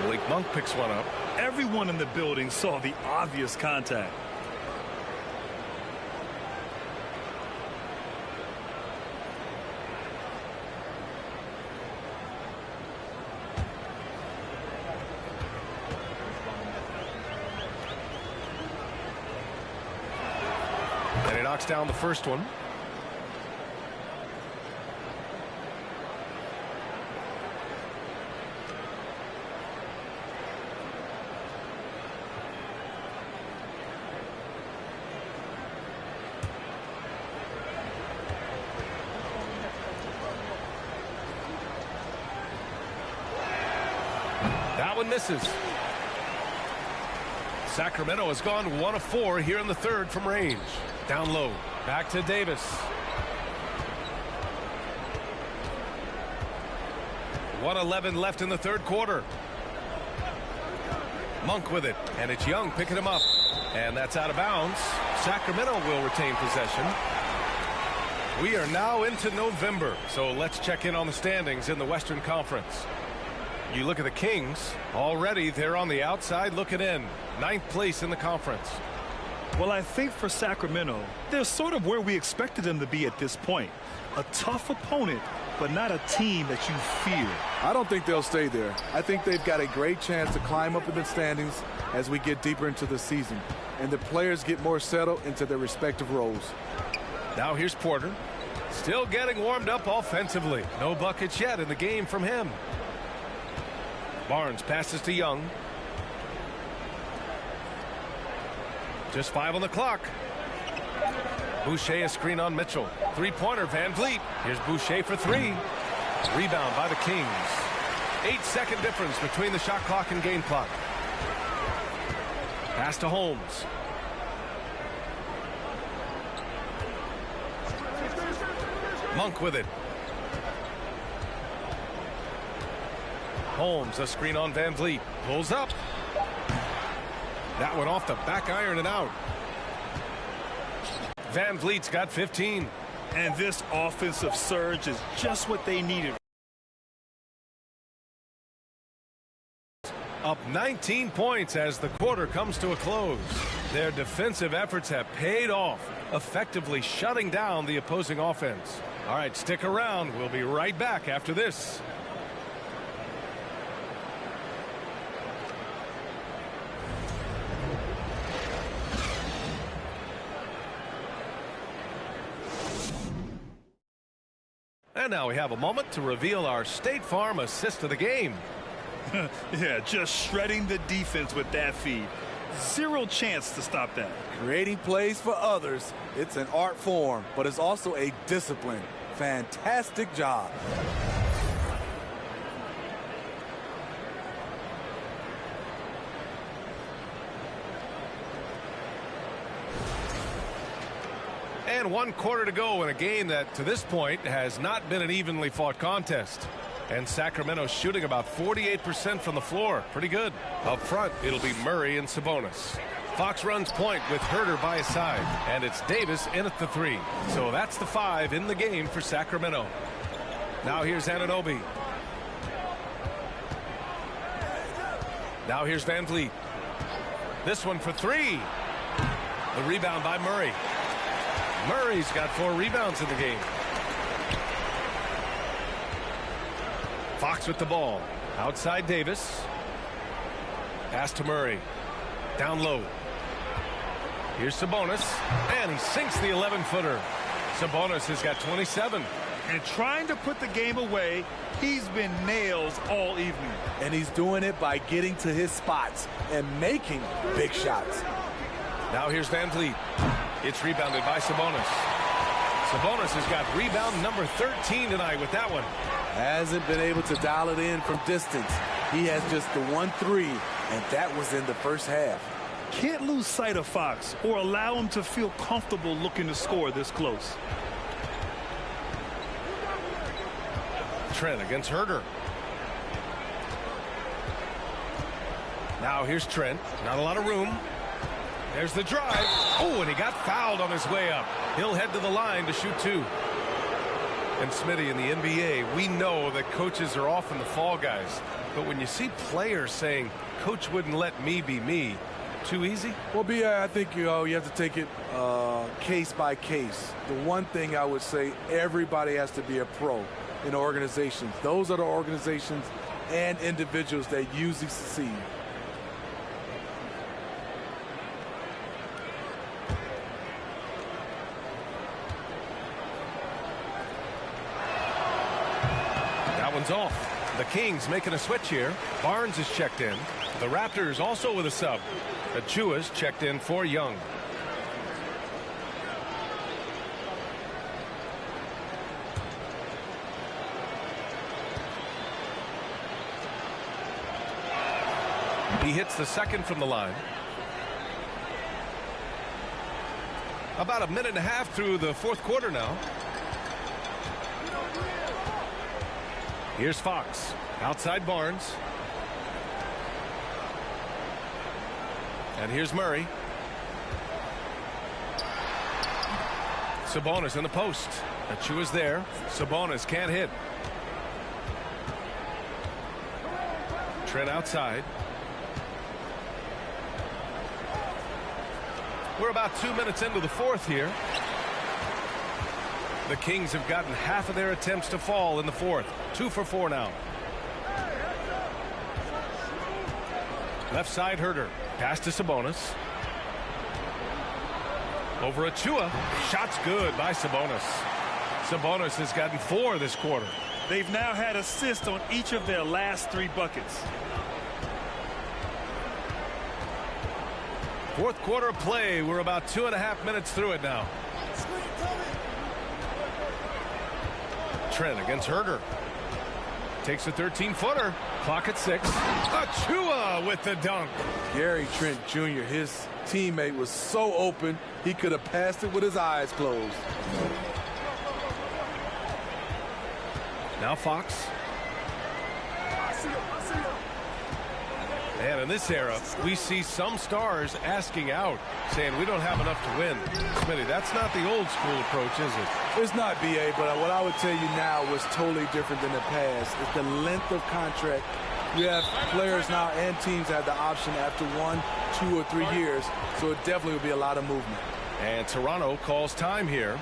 Malik Monk picks one up. Everyone in the building saw the obvious contact. And he knocks down the first one. That one misses. Sacramento has gone 1 of 4 here in the third from range. Down low. Back to Davis. 1:11 left in the third quarter. Monk with it. And it's Young picking him up. And that's out of bounds. Sacramento will retain possession. We are now into November. So let's check in on the standings in the Western Conference. You look at the Kings. Already they're on the outside looking in. 9th place in the conference. Well, I think for Sacramento, they're sort of where we expected them to be at this point. A tough opponent, but not a team that you fear. I don't think they'll stay there. I think they've got a great chance to climb up in the standings as we get deeper into the season, and the players get more settled into their respective roles. Now here's Porter. Still getting warmed up offensively. No buckets yet in the game from him. Barnes passes to Young. Just 5 on the clock. Boucher a screen on Mitchell. 3-pointer Van Vliet. Here's Boucher for 3. Rebound by the Kings. 8-second difference between the shot clock and game clock. Pass to Holmes. Monk with it. Holmes a screen on Van Vliet. Pulls up. That one off the back iron and out. Van Vliet's got 15. And this offensive surge is just what they needed. Up 19 points as the quarter comes to a close. Their defensive efforts have paid off, effectively shutting down the opposing offense. All right, stick around. We'll be right back after this. And now we have a moment to reveal our State Farm assist of the game. Yeah, just shredding the defense with that feed. Zero chance to stop that. Creating plays for others. It's an art form, but it's also a discipline. Fantastic job. And 1 quarter to go in a game that to this point has not been an evenly fought contest. And Sacramento shooting about 48% from the floor. Pretty good. Up front, it'll be Murray and Sabonis. Fox runs point with Herter by his side. And it's Davis in at the 3. So that's the 5 in the game for Sacramento. Now here's Anunoby. Now here's Van Vliet. This one for 3. The rebound by Murray. Murray's got 4 rebounds in the game. Fox with the ball. Outside Davis. Pass to Murray. Down low. Here's Sabonis. And he sinks the 11-footer. Sabonis has got 27. And trying to put the game away, he's been nails all evening. And he's doing it by getting to his spots and making big shots. Now here's Van Vliet. It's rebounded by Sabonis. Sabonis has got rebound number 13 tonight with that one. Hasn't been able to dial it in from distance. He has just the 1-3, and that was in the first half. Can't lose sight of Fox or allow him to feel comfortable looking to score this close. Trent against Herter. Now here's Trent. Not a lot of room. There's the drive. Oh, and he got fouled on his way up. He'll head to the line to shoot 2. And Smitty, in the NBA, we know that coaches are often the fall guys. But when you see players saying, "Coach wouldn't let me be me," too easy? Well, B.A., I think you have to take it case by case. The one thing I would say, everybody has to be a pro in organizations. Those are the organizations and individuals that usually succeed. That one's off. The Kings making a switch here. Barnes is checked in. The Raptors also with a sub. Achua's checked in for Young. He hits the second from the line. About a minute and a half through the fourth quarter now. Here's Fox. Outside Barnes. And here's Murray. Sabonis in the post. Achua's there. Sabonis can't hit. Trent outside. We're about 2 minutes into the fourth here. The Kings have gotten half of their attempts to fall in the fourth. 2 for 4 now. Left side Herter. Pass to Sabonis. Over Achua. Shot's good by Sabonis. Sabonis has gotten 4 this quarter. They've now had assists on each of their last 3 buckets. Fourth quarter play. We're about 2.5 minutes through it now. Trent against Herter. Takes a 13-footer. Clock at 6. Achua with the dunk. Gary Trent Jr., his teammate, was so open, he could have passed it with his eyes closed. Now Fox. And in this era, we see some stars asking out, saying we don't have enough to win. Smitty, that's not the old school approach, is it? It's not, B.A., but what I would tell you now is totally different than the past. It's the length of contract. You have players now and teams have the option after 1, 2, or 3 years, so it definitely will be a lot of movement. And Toronto calls time here.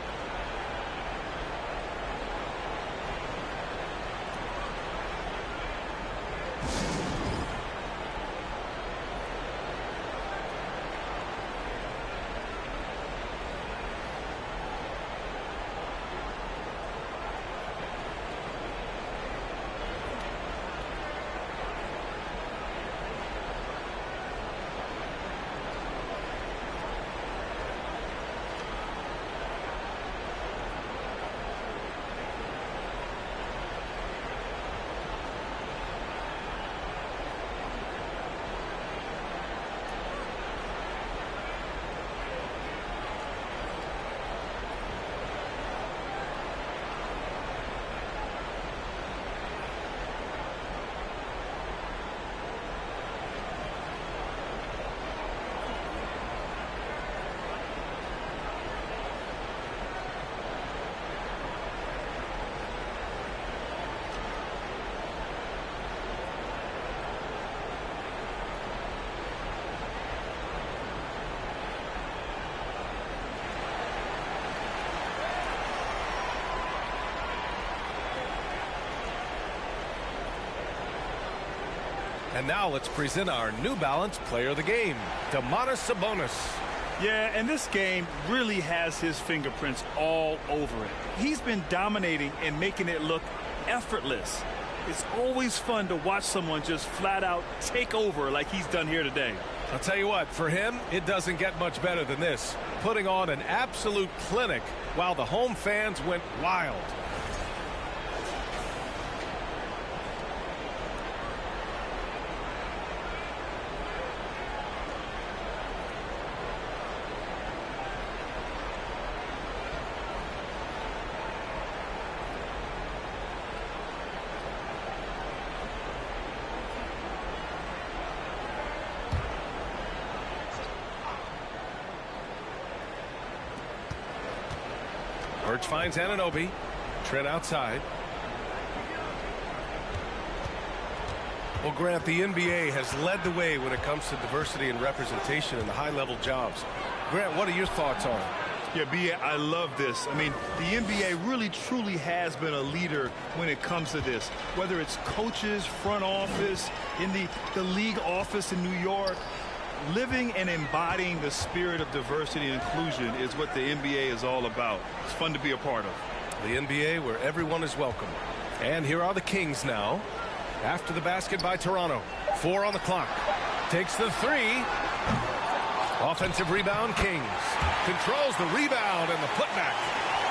And now let's present our New Balance Player of the Game, Domantas Sabonis. Yeah, and this game really has his fingerprints all over it. He's been dominating and making it look effortless. It's always fun to watch someone just flat out take over like he's done here today. I'll tell you what, for him, it doesn't get much better than this. Putting on an absolute clinic while the home fans went wild. Birch finds Anunoby. Trent outside. Well, Grant, the NBA has led the way when it comes to diversity and representation in the high-level jobs. Grant, what are your thoughts on it? Yeah, B.A., I love this. I mean, the NBA really, truly has been a leader when it comes to this. Whether it's coaches, front office, in the league office in New York, living and embodying the spirit of diversity and inclusion is what the NBA is all about. It's fun to be a part of. The NBA where everyone is welcome. And here are the Kings now. After the basket by Toronto. 4 on the clock. Takes the 3. Offensive rebound, Kings. Controls the rebound and the putback.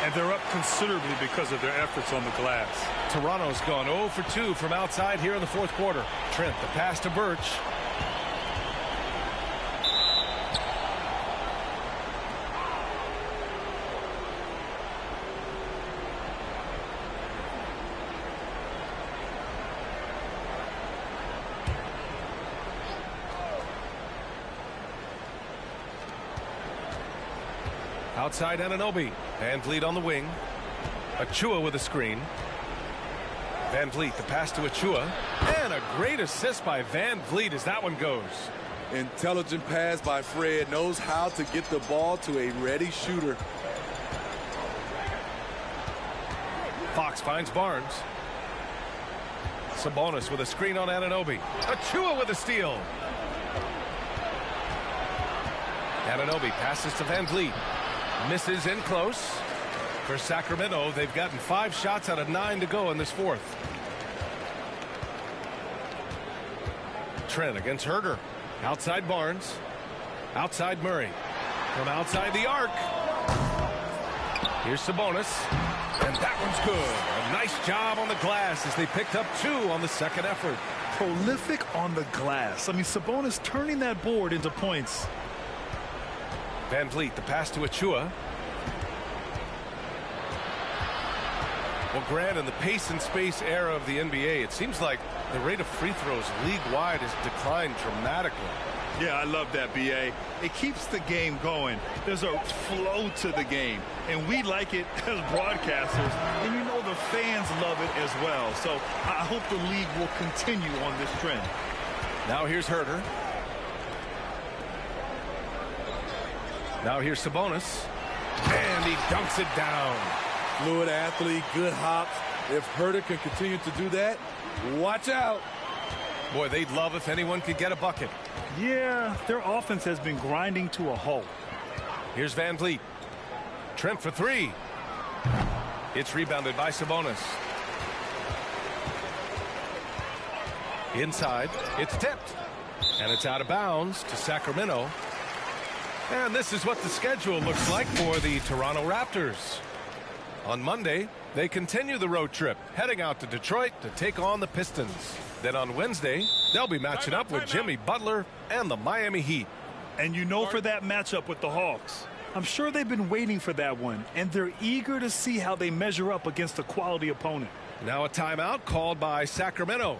And they're up considerably because of their efforts on the glass. Toronto's gone 0 for 2 from outside here in the fourth quarter. Trent, the pass to Birch. Outside Anunoby. Van Vliet on the wing. Achua with a screen. Van Vliet, the pass to Achua. And a great assist by Van Vliet as that one goes. Intelligent pass by Fred. Knows how to get the ball to a ready shooter. Fox finds Barnes. Sabonis with a screen on Anunoby. Achua with a steal. Anunoby passes to Van Vliet. Misses in close. For Sacramento, they've gotten 5 shots out of 9 to go in this fourth. Trent against Herter. Outside Barnes. Outside Murray. From outside the arc. Here's Sabonis. And that one's good. A nice job on the glass as they picked up 2 on the second effort. Prolific on the glass. I mean, Sabonis turning that board into points. Van Vliet, the pass to Achua. Well, Grant, in the pace and space era of the NBA, it seems like the rate of free throws league-wide has declined dramatically. Yeah, I love that, B.A. It keeps the game going. There's a flow to the game, and we like it as broadcasters, and you know the fans love it as well. So I hope the league will continue on this trend. Now here's Herter. Now here's Sabonis. And he dunks it down. Fluid athlete, good hops. If Herter can continue to do that, watch out. Boy, they'd love if anyone could get a bucket. Yeah, their offense has been grinding to a halt. Here's Van Vliet. Trent for 3. It's rebounded by Sabonis. Inside, it's tipped. And it's out of bounds to Sacramento. And this is what the schedule looks like for the Toronto Raptors. On Monday, they continue the road trip, heading out to Detroit to take on the Pistons. Then on Wednesday, they'll be matching up with Jimmy Butler and the Miami Heat. And you know, for that matchup with the Hawks, I'm sure they've been waiting for that one, and they're eager to see how they measure up against a quality opponent. Now a timeout called by Sacramento.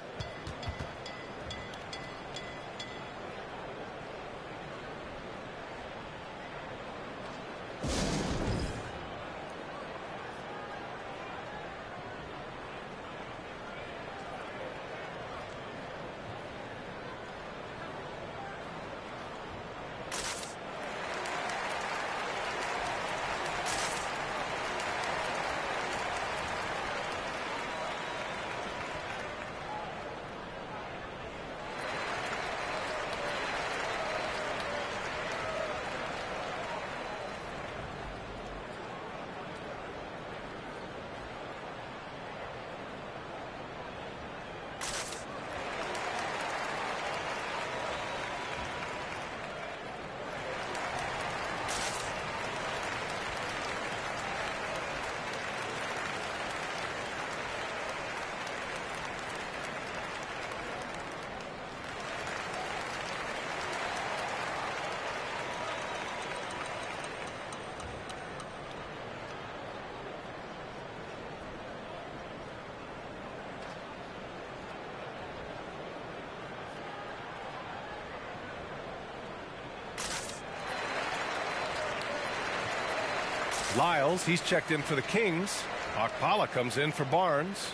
Lyles, he's checked in for the Kings. Okpala comes in for Barnes.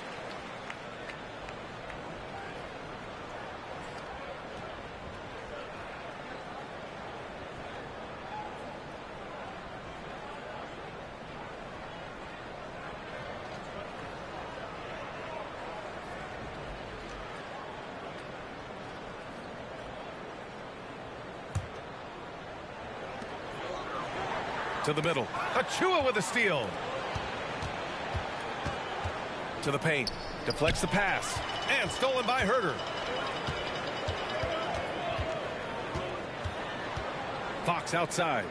To the middle. Achua with a steal. To the paint. Deflects the pass. And stolen by Herter. Fox outside.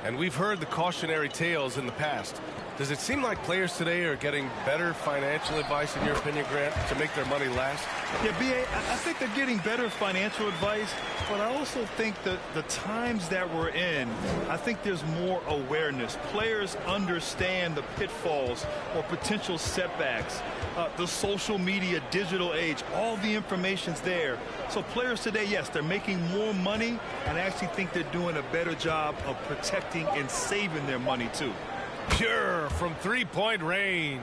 And we've heard the cautionary tales in the past. Does it seem like players today are getting better financial advice, in your opinion, Grant, to make their money last? Yeah, B.A., I think they're getting better financial advice, but I also think that the times that we're in, I think there's more awareness. Players understand the pitfalls or potential setbacks. The social media, digital age, all the information's there. So players today, yes, they're making more money, and I actually think they're doing a better job of protecting and saving their money, too. Pure from three-point range.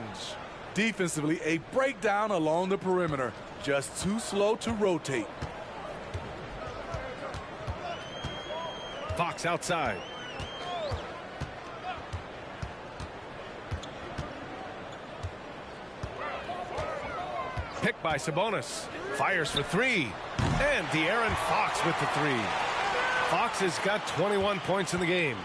Defensively, a breakdown along the perimeter. Just too slow to rotate. Fox outside. Picked by Sabonis. Fires for three. And De'Aaron Fox with the three. Fox has got 21 points in the game.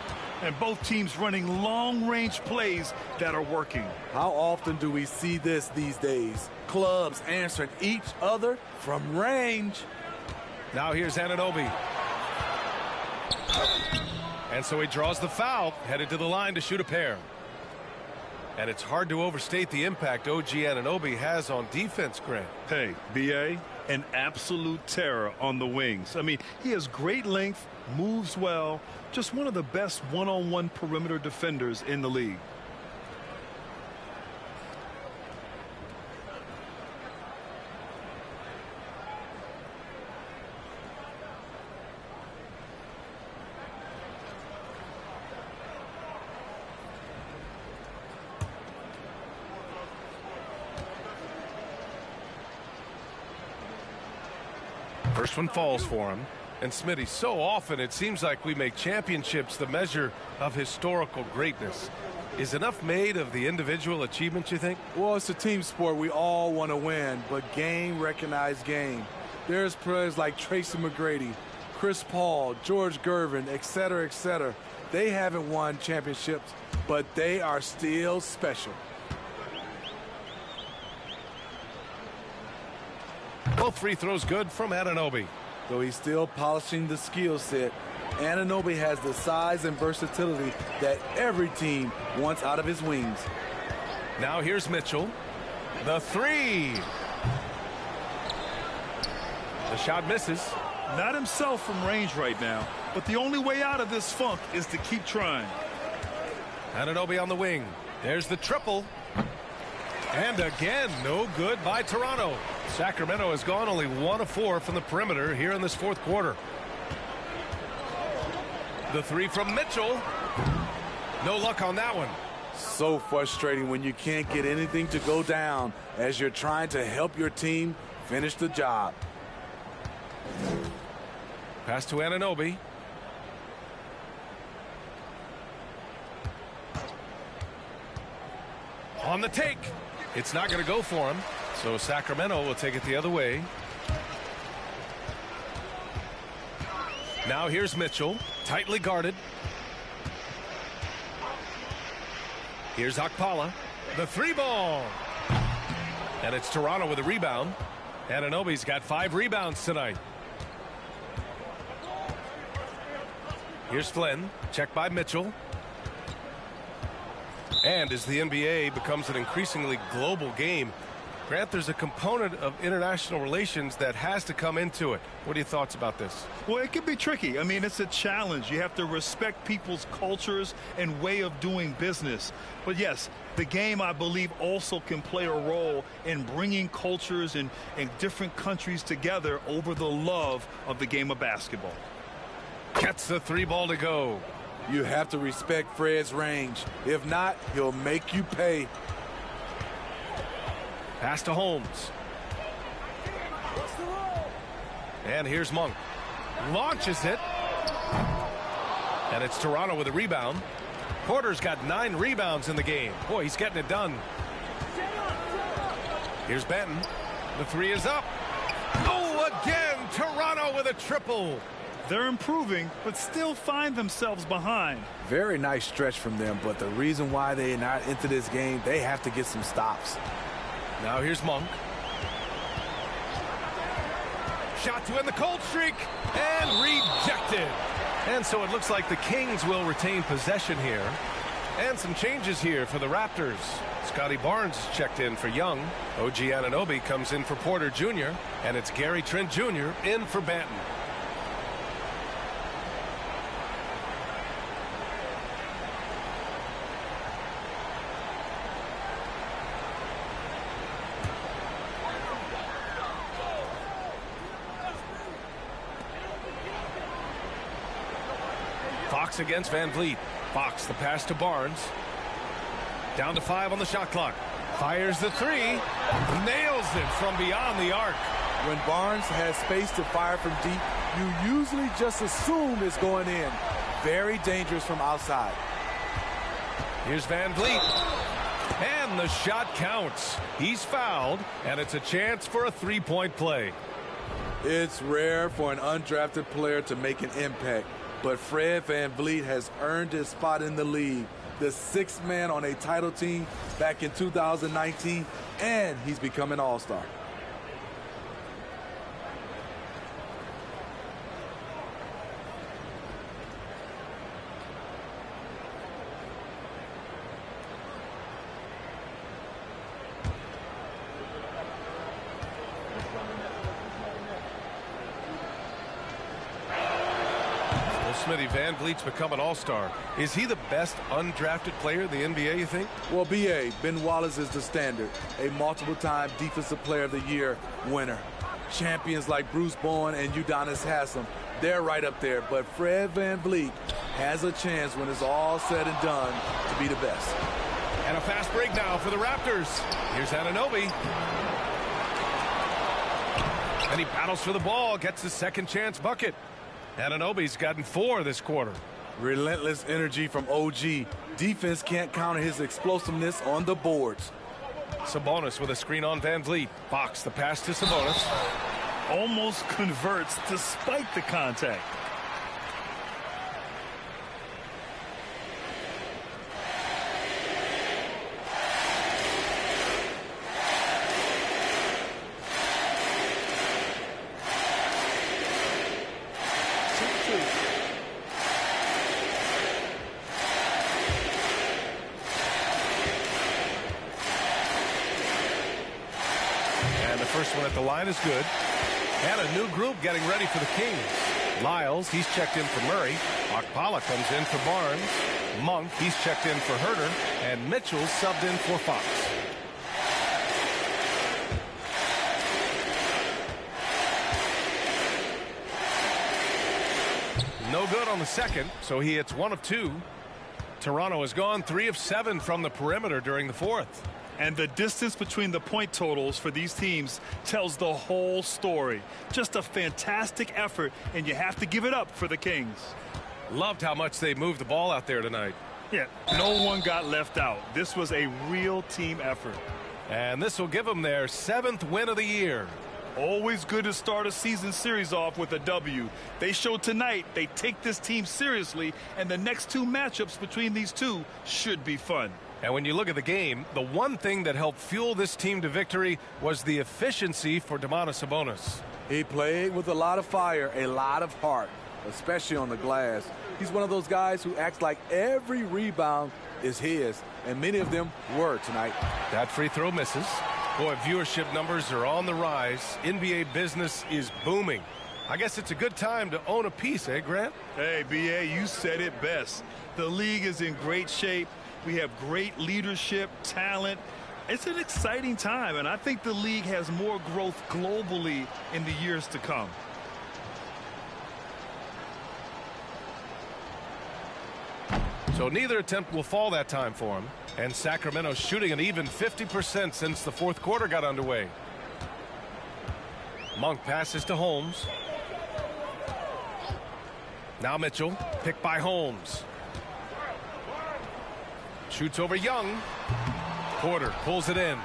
And both teams running long-range plays that are working. How often do we see this these days? Clubs answering each other from range. Now here's Anunoby. And so he draws the foul, headed to the line to shoot a pair. And it's hard to overstate the impact OG Anunoby has on defense, Grant. Hey, B.A., an absolute terror on the wings. I mean, he has great length, moves well, just one of the best one-on-one perimeter defenders in the league. First one falls for him. And Smitty, so often it seems like we make championships the measure of historical greatness. Is enough made of the individual achievements, you think? Well, it's a team sport. We all want to win, but game recognized game. There's players like Tracy McGrady, Chris Paul, George Gervin, et cetera, They haven't won championships, but they are still special. Both free throws good from Anunoby. Though he's still polishing the skill set, Anunoby has the size and versatility that every team wants out of his wings. Now here's Mitchell. The three. The shot misses. Not himself from range right now, but the only way out of this funk is to keep trying. Anunoby on the wing. There's the triple. And again, no good by Toronto. Sacramento has gone only 1 of 4 from the perimeter here in this fourth quarter. The three from Mitchell. No luck on that one. So frustrating when you can't get anything to go down as you're trying to help your team finish the job. Pass to Anunoby. On the take. It's not going to go for him. So Sacramento will take it the other way. Now here's Mitchell. Tightly guarded. Here's Okpala. The three ball. And it's Toronto with a rebound. Anunoby's got 5 rebounds tonight. Here's Flynn. Checked by Mitchell. And as the NBA becomes an increasingly global game, Grant, there's a component of international relations that has to come into it. What are your thoughts about this? Well, it can be tricky. I mean, it's a challenge. You have to respect people's cultures and way of doing business. But yes, the game, I believe, also can play a role in bringing cultures and different countries together over the love of the game of basketball. Gets the 3 ball to go. You have to respect Fred's range. If not, he'll make you pay. Pass to Holmes. And here's Monk. Launches it. And it's Toronto with a rebound. Porter's got 9 rebounds in the game. Boy, he's getting it done. Here's Benton. The 3 is up. Oh, again, Toronto with a triple. They're improving, but still find themselves behind. Very nice stretch from them, but the reason why they're not into this game, they have to get some stops. Now here's Monk. Shot to end the cold streak, and rejected. And so it looks like the Kings will retain possession here. And some changes here for the Raptors. Scotty Barnes is checked in for Young. OG Anunoby comes in for Porter Jr. And it's Gary Trent Jr. in for Banton. Fox against Van Vliet. Fox, the pass to Barnes. Down to 5 on the shot clock. Fires the 3. Nails it from beyond the arc. When Barnes has space to fire from deep, you usually just assume it's going in. Very dangerous from outside. Here's Van Vliet. And the shot counts. He's fouled, and it's a chance for a 3-point play. It's rare for an undrafted player to make an impact. But Fred Van Vliet has earned his spot in the league. The 6th man on a title team back in 2019, and he's become an all-star. Smitty, Van Vliet's become an all-star. Is he the best undrafted player in the NBA, you think? Well, B.A., Ben Wallace is the standard. A multiple-time Defensive Player of the Year winner. Champions like Bruce Bowen and Udonis Haslem, they're right up there. But Fred Van Vliet has a chance when it's all said and done to be the best. And a fast break now for the Raptors. Here's Anunoby. And he battles for the ball, gets his second chance bucket. Anunoby's gotten 4 this quarter. Relentless energy from OG. Defense can't counter his explosiveness on the boards. Sabonis with a screen on Van Vliet. Fox, the pass to Sabonis. Almost converts despite the contact. First one at the line is good. And a new group getting ready for the Kings. Lyles, he's checked in for Murray. Okpala comes in for Barnes. Monk, he's checked in for Herter. And Mitchell's subbed in for Fox. No good on the second, so he hits 1 of 2. Toronto has gone 3 of 7 from the perimeter during the 4th. And the distance between the point totals for these teams tells the whole story. Just a fantastic effort, and you have to give it up for the Kings. Loved how much they moved the ball out there tonight. Yeah, no one got left out. This was a real team effort. And this will give them their 7th win of the year. Always good to start a season series off with a W. They showed tonight they take this team seriously, and the next 2 matchups between these two should be fun. And when you look at the game, the one thing that helped fuel this team to victory was the efficiency for Domantas Sabonis. He played with a lot of fire, a lot of heart, especially on the glass. He's one of those guys who acts like every rebound is his, and many of them were tonight. That free throw misses. Boy, viewership numbers are on the rise. NBA business is booming. I guess it's a good time to own a piece, eh, Grant? Hey, B.A., you said it best. The league is in great shape. We have great leadership, talent. It's an exciting time, and I think the league has more growth globally in the years to come. So neither attempt will fall that time for him. And Sacramento's shooting an even 50% since the fourth quarter got underway. Monk passes to Holmes. Now Mitchell, picked by Holmes. Shoots over Young. Porter pulls it in.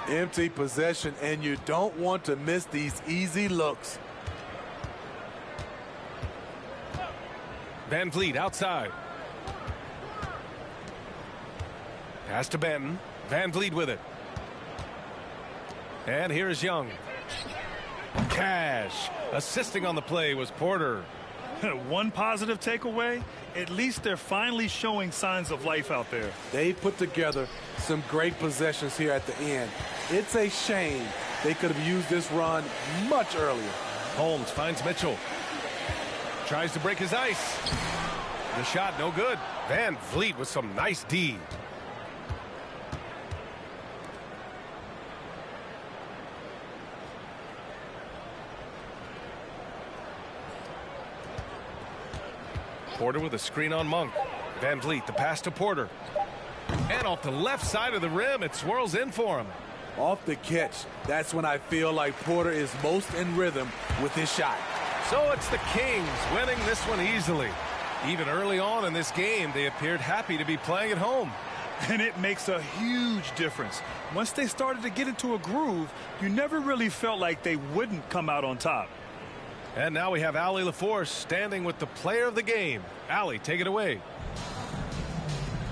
Empty possession, and you don't want to miss these easy looks. Van Vliet outside. Pass to Benton. Van Vliet with it. And here's Young. Cash. Assisting on the play was Porter. One positive takeaway, at least they're finally showing signs of life out there. They put together some great possessions here at the end. It's a shame they could have used this run much earlier. Holmes finds Mitchell. Tries to break his ice. The shot no good. Van Vliet with some nice D. Porter with a screen on Monk. Van Vliet, the pass to Porter. And off the left side of the rim, it swirls in for him. Off the catch, that's when I feel like Porter is most in rhythm with his shot. So it's the Kings winning this one easily. Even early on in this game, they appeared happy to be playing at home. And it makes a huge difference. Once they started to get into a groove, you never really felt like they wouldn't come out on top. And now we have Allie LaForce standing with the player of the game. Allie, take it away.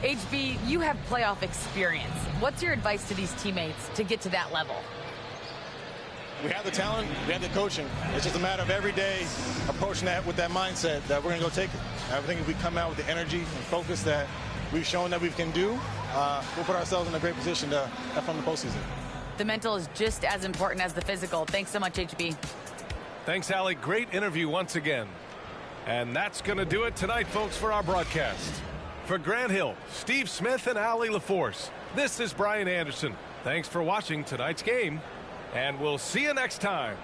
HB, you have playoff experience. What's your advice to these teammates to get to that level? We have the talent, we have the coaching. It's just a matter of every day approaching that with that mindset that we're going to go take it. I think if we come out with the energy and focus that we've shown that we can do, we'll put ourselves in a great position to have fun in the postseason. The mental is just as important as the physical. Thanks so much, HB. Thanks, Allie. Great interview once again. And that's going to do it tonight, folks, for our broadcast. For Grant Hill, Steve Smith, and Allie LaForce, this is Brian Anderson. Thanks for watching tonight's game, and we'll see you next time.